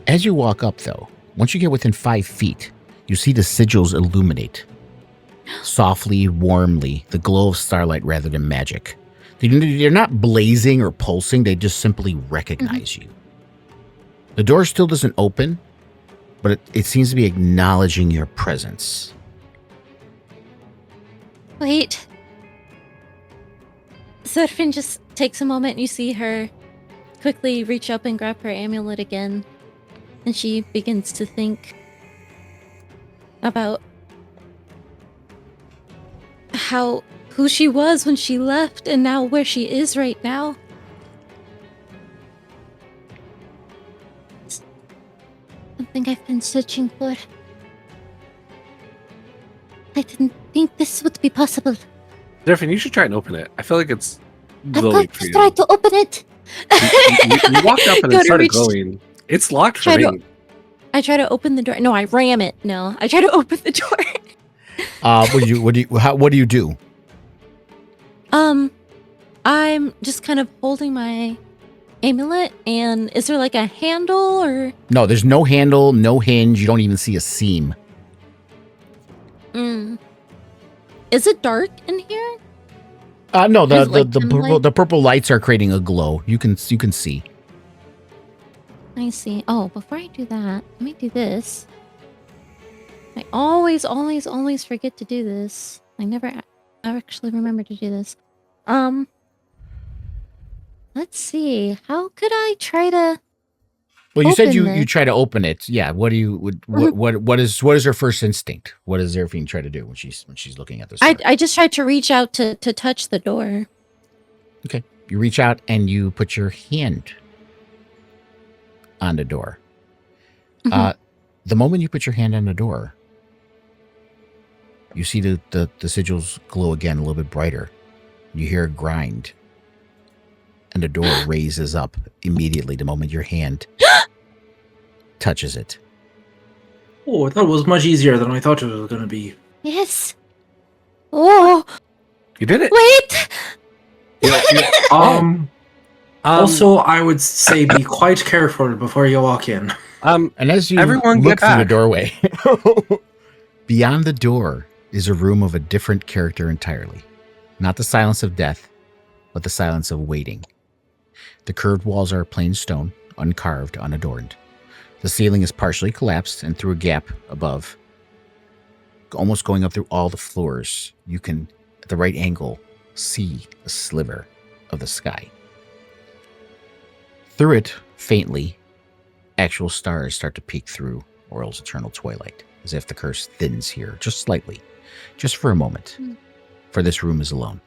As you walk up, though, once you get within 5 feet, you see the sigils illuminate softly, warmly, the glow of starlight rather than magic. They're not blazing or pulsing. They just simply recognize you. The door still doesn't open, but it seems to be acknowledging your presence. Wait. Zerfin just takes a moment and you see her quickly reach up and grab her amulet again. And she begins to think about who she was when she left and now where she is right now. It's something I've been searching for. I didn't think this would be possible. Zerfin, you should try and open it. I feel like it's I've glowing got for to you. try to open it. You walked up and Go it to started reach- glowing. It's locked for Try to- me. I try to open the door. No, I ram it. No, I try to open the door. What do you do? I'm just kind of holding my amulet, and is there like a handle or? No, there's no handle, no hinge. You don't even see a seam. Is it dark in here? No, Is it, like, dim light? the purple lights are creating a glow. You can see. I see. Oh, before I do that, let me do this. I always forget to do this. I never actually remember to do this. Let's see. How could I try to? Well, you said Open you it. try to open it. Yeah. What is her first instinct? What does Zerfine try to do when she's looking at this? I just tried to reach out to touch the door. Okay. You reach out and you put your hand on the door. Mhm. The moment you put your hand on the door, you see the sigils glow again a little bit brighter. You hear a grind. And the door raises up immediately the moment your hand touches it. Oh, that was much easier than I thought it was going to be. Yes. Oh, You did it. wait. Also, I would say be quite careful before you walk in. And as you Everyone look get through the back. doorway, beyond the door is a room of a different character entirely. Not the silence of death, but the silence of waiting. The curved walls are plain stone, uncarved, unadorned. The ceiling is partially collapsed, and through a gap above, almost going up through all the floors, you can, at the right angle, see a sliver of the sky. Through it, faintly, actual stars start to peek through Orl's eternal twilight, as if the curse thins here, just slightly, just for a moment, for this room is alone.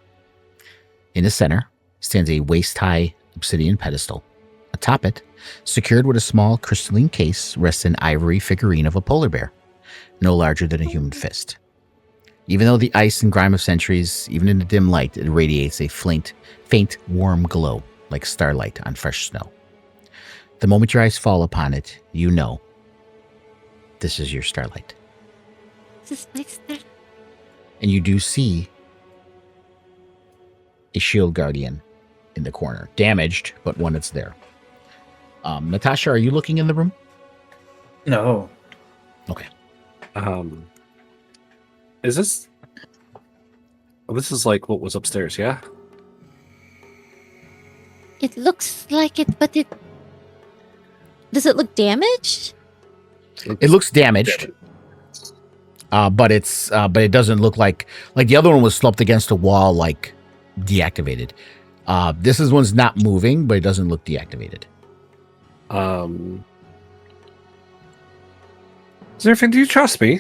In the center stands a waist-high obsidian pedestal. Atop it, secured with a small crystalline case, rests an ivory figurine of a polar bear, no larger than a human fist. Even though the ice and grime of centuries, even in the dim light, it radiates a faint, warm glow like starlight on fresh snow. The moment your eyes fall upon it, you know this is your Starlight. This is my star. And you do see a shield guardian in the corner. Damaged, but one that's there. Natasha, are you looking in the room? No. Okay. Is this? Oh, this is like what was upstairs, yeah? It looks like it, but it. Does it look damaged? It looks damaged. But it doesn't look like the other one was slumped against a wall, like deactivated. This one's not moving, but it doesn't look deactivated. Zerfin, do you trust me?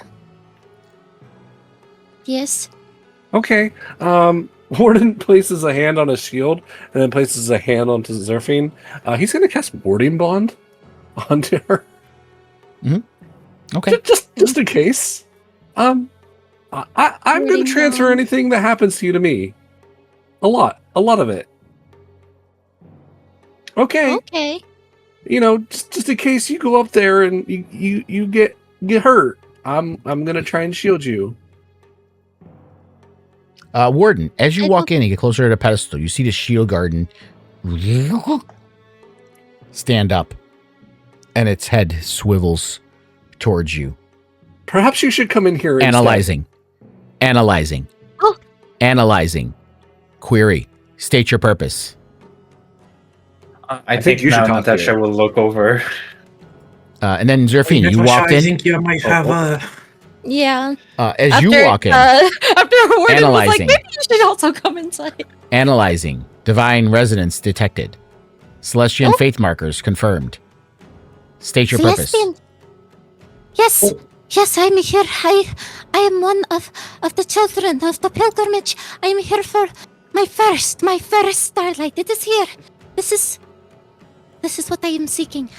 Yes. Okay. Warden places a hand on his shield and then places a hand onto Zerfine. He's going to cast Warding Bond onto her. Okay. Just in case. I'm going to Warding transfer Bond. anything that happens to you to me. A lot of it. Okay. Okay. Just in case you go up there and you get hurt. I'm gonna try and shield you. Warden, as you I walk don't- in and get closer to the pedestal, you see the shield guardian stand up, and its head swivels towards you, Perhaps you should come in here instead. analyzing, Oh. analyzing. Query: state your purpose. I think think you should now talk to Natasha it. will look over. And then Zerfine, you Natasha, walked I in. think you might have a. Yeah. As you walk in, After Warden was like, Analyzing. maybe you should also come inside. analyzing. Divine resonance detected. Celestian Oh. faith markers confirmed. State your purpose. Celestian. Yes. Yes, I'm here. I am one of the children of the pilgrimage. I am here for my first starlight. It is here. This is what I am seeking.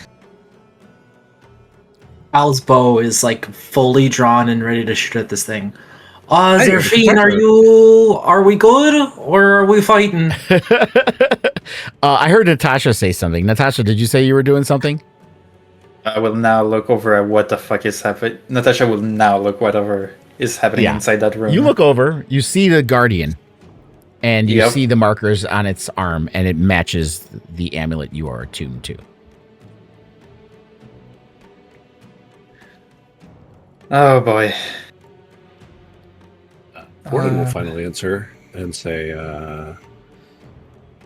Al's bow is like fully drawn and ready to shoot at this thing. Hey, Zerfine, protector. are we good or are we fighting? I heard Natasha say something. Natasha, did you say you were doing something? I will now look over at what the fuck is happening. Natasha will now look whatever is happening Yeah. inside that room. You look over, you see the guardian, and you Yep. see the markers on its arm, and it matches the amulet you are attuned to. Oh boy. Warden will finally answer and say,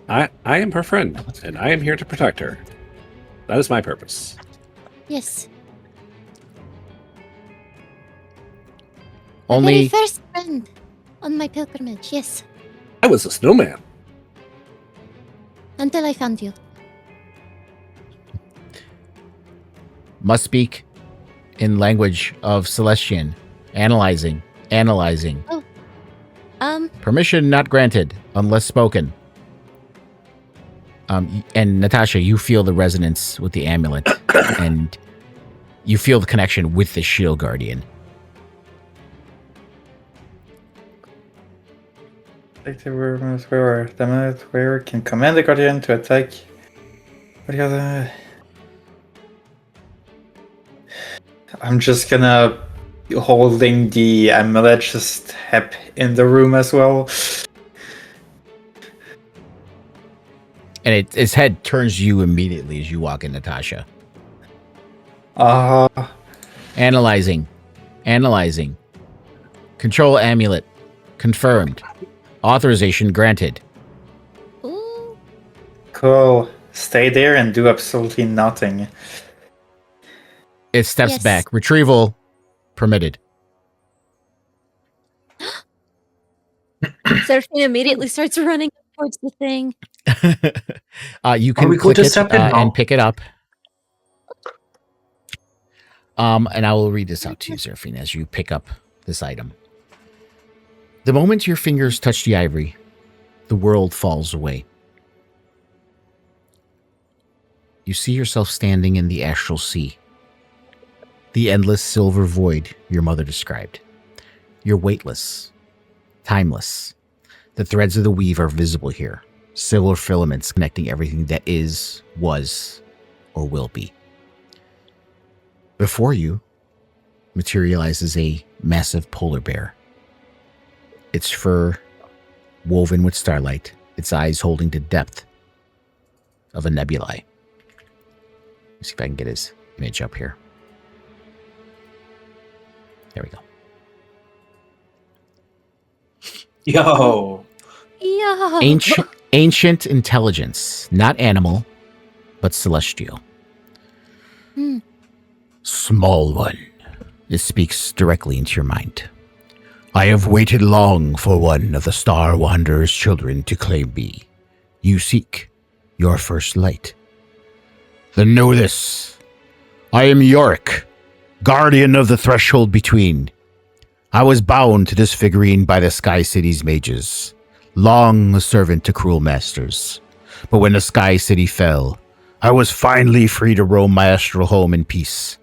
I am her friend, and I am here to protect her. That is my purpose. Yes. Only My very first friend on my pilgrimage. Yes. I was a snowman. Until I found you. must speak in language of Celestian. Analyzing. Permission not granted unless spoken. And Natasha, you feel the resonance with the amulet, and you feel the connection with the shield guardian. Active room where the amulet wearer can command the guardian to attack. What do you got? I'm just gonna holding the amulet, just step in the room as well. And its head turns to you immediately as you walk in, Natasha. Analyzing. Control amulet. Confirmed. Authorization granted. Ooh. Cool. Stay there and do absolutely nothing. It steps Yes. back. Retrieval permitted. Seraphine immediately starts running towards the thing. You can we go click to it step in now? and pick it up. And I will read this out to you, Seraphine, as you pick up this item. The moment your fingers touch the ivory, the world falls away. You see yourself standing in the astral sea. The endless silver void your mother described. You're weightless, timeless. The threads of the weave are visible here. Silver filaments connecting everything that is, was, or will be. Before you materializes a massive polar bear. Its fur woven with starlight, its eyes holding the depth of a nebulae. Let's see if I can get his image up here. There we go. Yo. Yeah. Ancient intelligence, not animal, but celestial. Hmm. Small one. It speaks directly into your mind. I have waited long for one of the Star Wanderer's children to claim me. You seek your first light. Then know this. I am Yorick, guardian of the threshold between. I was bound to this figurine by the Sky City's mages, long a servant to cruel masters. But when the Sky City fell, I was finally free to roam my astral home in peace.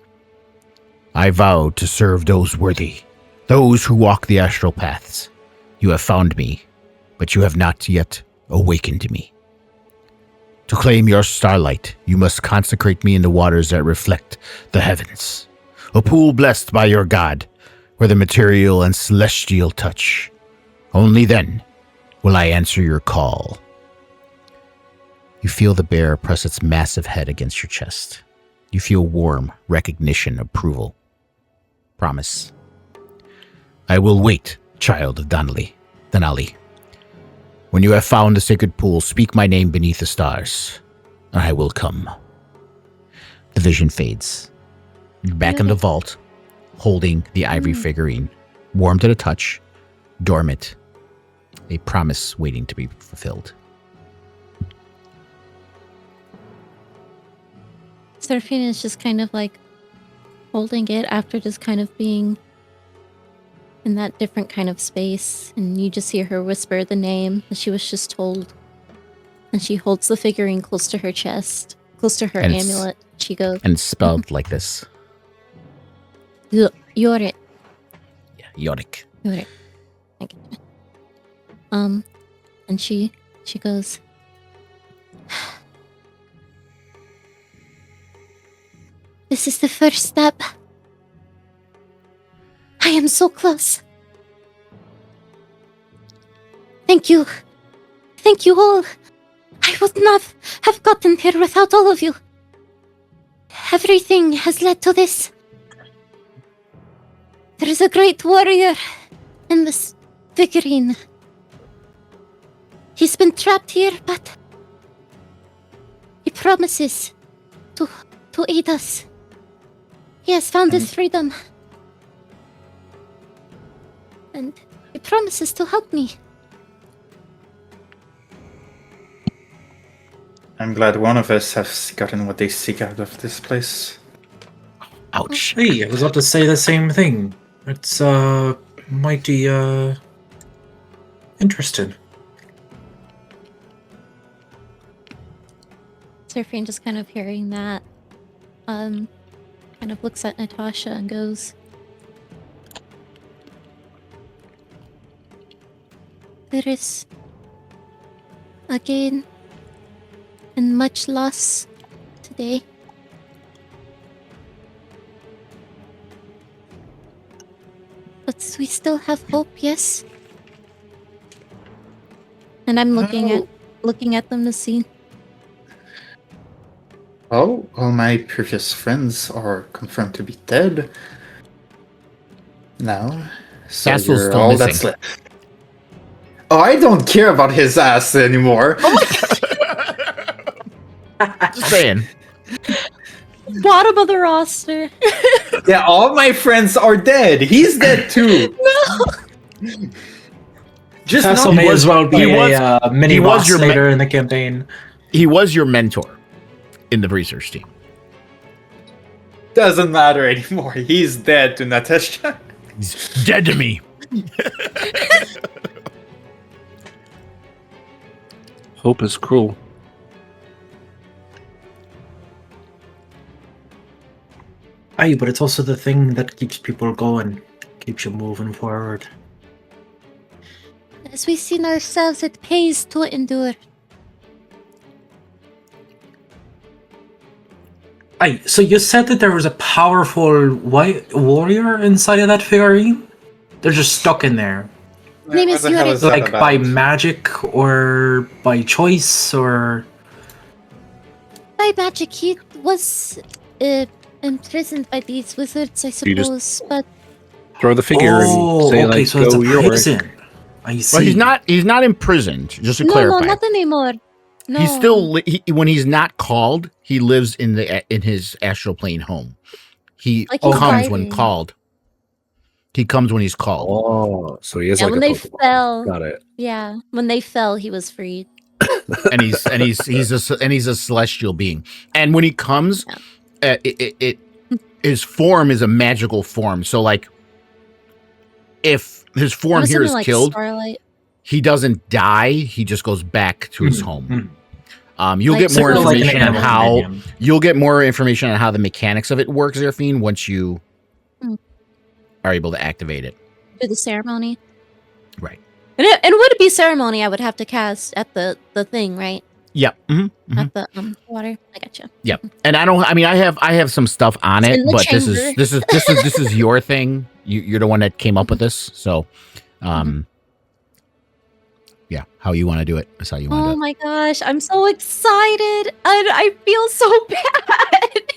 I vowed to serve those worthy, those who walk the astral paths. You have found me, but you have not yet awakened me. To claim your starlight, you must consecrate me in the waters that reflect the heavens, a pool blessed by your god, where the material and celestial touch. Only then will I answer your call. You feel the bear press its massive head against your chest. You feel warm recognition, approval. Promise. I will wait, child of Denali. When you have found the sacred pool, speak my name beneath the stars, and I will come. The vision fades. You're back in the vault, holding the ivory figurine, warm to the touch, dormant, a promise waiting to be fulfilled. Seraphina is just kind of like holding it after just kind of being in that different kind of space, and you just hear her whisper the name that she was just told. And she holds the figurine close to her chest, close to her And amulet. She goes, And spelled like this. Yorik. Yeah, Yorick. Yorik. I get it. And she goes, this is the first step. I am so close. Thank you. Thank you all. I would not have gotten here without all of you. Everything has led to this. There is a great warrior in this figurine. He's been trapped here, but he promises to aid us. He has found his freedom. And he promises to help me. I'm glad one of us has gotten what they seek out of this place. Ouch. Hey, I was about to say the same thing. It's mighty interesting. Seraphine, just kind of hearing that, kind of looks at Natasha and goes, there is a gain and much loss today. But we still have hope, yes? And I'm looking at them to see. Oh, all my previous friends are confirmed to be dead. Now, so Castle's you're still all missing. that's left. Oh, I don't care about his ass anymore. Just saying. Bottom of the roster. Yeah, all my friends are dead. He's dead too. No! Just Castle not may as well be he was- a mini he was boss your later in the campaign. He was your mentor in the research team. doesn't matter anymore. He's dead to Natasha. He's dead to me. Hope is cruel. Aye, but it's also the thing that keeps people going, keeps you moving forward. As we've seen ourselves, it pays to endure. Aye, so you said that there was a powerful white warrior inside of that figurine? They're just stuck in there. Name is What the hell Yuri. is that Like about? by magic or by choice or... By magic, he was imprisoned by these wizards, I You just- suppose. But Throw the figure and say, like, so it's go a your way. prison. I see. Well, he's not imprisoned. Just to no, clarify, not anymore. No. he's still when he's not called, he lives in his astral plane home. He Like he's comes when hiding. called. He comes when he's called. Oh, so he is Yeah, like when a they Pokemon. fell. Got it. Yeah, when they fell, he was freed. and he's a celestial being. And when he comes, his form is a magical form. So like if his form I'm here assuming, is like, killed, Starlight. he doesn't die. He just goes back to his home. You'll Like, get more sort of like an information on animal how companion. you'll get more information on how the mechanics of it works, Zerfine, once you are able to activate it. Do the ceremony. Right. And would it be ceremony? I would have to cast at the thing, right? Yep. At the water. I gotcha. Yep. And I have some stuff on It's it, in the but this chamber. is your thing. You're the one that came up with this, so yeah, how you want to do it. That's how you want to Oh do it. my gosh, I'm so excited. And I feel so bad.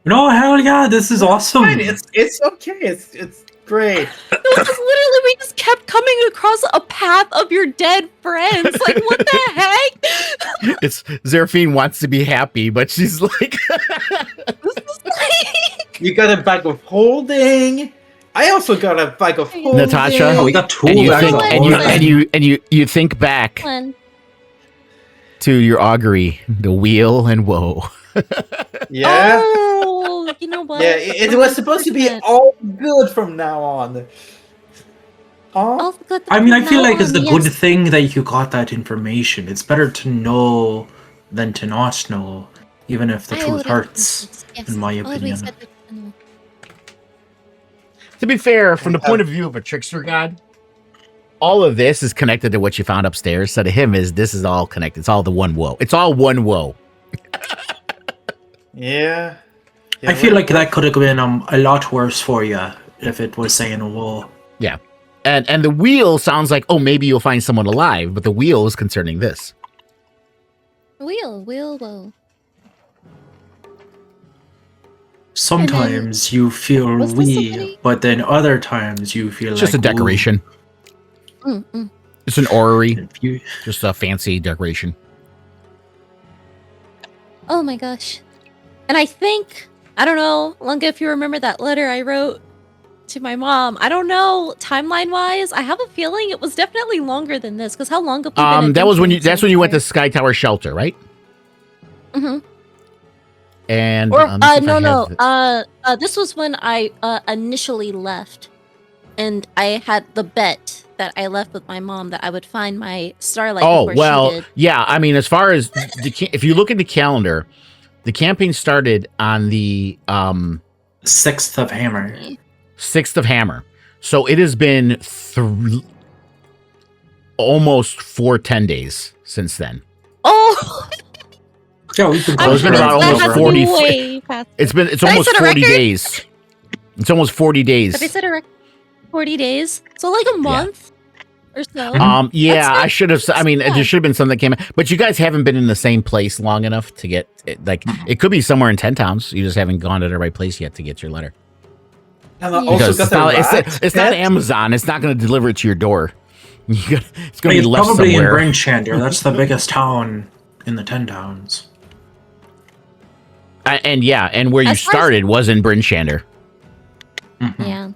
No, hell yeah, this is awesome. Fine, it's okay. It's great. Because literally we just kept coming across a path of your dead friends. Like, what the heck? It's Zerfine wants to be happy, but she's like You got a bag of holding. I also got a bag of holding. Natasha, Oh, we got two and you bags think of and you holding. and you think back One. to your augury, the wheel and woe. Yeah. Oh, you know what? Yeah, it was supposed to be 100%. all good from now on. All good I mean, I feel now like it's on, a good yes. thing that you got that information. It's better to know than to not know, even if the I truth would- hurts, yes, in my always opinion. good to know. To be fair, from the point of view of a trickster god, all of this is connected to what you found upstairs. So to him, this is all connected. It's all the one woe. It's all one woe. Yeah. I feel like that could have been a lot worse for you if it was saying whoa. Yeah. And the wheel sounds like, oh, maybe you'll find someone alive, but the wheel is concerning this. Wheel, whoa. Sometimes you feel was this wee, somebody- but then other times you feel It's like just a decoration. Mm-mm. It's an orrery. ooh. If you- Just a fancy decoration. Oh my gosh. And I think, I don't know, Lunga, if you remember that letter I wrote to my mom. I don't know, timeline-wise, I have a feeling it was definitely longer than this, because how long have we been That was when you. adventuring That's so when you went to far? Sky Tower Shelter, right? Mhm. And Or, let me see if I no. have This was when I initially left. And I had the bet that I left with my mom that I would find my Starlight Oh before well, she did. yeah. I mean, as far as if you look at the calendar, the campaign started on the 6th of Hammer. 6th of Hammer, so it has been almost 10 days since then. Oh! Yeah, we've been So it's been about That almost has to be 40 way past. It's Did I almost set a 40 record? days. It's almost 40 days. Have I said a 40 days? So like a month or so. Yeah, That's not- I should have. I mean, that's there should have been something that came. But you guys haven't been in the same place long enough to get like. It could be somewhere in 10 towns. You just haven't gone to the right place yet to get your letter. And I Yeah. also Because got it's a not, rat it's not pet. Amazon. It's not going to deliver it to your door. It's going to be It's left probably somewhere. in Brinchander. That's the biggest town in the 10 towns. And where you As far as- started was in Bryn Shander. Mhm. Yeah.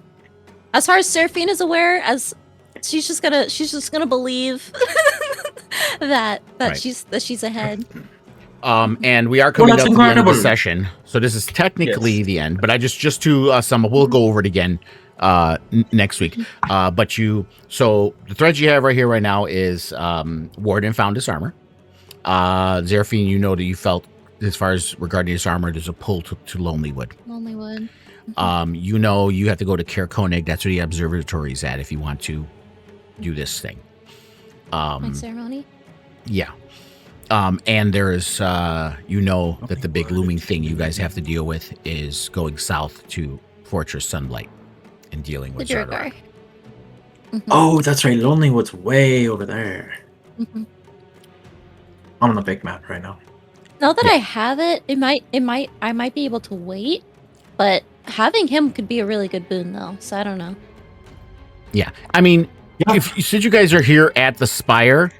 As far as Seraphine is aware, as she's just gonna believe that Right. she's ahead. And we are coming that's up to the end of the incredible. session, so this is technically Yes. the end. But I just to sum up, we'll go over it again next week. So the threads you have right here right now is Warden found his armor. Zeraphine, you know that you felt as far as regarding his armor, there's a pull to Lonelywood. Lonelywood. You know you have to go to Caer Koenig. That's where the observatory is at if you want to do this thing. My ceremony. Yeah. And there's, you know that the big looming thing you guys have to deal with is going south to Fortress Sunlight and dealing The with Durgar. Zardorak. Oh, that's right. Lonelywood's way over there. Mhm. I'm on the big map right now. Now that I have it, I might be able to wait, but having him could be a really good boon though. So I don't know. Yeah. I mean, Yeah. since you guys are here at the Spire,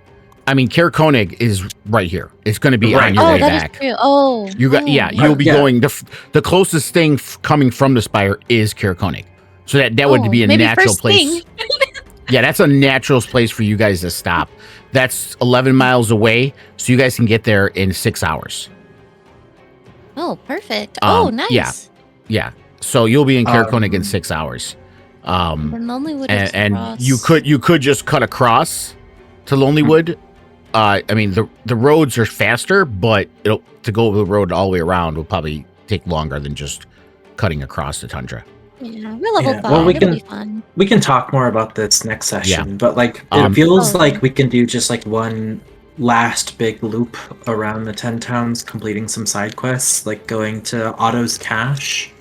I mean, Caer Koenig is right here. It's going to be Right. on your Oh, way that is back. true. Oh, You got, yeah, oh. you'll be Yeah. going. The closest thing coming from the Spire is Caer Koenig, so that would Oh, be a maybe natural first place. thing. Yeah, that's a natural place for you guys to stop. That's 11 miles away, so you guys can get there in 6 hours. Oh, perfect. Oh, Um, nice. yeah. Yeah, so you'll be in Caer Koenig in Um, 6 hours. And then Lonelywood is and across. you could just cut across to Lonelywood. I mean, the roads are faster, but to go the road all the way around will probably take longer than just cutting across the tundra. Yeah, we're level Yeah, 5. well, It'll be fun. We can talk more about this next session, Yeah. but like it feels Oh. like we can do just like one last big loop around the 10 towns, completing some side quests, like going to Otto's Cache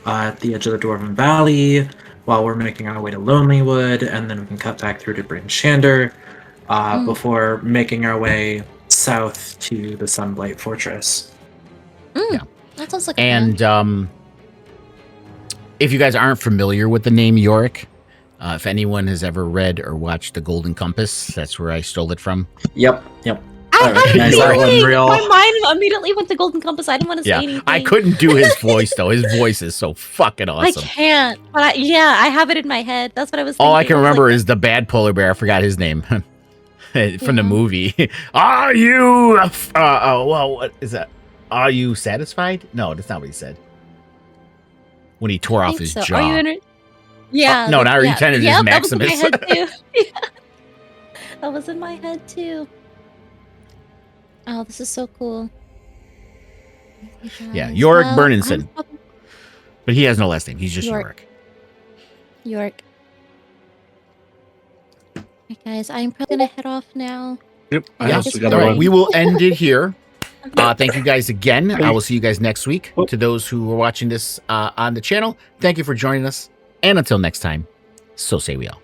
at the edge of the Dwarven Valley while we're making our way to Lonelywood, and then we can cut back through to Bryn Shander before making our way south to the Sunblight Fortress. Yeah. That sounds like a plan. And if you guys aren't familiar with the name Yorick, if anyone has ever read or watched The Golden Compass, that's where I stole it from. Yep. I recognize that one real. My mind immediately went to Golden Compass. I didn't want to say anything. I couldn't do his voice though. His voice is so fucking awesome. I can't. But I have it in my head. That's what I was thinking. All I can was remember like, is the bad polar bear. I forgot his name from the Yeah. movie. Are you? Well, what is that? Are you satisfied? No, that's not what he said. When he tore I off think his so. jaw. Are you in? Yeah. no, not yeah. Lieutenant, Yep, is that was in my Maximus. head too. Yeah. That was in my head too. Oh, this is so cool. Yeah, Guys, Yorick well, Bernenson. I'm probably- But he has no last name. He's just York. Yorick. Alright, guys, I'm probably gonna head off now. Yep. I Yeah, also just got all to right, run. we will end it here. Thank you guys again. I will see you guys next week. To those who are watching this on the channel, thank you for joining us. And until next time, so say we all.